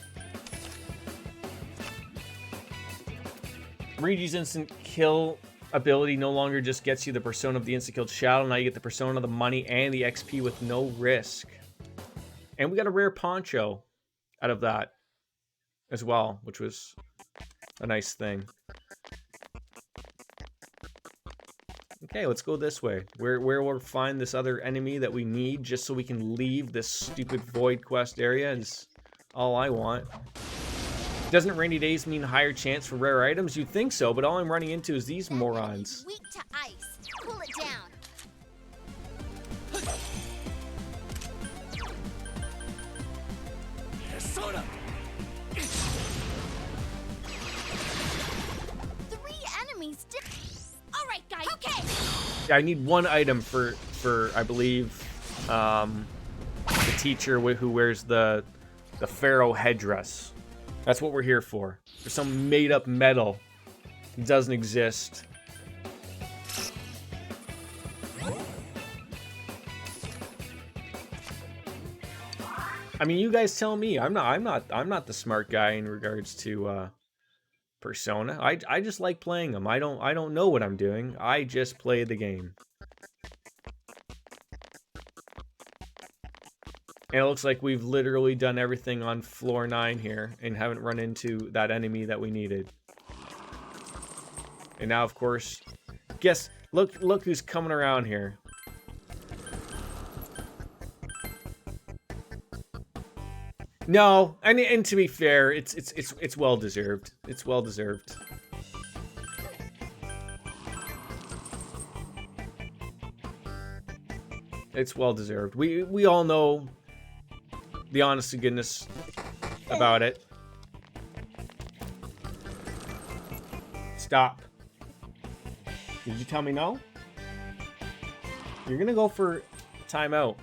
Rigi's instant kill ability no longer just gets you the persona of the instant killed shadow. Now you get the persona, the money, and the XP with no risk. And we got a rare poncho out of that as well, which was a nice thing. Okay, let's go this way. Where we'll find this other enemy that we need just so we can leave this stupid void quest area is all I want. Doesn't rainy days mean higher chance for rare items? You'd think so, but all I'm running into is these morons. Weak to ice. Cool it down. Persona! 3 enemies. All right, guys. Okay. Yeah, I need one item for I believe the teacher who wears the pharaoh headdress. That's what we're here for. For some made-up medal that doesn't exist. I mean, you guys tell me. I'm not the smart guy in regards to Persona. I just like playing them. I don't know what I'm doing. I just play the game. And it looks like we've literally done everything on floor 9 here and haven't run into that enemy that we needed. And now, of course, look who's coming around here. No, and to be fair, it's well deserved. It's well deserved. It's well deserved. We all know the honest to goodness about it. Stop. Did you tell me no? You're gonna go for timeout.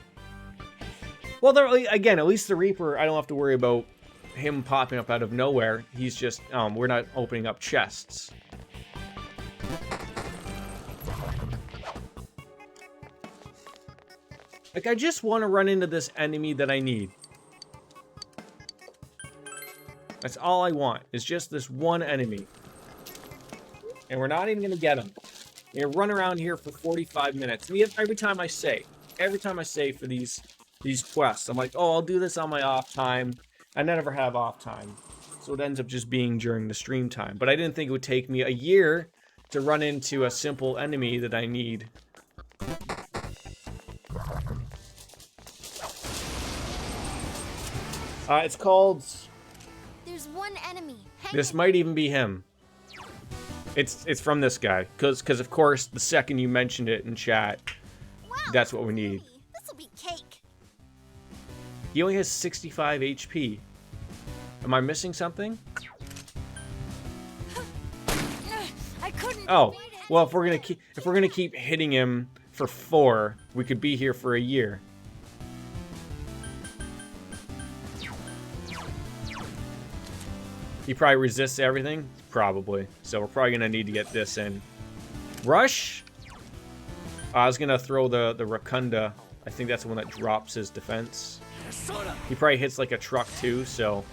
Well, again, at least the Reaper, I don't have to worry about him popping up out of nowhere. He's just, we're not opening up chests. Like, I just want to run into this enemy that I need. That's all I want, is just this one enemy. And we're not even going to get him. We're going to run around here for 45 minutes. And every time I say for these quests, I'm like, oh, I'll do this on my off time. I never have off time. So it ends up just being during the stream time. But I didn't think it would take me a year to run into a simple enemy that I need. It's called... There's one enemy. This might even be him. It's from this guy. Because of course, the second you mentioned it in chat, Wow, that's what we need. This'll be cake. He only has 65 HP. Am I missing something? I couldn't. Oh, well, if we're gonna keep hitting him for 4, we could be here for a year. He probably resists everything. probably. So we're probably gonna need to get this in. Rush. I was gonna throw the Rakunda. I think that's the one that drops his defense. He probably hits like a truck too, so.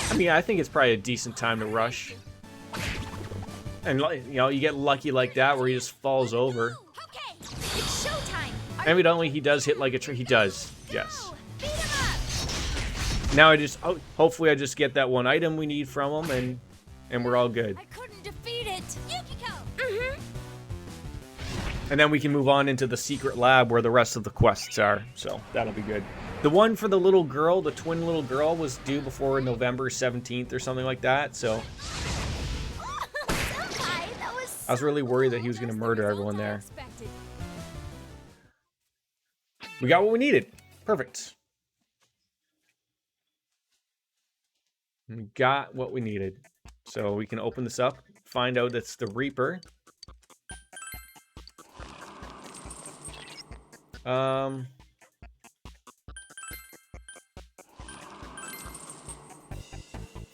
I mean, I think it's probably a decent time to rush. And, you know, you get lucky like that where he just falls over. Okay, it's showtime. Evidently, he does hit like a tree. He does, yes. Now I just, hopefully I just get that one item we need from him, and we're all good. I couldn't defeat it. Yukiko. And then we can move on into the secret lab where the rest of the quests are. So that'll be good. The one for the little girl, the twin little girl, was due before November 17th or something like that. So Senpai, that was I was really worried that he was going to murder everyone there. We got what we needed. Perfect. We got what we needed. So we can open this up, find out it's the Reaper.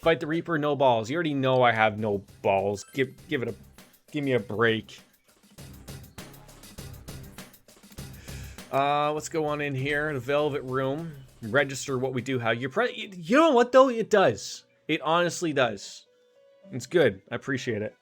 Fight the Reaper, no balls. You already know I have no balls. Give me a break. Let's go on in here. The Velvet Room. Register what we do have. You know what though? It does. It honestly does. It's good. I appreciate it.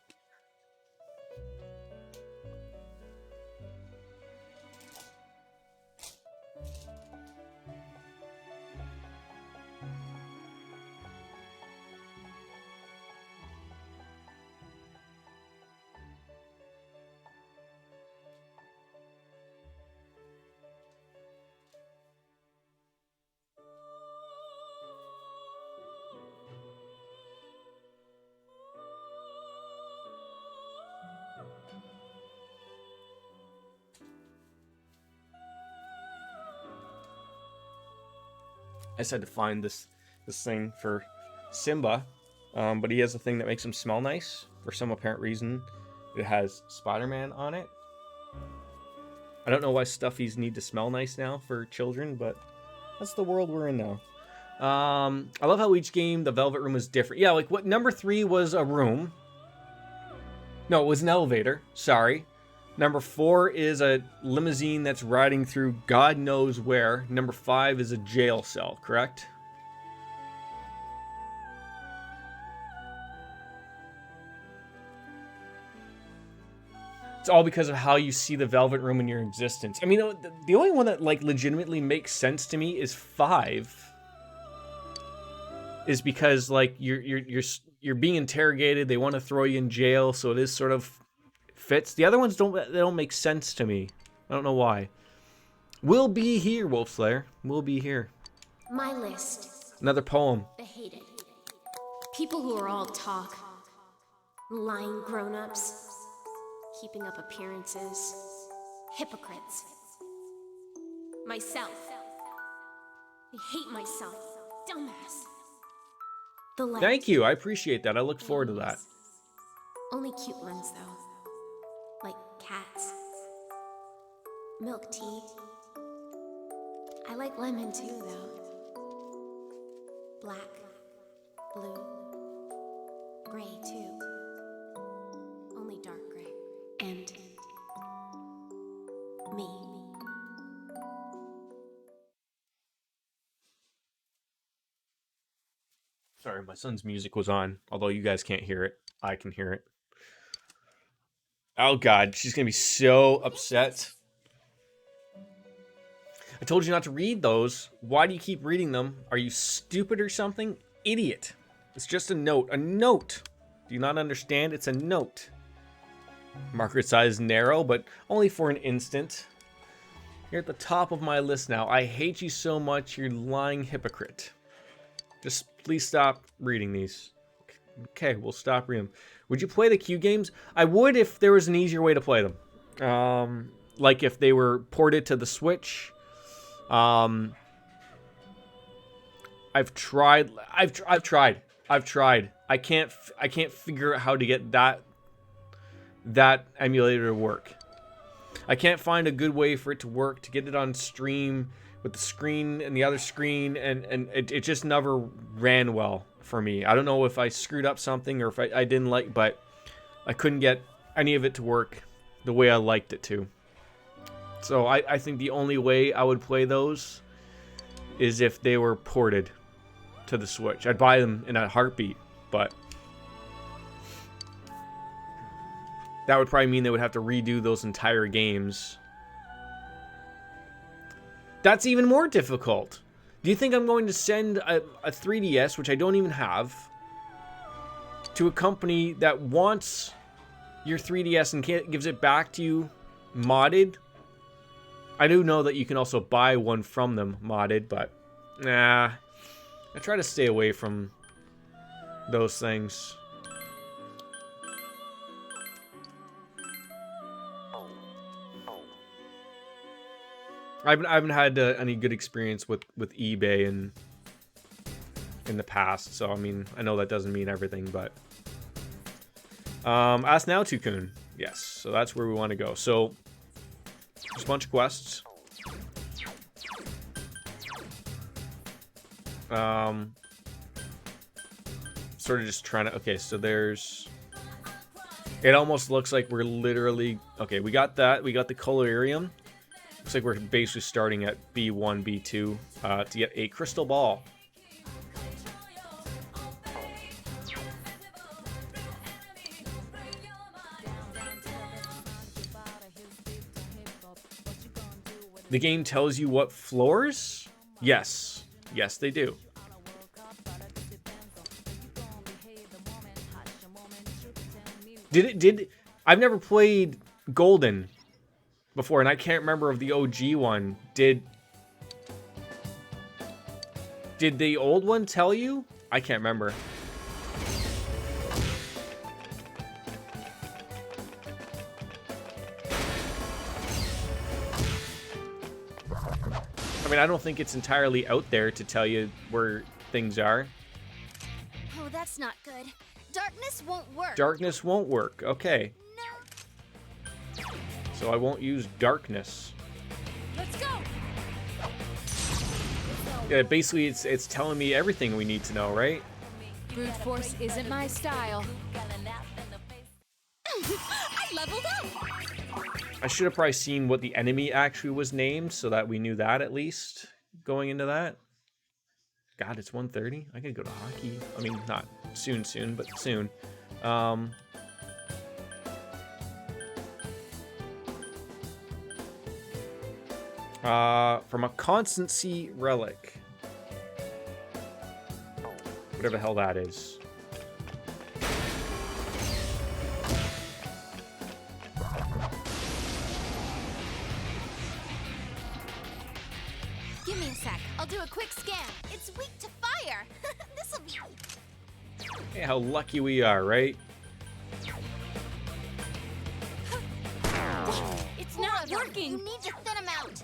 I just had to find this thing for Simba, but he has a thing that makes him smell nice. For some apparent reason, it has Spider-Man on it. I don't know why stuffies need to smell nice now for children, but that's the world we're in now. I love how each game, the Velvet Room is different. Yeah, like what number 3 was a room. No, it was an elevator. Sorry. Number 4 is a limousine that's riding through God knows where. Number 5 is a jail cell, correct? It's all because of how you see the Velvet Room in your existence. I mean, the only one that like legitimately makes sense to me is 5. Is because like you're being interrogated, they want to throw you in jail, so it is sort of fits. The other ones don't make sense to me. I don't know why. We'll be here, Wolfslayer. We'll be here. My list. Another poem. The hated. People who are all talk. Lying grown-ups. Keeping up appearances. Hypocrites. Myself. I hate myself. Dumbass. The light. Thank you. I appreciate that. I look forward to that. Only cute ones, though. Like cats. Milk tea. I like lemon too, though. Black. Blue. Gray too. Only dark gray. And me. Sorry, my son's music was on, although you guys can't hear it. I can hear it. Oh god, she's gonna be so upset. I told you not to read those. Why do you keep reading them? Are you stupid or something? Idiot. It's just a note. A note. Do you not understand? It's a note. Margaret size narrow, but only for an instant. You're at the top of my list now. I hate you so much, you lying hypocrite. Just please stop reading these. Okay, we'll stop reading them. Would you play the Q games? I would if there was an easier way to play them. Like if they were ported to the Switch. I've tried. I can't figure out how to get that emulator to work. I can't find a good way for it to work, to get it on stream with the screen and the other screen, and it just never ran well for me. I don't know if I screwed up something or if I didn't like, but I couldn't get any of it to work the way I liked it to. So I think the only way I would play those is if they were ported to the Switch. I'd buy them in a heartbeat, but that would probably mean they would have to redo those entire games. That's even more difficult. Do you think I'm going to send a 3DS, which I don't even have, to a company that wants your 3DS and gives it back to you modded? I do know that you can also buy one from them modded, but nah. I try to stay away from those things. I haven't had any good experience with eBay in the past, so I mean, I know that doesn't mean everything, but ask now, Tukun. Yes, so that's where we want to go. So there's a bunch of quests. Sort of just trying to. Okay, so there's. It almost looks like we're literally. Okay, we got that. We got the colorarium. Looks like we're basically starting at B1, B2 to get a crystal ball. The game tells you what floors? Yes. Yes, they do. I've never played Golden before, and I can't remember of the OG one. Did the old one tell you? I can't remember. I mean, I don't think it's entirely out there to tell you where things are. Oh, that's not good. Darkness won't work. Darkness won't work. Okay. No. So I won't use darkness. Let's go. Yeah, basically it's telling me everything we need to know, right? Brute force isn't my style. I leveled up. I should have probably seen what the enemy actually was named so that we knew that at least going into that. God, it's 1:30. I gotta go to hockey. I mean, not soon, but soon. From a constancy relic. Whatever the hell that is. Give me a sec. I'll do a quick scan. It's weak to fire. This'll be. Hey, how lucky we are, right? It's not working. You need to thin him out.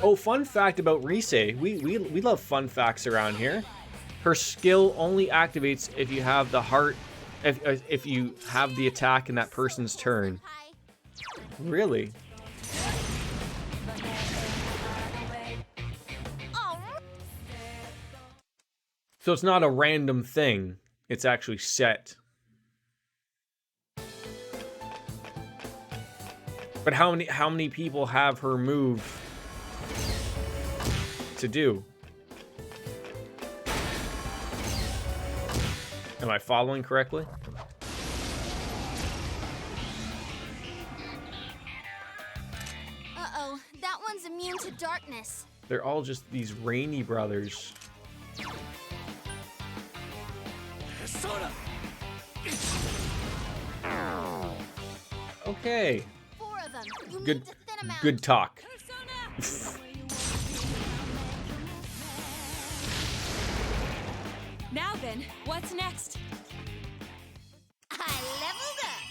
Oh, fun fact about Rise. We love fun facts around here. Her skill only activates if you have the heart, if you have the attack in that person's turn. Really? So it's not a random thing. It's actually set. But how many people have her move to do? Am I following correctly? Uh-oh, that one's immune to darkness. They're all just these Rainy brothers. Okay. Okay. 4 of them. You Good, need to thin 'em out. good talk. Now then, what's next? I leveled up.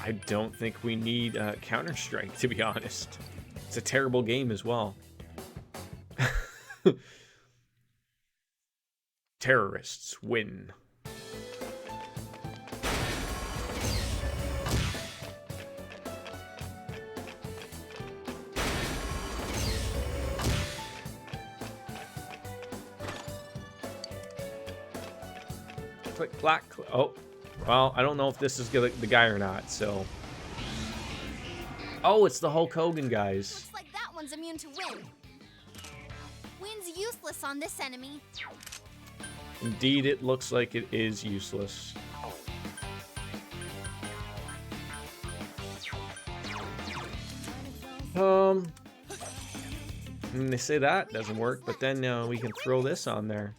I don't think we need Counter-Strike, to be honest. It's a terrible game as well. Terrorists win. Click, clack, oh. Well, I don't know if this is the guy or not, so... Oh, it's the Hulk Hogan guys. Looks like that one's immune to wind. Wind's useless on this enemy. Indeed, it looks like it is useless. And they say that doesn't work, but then we can throw this on there.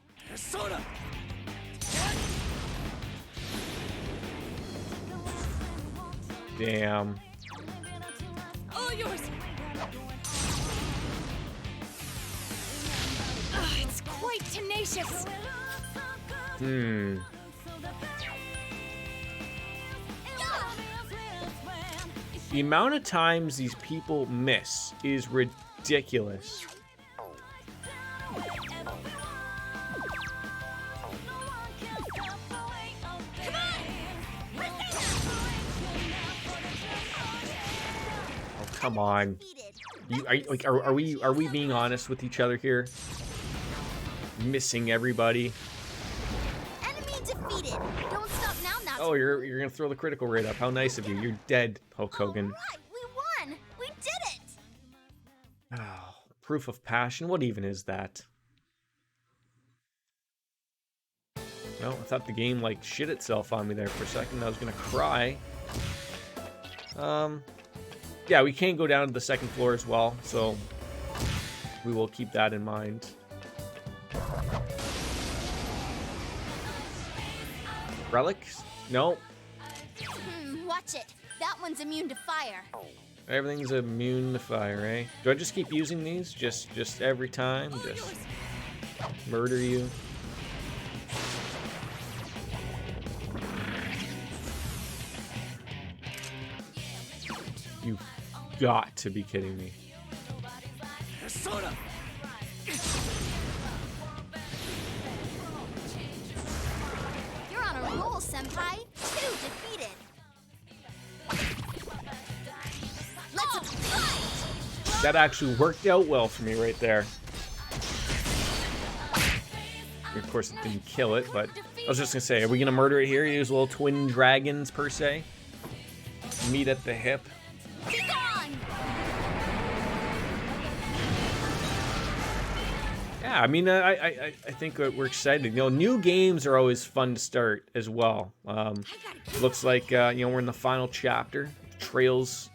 Damn. All yours. It's quite tenacious. The amount of times these people miss is ridiculous. Oh, come on. Are we being honest with each other here? Missing everybody. Enemy defeated. Don't stop now, not Oh, you're gonna throw the critical rate up. How nice of you. You're dead, Hulk Hogan. Right, we won. We did it. Oh, proof of passion. What even is that? No, I thought the game like shit itself on me there for a second. I was gonna cry. Yeah, we can go down to the second floor as well, so we will keep that in mind. Relics? No. Watch it. That one's immune to fire. Everything's immune to fire, eh? Do I just keep using these? Just every time? Just murder you? You've got to be kidding me. You're on a roll, Senpai. 2 defeated. Let's fight! That actually worked out well for me right there. Of course, it didn't kill it, but I was just gonna say, are we gonna murder it here? Use little twin dragons per se? Meet at the hip. Be gone! Yeah, I mean, I think we're excited. You know, new games are always fun to start as well. Looks like you know, we're in the final chapter, Trails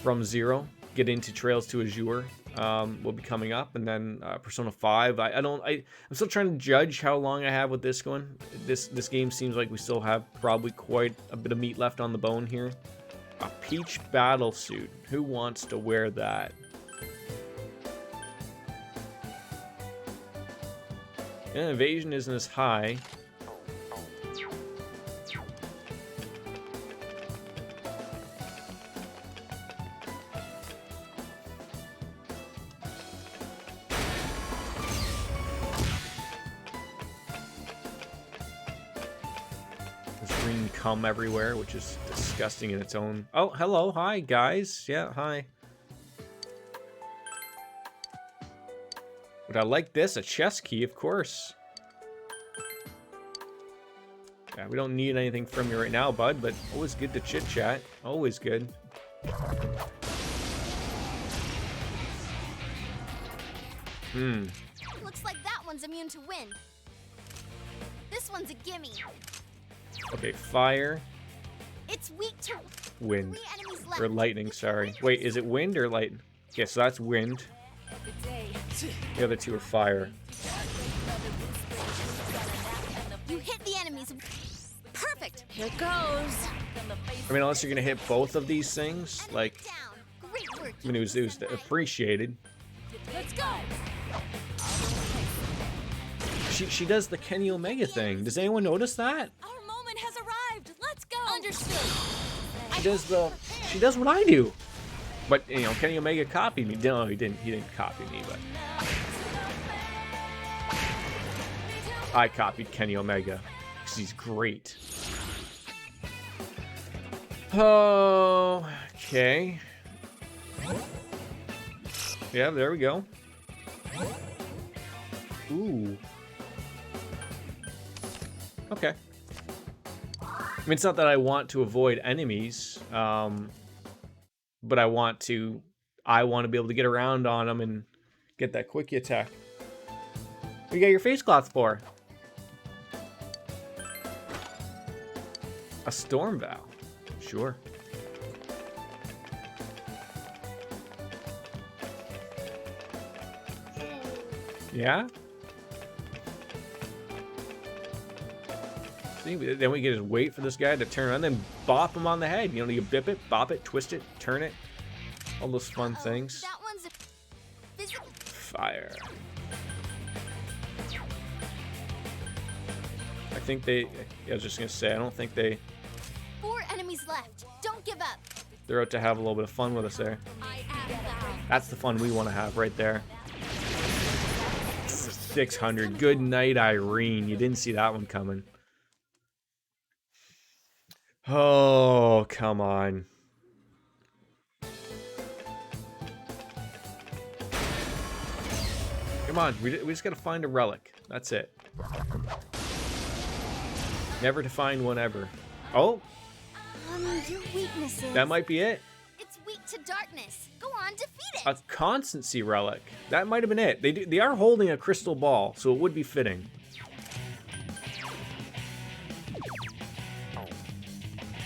from Zero. Get into Trails to Azure will be coming up, and then Persona 5. I'm still trying to judge how long I have with this one. This game seems like we still have probably quite a bit of meat left on the bone here. A Peach battle suit. Who wants to wear that? Yeah, evasion isn't as high. There's green cum everywhere, which is disgusting in its own. Oh, hello, hi guys. Yeah, hi. Would I like this? A chest key, of course. Yeah, we don't need anything from you right now, bud, but always good to chit-chat. Always good. Looks like that one's immune to wind. This one's a gimme. Okay, fire. It's weak to Wind. 3 enemies left. Or lightning, sorry. Wait, is it wind or light? Okay, so that's wind. The other two are fire. Here goes. I mean, unless you're gonna hit both of these things, like, Great work. I mean, it was appreciated. Let's go. She does the Kenny Omega thing. Does anyone notice that? Our moment has arrived. Let's go. Understood. She does what I do. But you know, Kenny Omega copied me. No, he didn't copy me, but I copied Kenny Omega because he's great. Oh, okay. Yeah, there we go. Ooh. Okay. I mean, it's not that I want to avoid enemies, but I want to be able to get around on them and get that quickie attack. What do you got your face cloth for? A storm vow. Sure. Yeah? See, then we can just wait for this guy to turn around, then bop him on the head. You know, you bip it, bop it, twist it, turn it. All those fun things. That one's Fire. I think they... I was just going to say, I don't think they... 4 enemies left. Don't give up. They're out to have a little bit of fun with us there. That's the fun we want to have right there. 600. Good night, Irene. You didn't see that one coming. Oh, come on. Come on. We just got to find a relic. That's it. Never to find one ever. Oh, Your weaknesses. that might be it. It's weak to darkness. Go on, defeat it. A constancy relic. That might have been it. They are holding a crystal ball, so it would be fitting.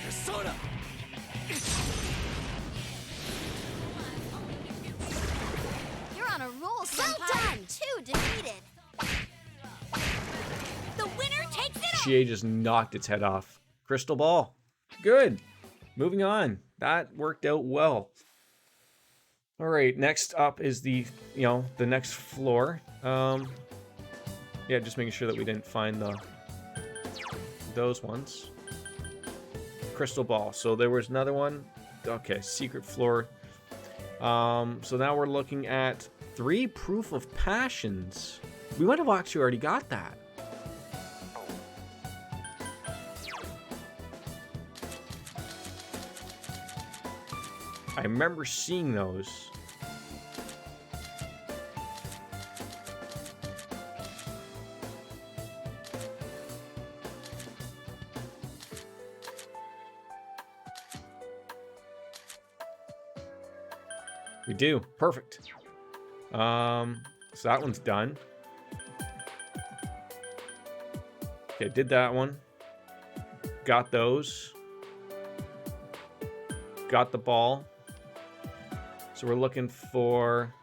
Persona! You're on a roll, Senpai. Well done. 2 defeated. The winner takes it all. Chie just knocked its head off. Crystal ball. Good. Moving on. That worked out well. All right, next up is the next floor. Yeah, just making sure that we didn't find those ones. Crystal ball. So there was another one. Okay, secret floor. So now we're looking at 3 proof of passions. We might have actually already got that. I remember seeing those. We do. Perfect. So that one's done. Okay, did that one. Got those. Got the ball. So we're looking for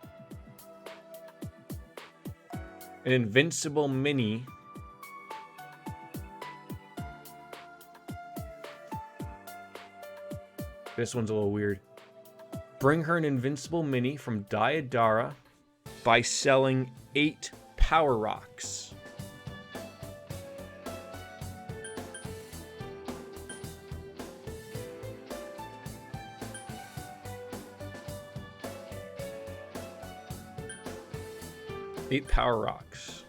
an invincible mini. This one's a little weird. Bring her an invincible mini from Diadara by selling 8 power rocks. Eight power rocks.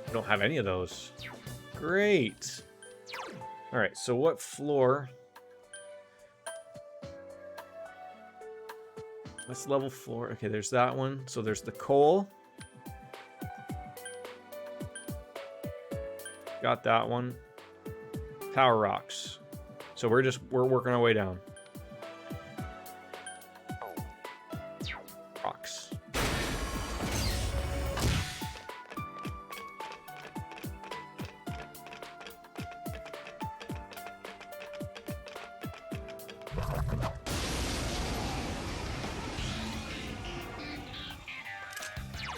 I don't have any of those. Great. All right, so what floor? That's level 4. Okay, there's that one. So there's the coal. Got that one. Power rocks. So we're working our way down. Rocks.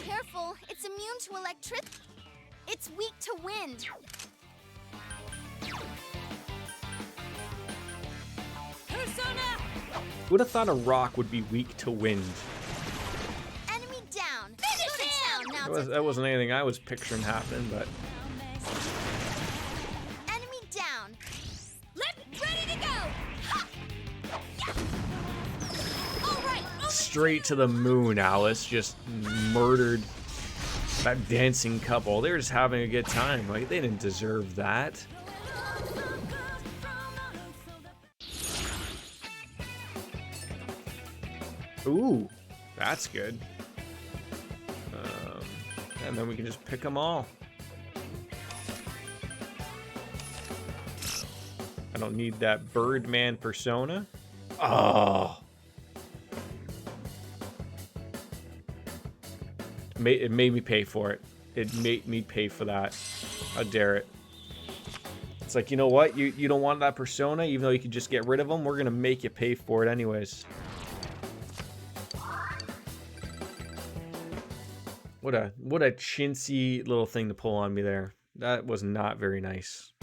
Careful, it's immune to electricity. It's weak to wind. Persona! Who'd have thought a rock would be weak to wind? Enemy down. Go to town now. That wasn't anything I was picturing happening, but Enemy down. Ready to go! Ha! Yeah. All right. straight to the moon, Alice. Just murdered that dancing couple. They were just having a good time. Like, they didn't deserve that. Ooh, that's good. And then we can just pick them all. I don't need that Birdman persona. Oh. It made me pay for it. It made me pay for that. How dare it. It's like, you know what? You don't want that persona, even though you could just get rid of them. We're going to make you pay for it anyways. What a chintzy little thing to pull on me there. That was not very nice.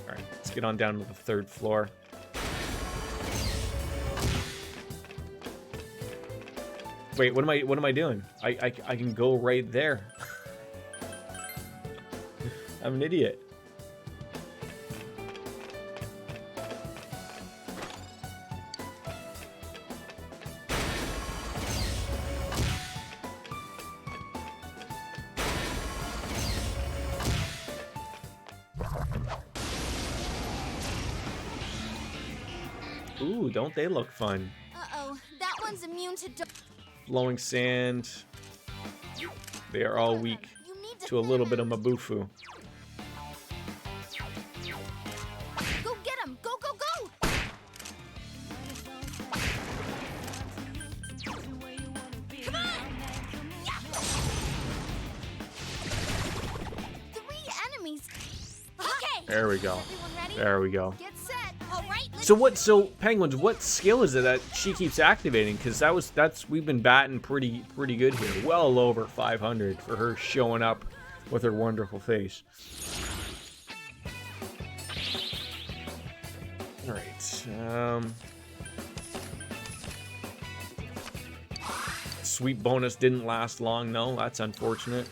Alright, let's get on down to the 3rd floor. Wait, what am I doing? I can go right there. I'm an idiot. Ooh, don't they look fun? Uh-oh, that one's immune to Flowing sand. They are all weak to a little bit of Mabufu. Go get him! Go, go, go! Come on! Yeah. 3 enemies. Okay. There we go. Everyone ready? There we go. Get set. All right. So Penguins, what skill is it that she keeps activating? Because we've been batting pretty good here. Well over 500 for her showing up with her wonderful face. All right. Sweep bonus didn't last long. No, that's unfortunate.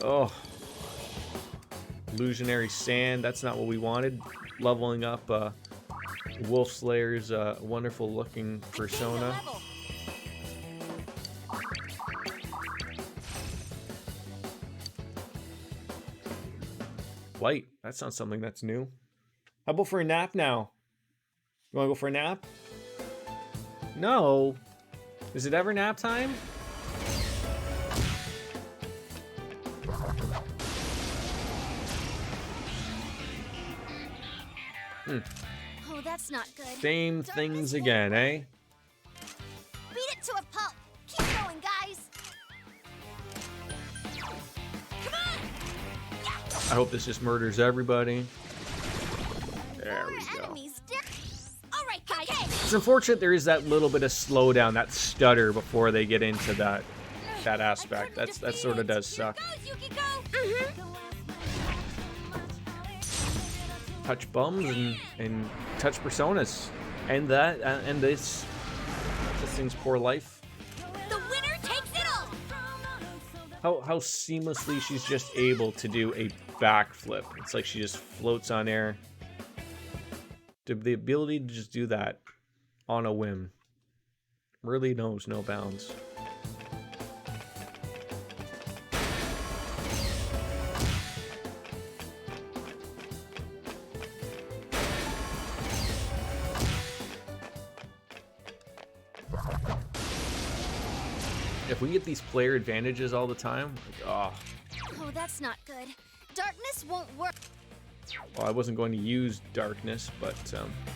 Oh. Illusionary sand. That's not what we wanted. Leveling up Wolf Slayer's wonderful looking persona. Light. That's not something that's new. How about for a nap now? You want to go for a nap? No. Is it ever nap time? Oh, that's not good. Same things again, eh? Beat it to a pulp. Keep going, guys. Come on! I hope this just murders everybody. There we go. All right, guys. Okay. It's unfortunate there is that little bit of slowdown, that stutter before they get into that aspect. That sort of does suck. Touch bums and touch personas. And this thing's poor life. The winner takes it all. How seamlessly she's just able to do a backflip. It's like she just floats on air. The ability to just do that on a whim really knows no bounds. If we get these player advantages all the time, like, oh. Oh, that's not good. Darkness won't work. Well, I wasn't going to use darkness, but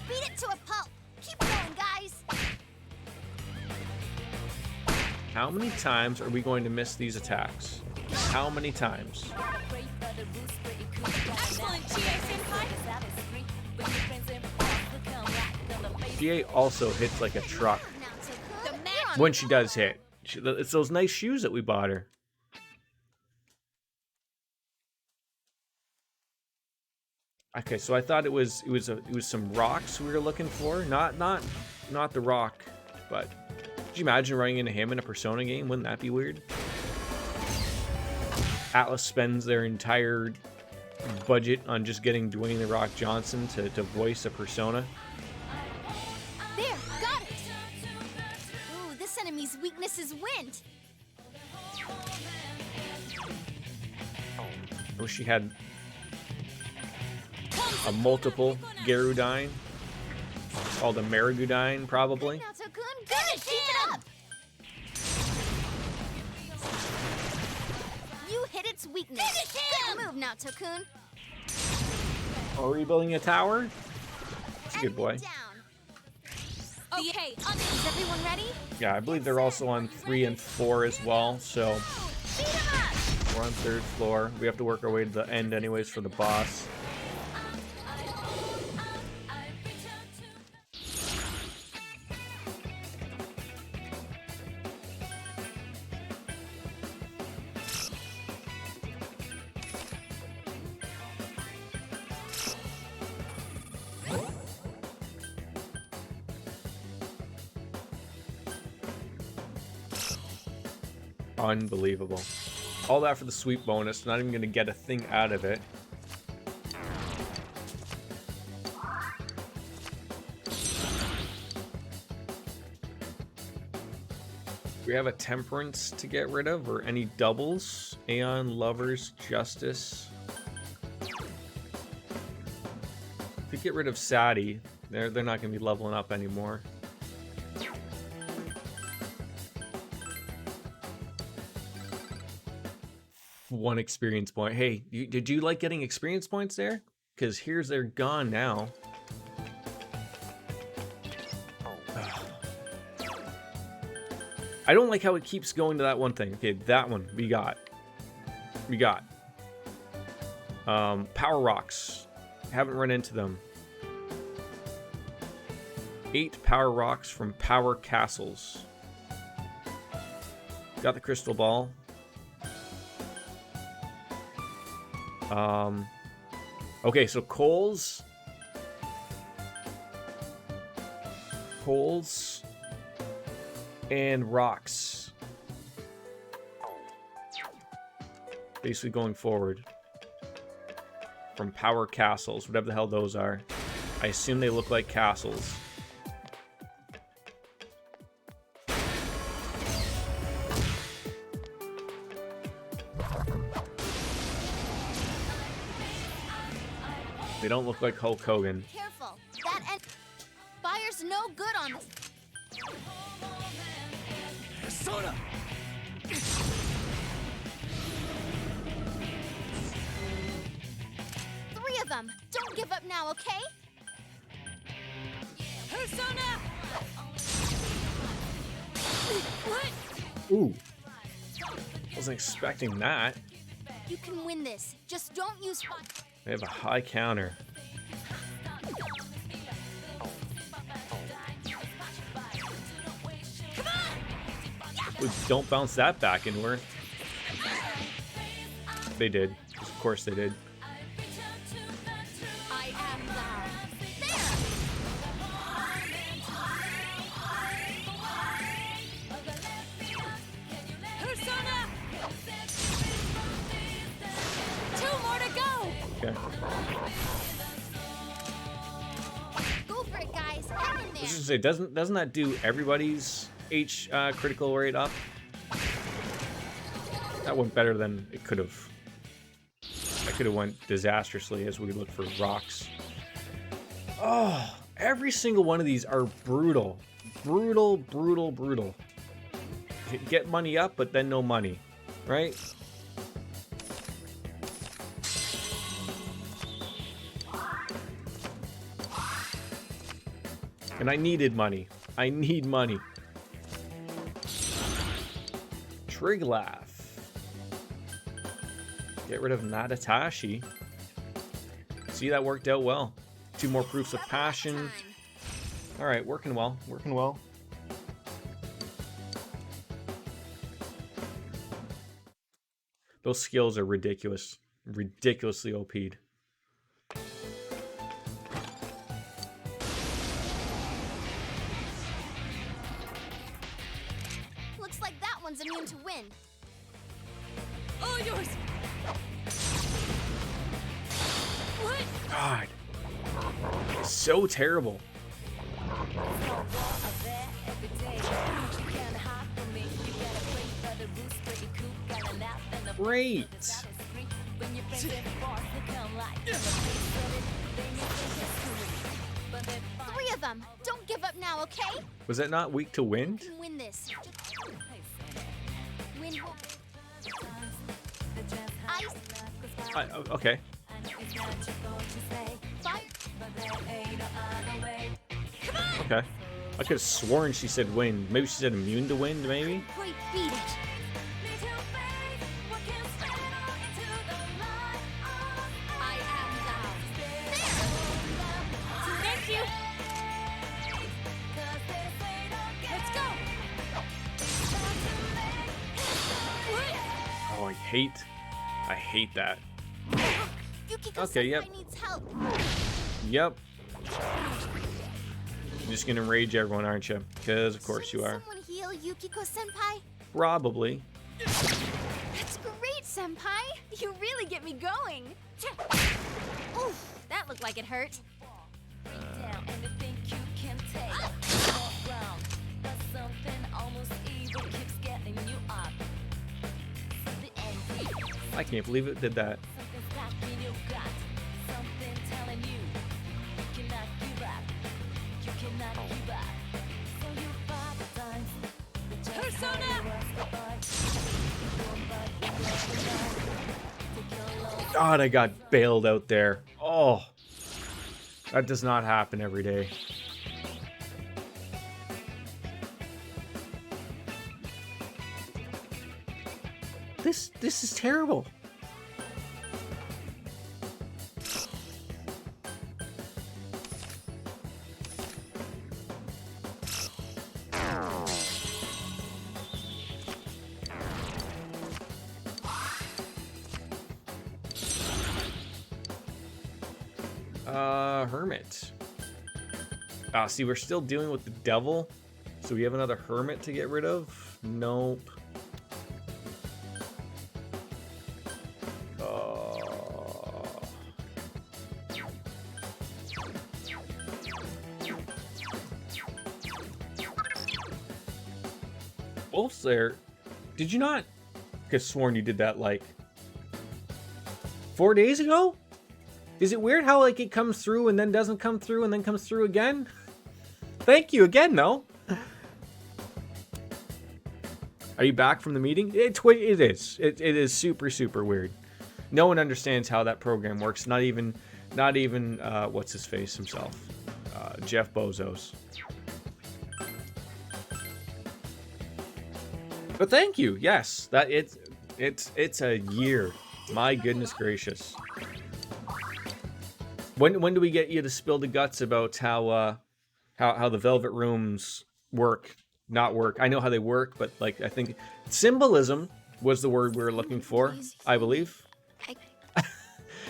Beat it to a pulp. Keep going, guys. how many times are we going to miss these attacks? How many times? Excellent, GA Senpai. GA also hits like a truck Now, Takun, when she does hit. It's those nice shoes that we bought her. Okay, so I thought it was some rocks we were looking for, not the rock, but could you imagine running into him in a Persona game? Wouldn't that be weird? Atlus spends their entire budget on just getting Dwayne The Rock Johnson to voice a Persona. There, got it. Ooh, this enemy's weakness is wind. I wish she had a multiple Garudine. It's called a Marigudine, probably. Now, Takun, good. Keep it up. You hit its weakness. Good move now, Takun. Are we building a tower? That's a good boy. Down. Okay, is everyone ready? Yeah, I believe they're also on 3 and 4 as well, so Beat 'em up. we're on 3rd floor. We have to work our way to the end anyways for the boss. Unbelievable. All that for the sweep bonus. Not even going to get a thing out of it. We have a temperance to get rid of, or any doubles. Aeon, Lovers, Justice. If we get rid of Sadie, they're not going to be leveling up anymore. One experience point. Hey, did you like getting experience points there? Because here's they're gone now. I don't like how it keeps going to that one thing. Okay, that one we got. Power rocks. Haven't run into them. 8 power rocks from power castles. Got the crystal ball. Okay, so coals and rocks. Basically going forward. From power castles, whatever the hell those are. I assume they look like castles. They don't look like Hulk Hogan. Careful. That end. Fire's no good on this. Persona! 3 of them. Don't give up now, okay? Persona! What? Ooh. Wasn't expecting that. You can win this. Just don't use fire. They have a high counter. Ooh, don't bounce that back inward. They did. Of course they did. I am thou. Persona! 2 more to go! Okay. Go for it, guys. Hang in I was there. just gonna say, doesn't that do everybody's critical rate up? That went better than it could have. That could have went disastrously as we look for rocks. Oh, every single one of these are brutal. Brutal, brutal, brutal. Get money up, but then no money, right? And I needed money. I need money. Triglav. Get rid of Nadatashi. See, that worked out well. 2 more proofs of passion. All right, working well. Working well. Those skills are ridiculous. Ridiculously OP'd. Looks like that one's immune to wind. All yours. What? God. It's so terrible. Great. Three of them. Don't give up now, okay? Was that not weak to wind? You can win this. Win. Ice. Okay. Fire. Okay. I could have sworn she said wind. Maybe she said immune to wind, maybe? Great, beat it. I am thou. Thank you. Let's go. Oh, I hate that. Yukiko Okay, yep. Senpai needs help. Yep. You're just gonna rage everyone, aren't you? Because of course you are. Someone heal Yukiko Senpai? Probably. That's great, Senpai. You really get me going. Oof, that looked like it hurt. I can't believe it did that. God, I got bailed out there. Oh, that does not happen every day. This is terrible. Hermit. Ah, see, we're still dealing with the devil. So we have another hermit to get rid of? Nope. Wolf's there. Did you not? I could have sworn you did that like 4 days ago? Is it weird how like it comes through and then doesn't come through and then comes through again? Thank you again, though. Are you back from the meeting? It is. It is super, super weird. No one understands how that program works. Not even what's his face himself, Jeff Bezos. But thank you. Yes, that it's a year. My goodness gracious. When do we get you to spill the guts about how the Velvet Rooms work, not work? I know how they work, but like I think symbolism was the word we were looking for, I believe.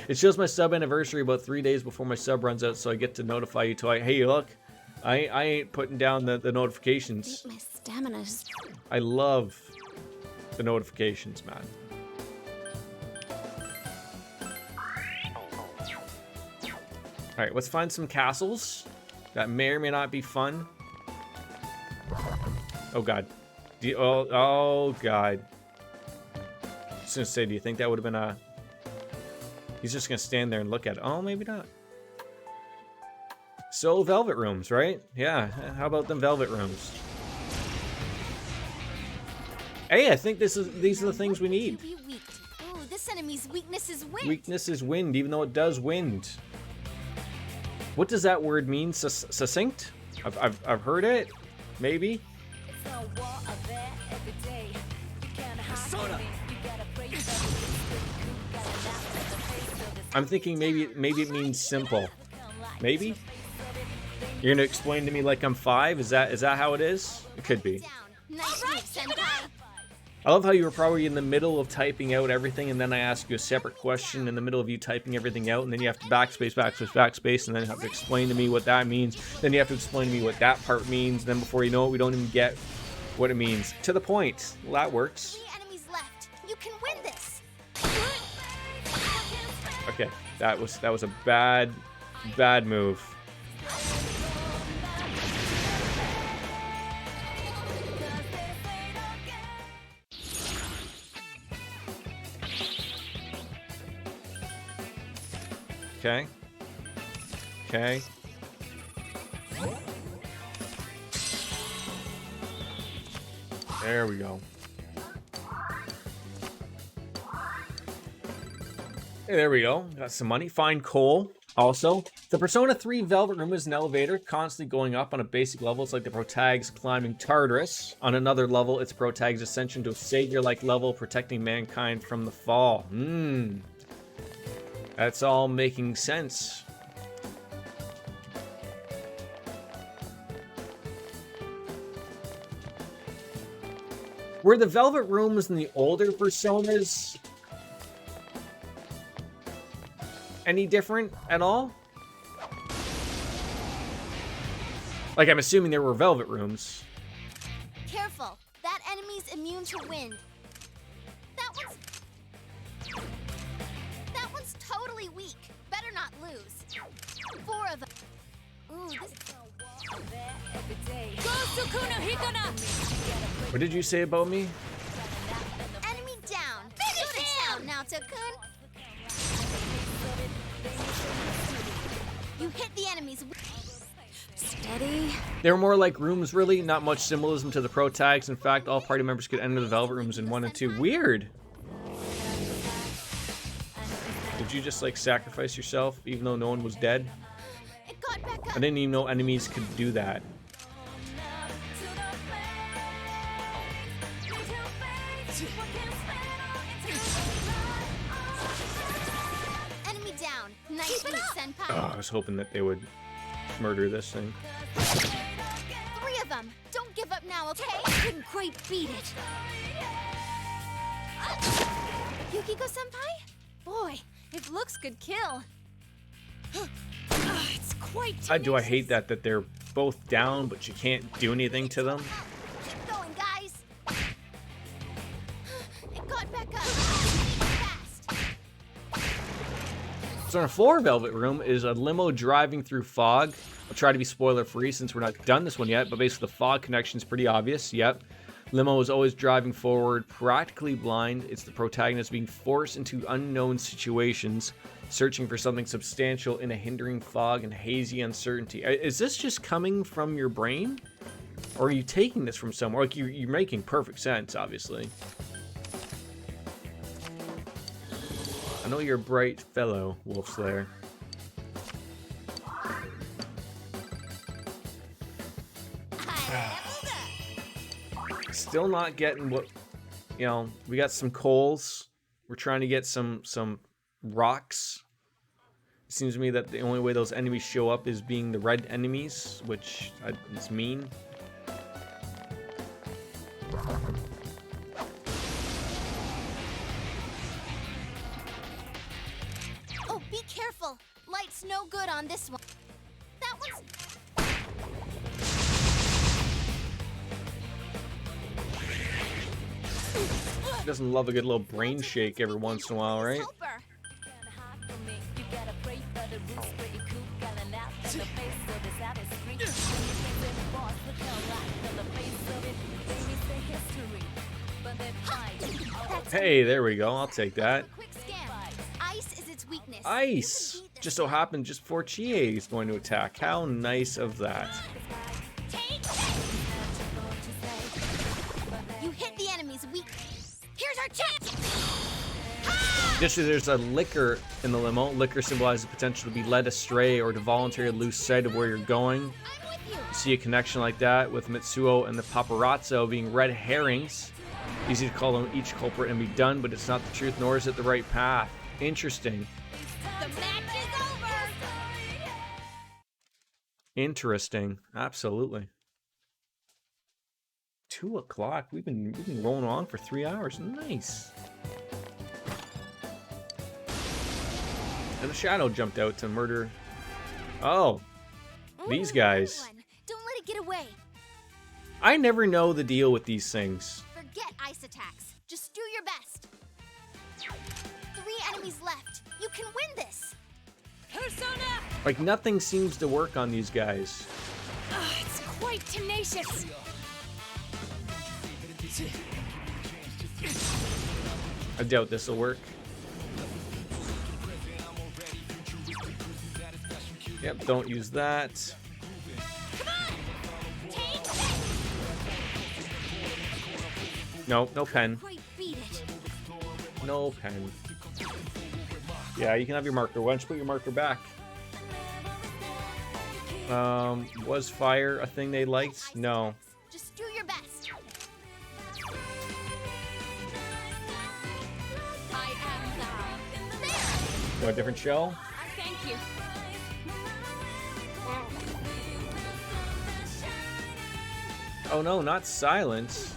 It shows my sub anniversary about 3 days before my sub runs out, so I get to notify you twice. Hey, look, I ain't putting down the notifications. My stamina's... I love the notifications, man. All right, let's find some castles that may or may not be fun. Oh God. Oh God. I was gonna say, do you think that would have been a... He's just gonna stand there and look at it. Oh, maybe not. So Velvet Rooms, right? Yeah, how about them Velvet Rooms? Hey, I think these are the things we need. Ooh, this enemy's weakness is wind. Weakness is wind, even though it does wind. What does that word mean? Succinct? I've heard it. Maybe. I'm thinking maybe it means simple. Maybe. You're gonna explain to me like I'm 5? Is that how it is? It could be. Nice move, Senpai. I love how you were probably in the middle of typing out everything, and then I ask you a separate question in the middle of you typing everything out, and then you have to backspace, backspace, backspace, and then you have to explain to me what that means. Then you have to explain to me what that part means. Then before you know it, we don't even get what it means. To the point. Well, that works. 3 enemies left. You can win this. Okay, that was a bad move. Okay. Okay. There we go. Hey, there we go. Got some money. Find coal. Also, the Persona 3 Velvet Room is an elevator, constantly going up on a basic level. It's like the Protag's climbing Tartarus. On another level, it's Protag's ascension to a savior-like level, protecting mankind from the fall. That's all making sense. Were the Velvet Rooms in the older Personas any different at all? Like, I'm assuming there were Velvet Rooms. Careful. That enemy's immune to wind. That one's totally weak. Better not lose. 4 of them. Ooh, this What did you say about me? enemy down. Finish him! Now, Takun. You hit the enemy's. Steady. They were more like rooms, really. Not much symbolism to the Protags. In fact, all party members could enter the Velvet Rooms in 1 and 2. Weird. Did you just, like, sacrifice yourself even though no one was dead? It got back up. I didn't even know enemies could do that. Enemy down. Nice move, Senpai. Oh, I was hoping that they would murder this thing. 3 of them. Don't give up now, okay? Couldn't quite beat it. Yukiko Senpai? Boy, if looks could kill. It's quite Do I hate that they're both down, but you can't do anything to them? Keep going, guys. It got back up. Fast. So on a floor Velvet Room is a limo driving through fog. I'll try to be spoiler free since we're not done this one yet, but basically the fog connection is pretty obvious. Yep. Limo is always driving forward, practically blind. It's the protagonist being forced into unknown situations, searching for something substantial in a hindering fog and hazy uncertainty. Is this just coming from your brain? Or are you taking this from somewhere? Like, you're making perfect sense, obviously. I know you're a bright fellow, Wolf Slayer. Still not getting what, you know, we got some coals. We're trying to get some rocks. It seems to me that the only way those enemies show up is being the red enemies, which is mean. Oh, be careful. Light's no good on this one. That one's... Doesn't love a good little brain shake every once in a while, right? Hey, there we go. I'll take that. Quick scan. Ice is its weakness. Ice! Just so happened just before Chie is going to attack. How nice of that. You hit the enemy's weakness. Here's our chance. Just as there's a liquor in the limo. Liquor symbolizes the potential to be led astray or to voluntarily lose sight of where you're going. I'm with you. You see a connection like that with Mitsuo and the paparazzo being red herrings. Easy to call them each culprit and be done, but it's not the truth, nor is it the right path. Interesting. The match is over. Interesting. Absolutely. 2 o'clock. We've been rolling on for 3 hours. Nice. And the shadow jumped out to murder. Oh, these guys. Don't let it get away. I never know the deal with these things. Forget ice attacks. Just do your best. 3 enemies left. You can win this. Persona! Like, nothing seems to work on these guys. It's quite tenacious. I doubt this will work. Yep, don't use that. No, no pen. No pen. Yeah, you can have your marker. Why don't you put your marker back? Was fire a thing they liked? No. Just do your best. I am the... Want a different shell? Thank you. Oh no, not silence.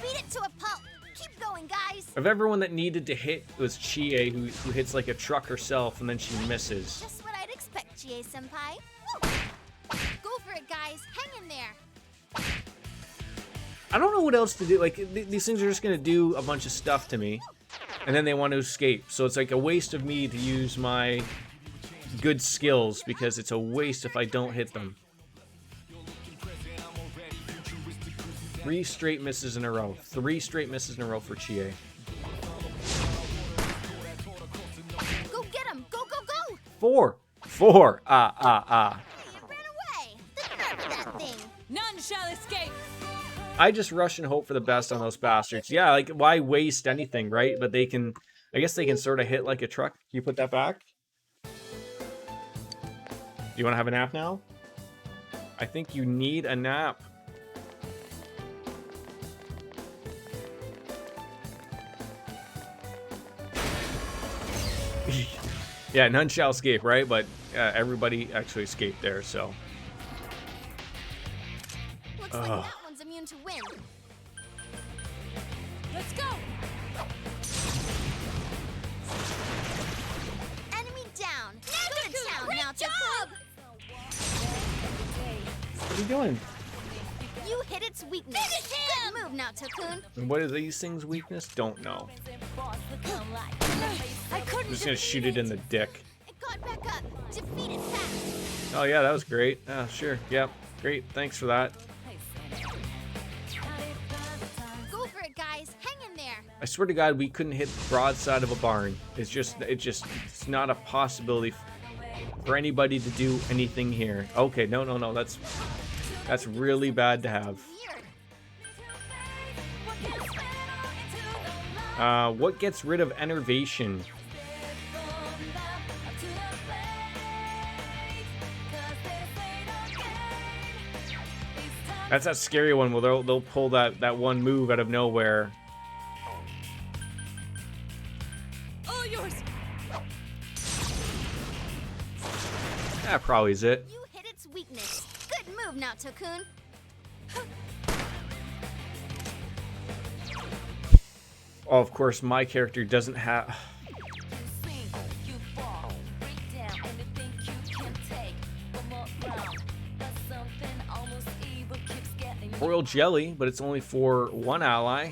Beat it to a pulp. Keep going, guys. Of everyone that needed to hit was Chie, who hits like a truck herself and then she misses. Just what I'd expect, Chie-senpai. Go for it, guys. Hang in there. I don't know what else to do. Like, these things are just gonna do a bunch of stuff to me, and then they want to escape. So it's like a waste of me to use my good skills because it's a waste if I don't hit them. 3 straight misses in a row. 3 straight misses in a row for Chie. Go get him. Go, go, go. 4. You ran away. The nerve of that thing. None shall escape. I just rush and hope for the best on those bastards. Yeah, like, why waste anything, right? But they can... I guess they can sort of hit like a truck. Can you put that back? Do you want to have a nap now? I think you need a nap. Yeah, none shall escape, right? But everybody actually escaped there, so... Looks like that one's immune to wind. Let's go. Enemy down. Go to town now, job. What are you doing? You hit its weakness. Good move now, Tokun. And what is these things' weakness? Don't know. I couldn't. I'm just gonna shoot it in the dick. It got back up. Defeat it fast. Oh yeah, that was great. Oh, sure. Yep. Great. Thanks for that. Go for it, guys. Hang in there. I swear to God, we couldn't hit the broadside of a barn. It's not a possibility for anybody to do anything here. Okay, no. That's really bad to have. What gets rid of enervation? That's that scary one where they'll pull that one move out of nowhere. All yours. That probably is it. You hit its weakness. Good move now, Tokun. Oh, of course, my character doesn't have... Royal Jelly, but it's only for one ally.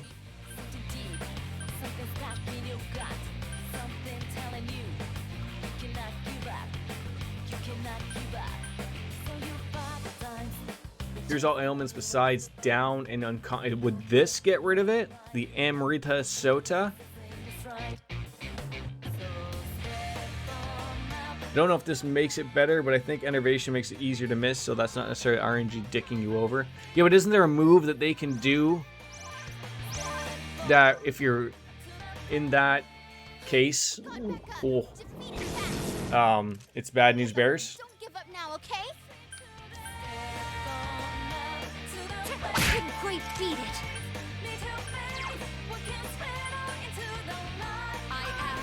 Here's all ailments besides down and unconscious. Would this get rid of it? The Amrita Sota? I don't know if this makes it better, but I think enervation makes it easier to miss, so that's not necessarily RNG dicking you over. Yeah, but isn't there a move that they can do that if you're in that case? Oh. It's bad news bears. Don't give up now, okay? Couldn't quite beat it. I am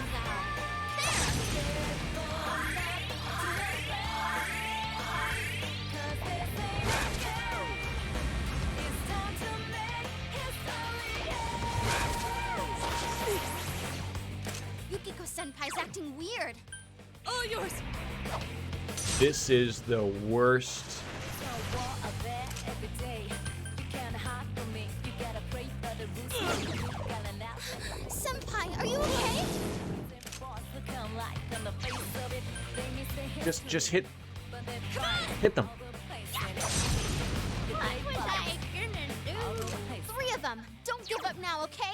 acting weird. All yours. This is the worst. Senpai, are you okay? Just hit them. Three of them. Don't give up now, okay?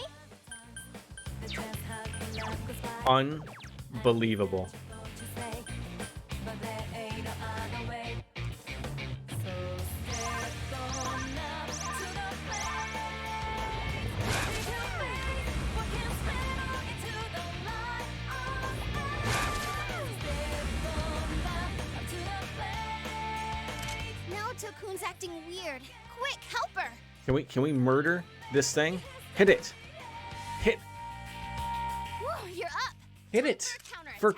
Unbelievable. Now Tokun's acting weird. Quick, help her. Can we murder this thing? Hit it. Hit Woo, you're up. hit it. For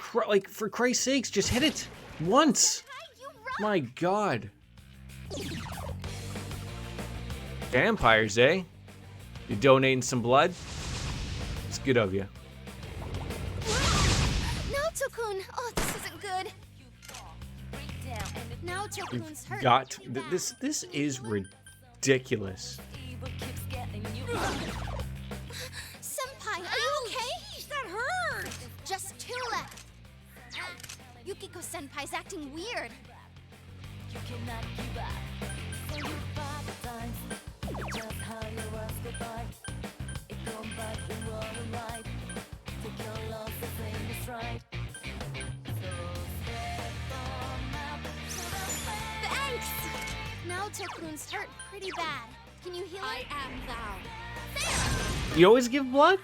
Christ's sakes, just hit it once. My God. Vampires, eh? You donating some blood? It's good of you. Now Tokun. Oh, this isn't good. Now Tokun's hurt. Got this is ridiculous. Senpai, are you okay? That hurt. Just 2 left. Yukiko Senpai's acting weird. You cannot give up. So you fight the times. Just how you ask goodbye. It come back when we're alright. Take your loss and say it's right. So step on up to the thanks. Now Tokun's hurt pretty bad. Can you heal it? I am thou. You always give blood?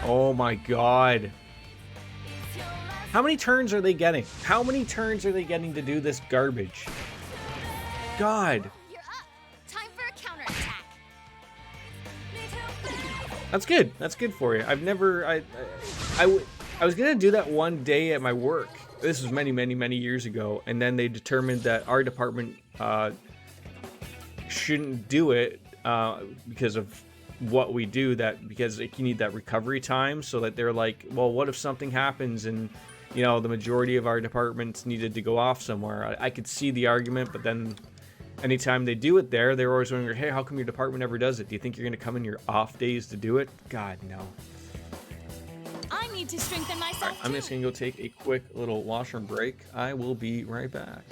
Oh my God. How many turns are they getting? How many turns are they getting to do this garbage? God. You're up. Time for a counterattack. That's good. That's good for you. I've never... I was going to do that one day at my work. This was many years ago. And then they determined that our department shouldn't do it because of what we do, because you need that recovery time, so that they're like, well, what if something happens and, you know, the majority of our departments needed to go off somewhere. I could see the argument, but then anytime they do it there, they're always wondering, hey, how come your department never does it? Do you think you're going to come in your off days to do it? God, no. I need to strengthen myself. All right, I'm just going to go take a quick little washroom break. I will be right back.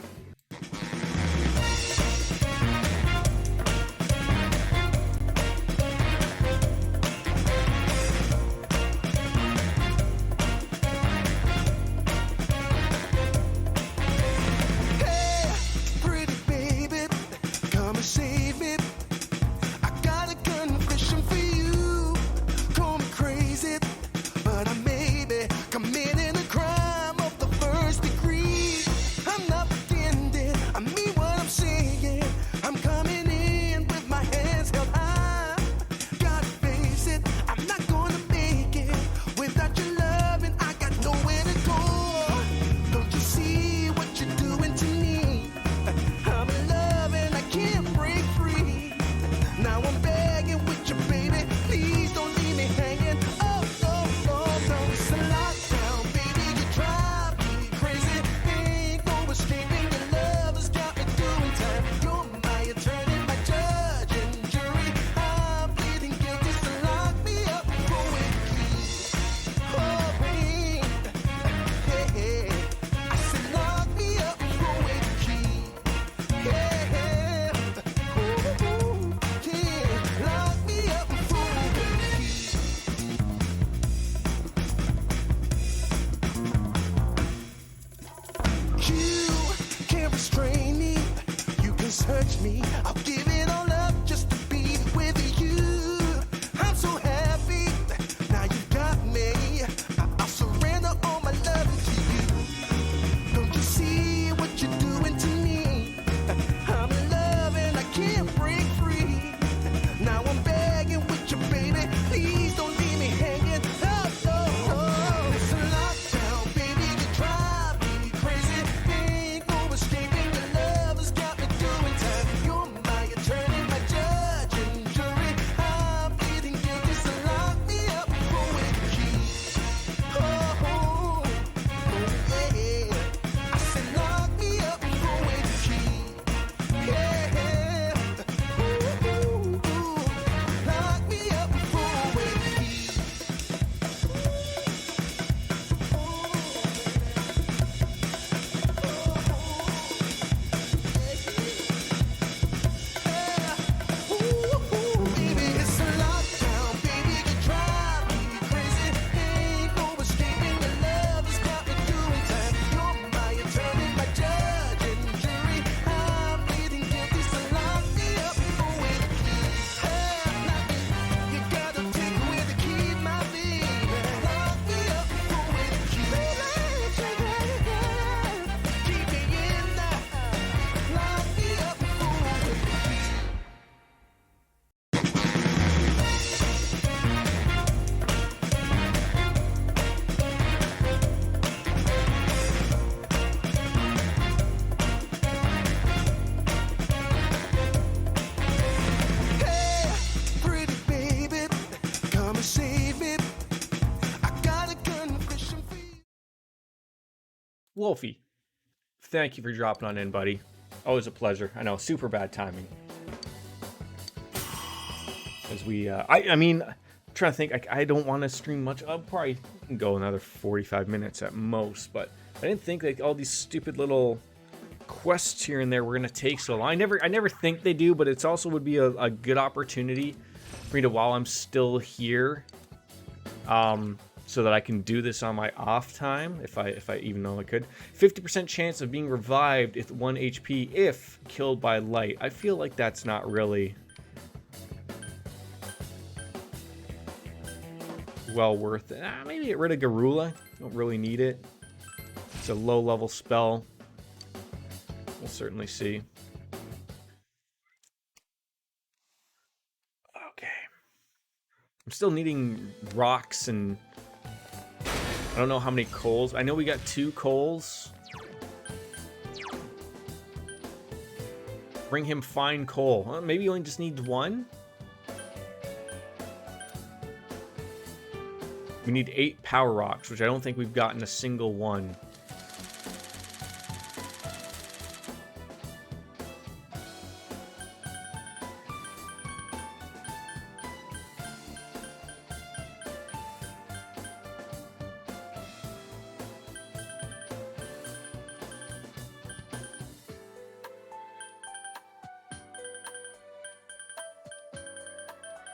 Search me, I'll give it all up just to be with you. I'm so happy, now you got me. I'll surrender all my love to you. Don't you see what you're doing to me? I'm in love and I can't break free. Now I'm begging with you, baby. Please don't leave me hanging. Oh. It's a lockdown, baby. You drive me crazy. Ain't no escaping. Your love has got me doing time. You're my eternity. Wolfie, thank you for dropping on in, buddy. Always a pleasure. I know, super bad timing. As we, I mean, I'm trying to think. I don't want to stream much. I'll probably go another 45 minutes at most. But I didn't think like all these stupid little quests here and there were gonna take so long. I never think they do, but it's also would be a good opportunity for me to, while I'm still here, so that I can do this on my off time, if I even know I could. 50% chance of being revived at 1 HP if killed by light. I feel like that's not really well worth it. Maybe get rid of Garula. Don't really need it. It's a low level spell. We'll certainly see. Okay. I'm still needing rocks and I don't know how many coals. I know we got 2 coals. Bring him fine coal. Huh? Maybe he only just needs 1? We need 8 power rocks, which I don't think we've gotten a single one.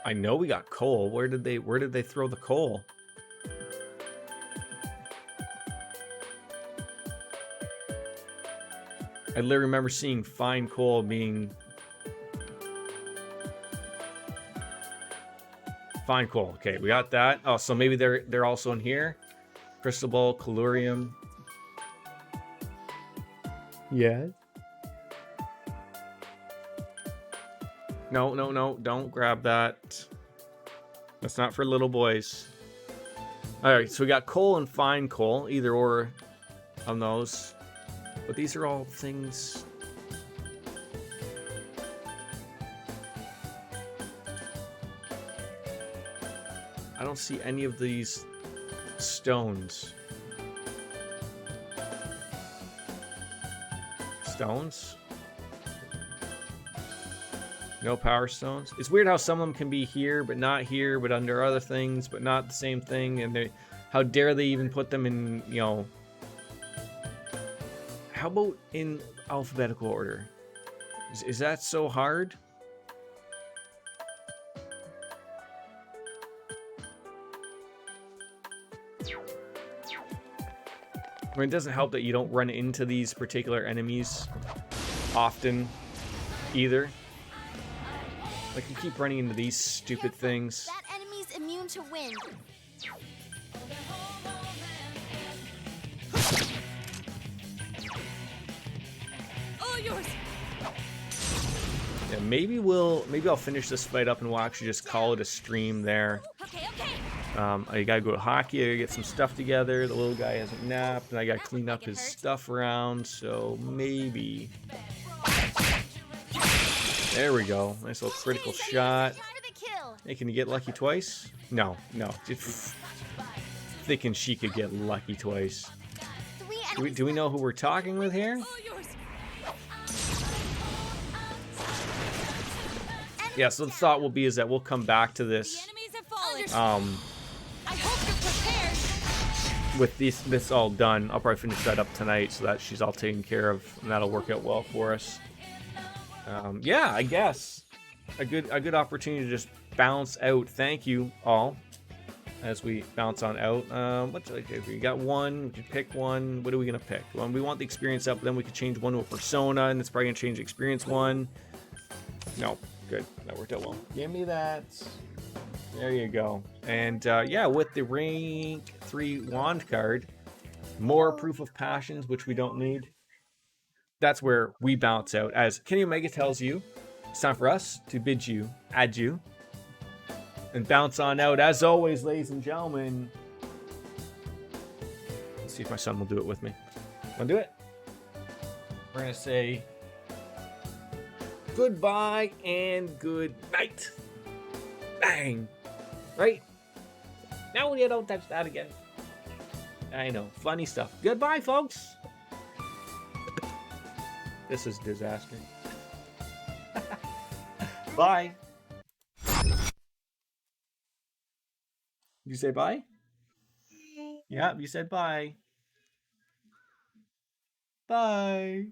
I know we got coal. Where did they throw the coal? I literally remember seeing fine coal being fine coal. Okay, we got that. Oh, so maybe they're also in here. Crystal ball, calurium. Yeah. No, no, no, don't grab that. That's not for little boys. Alright, so we got coal and fine coal, either or on those. But these are all things... I don't see any of these stones. Stones? No power stones. It's weird how some of them can be here, but not here, but under other things, but not the same thing. And they, how dare they even put them in, you know... How about in alphabetical order? Is that so hard? I mean, it doesn't help that you don't run into these particular enemies often either. Like, you keep running into these stupid things. That enemy's immune to wind. All yours. Yeah, maybe I'll finish this fight up and we'll actually just call it a stream there. Okay, okay. I gotta go to hockey, I gotta get some stuff together. The little guy hasn't napped, and I gotta clean up his stuff around, so maybe. There we go. Nice little critical shot. Hey, can you get lucky twice? No, no. Thinking she could get lucky twice. Do we know who we're talking with here? Yeah, so the thought will be is that we'll come back to this. With this all done, I'll probably finish that up tonight so that she's all taken care of, and that'll work out well for us. Yeah, I guess a good opportunity to just bounce out. Thank you all as we bounce on out. Okay, we got one. We can pick one. What are we gonna pick? Well, we want the experience up, but then we could change one to a persona, and it's probably gonna change the experience one. No, good. That worked out well. Give me that. There you go. And yeah, with the rank 3 wand card, more proof of passions, which we don't need. That's where we bounce out. As Kenny Omega tells you, it's time for us to bid you adieu and bounce on out. As always, ladies and gentlemen. Let's see if my son will do it with me. Want to do it? We're going to say goodbye and good night. Bang. Right? Now you don't touch that again. I know. Funny stuff. Goodbye, folks. This is disaster. Bye. You say bye? Yeah, you said bye. Bye.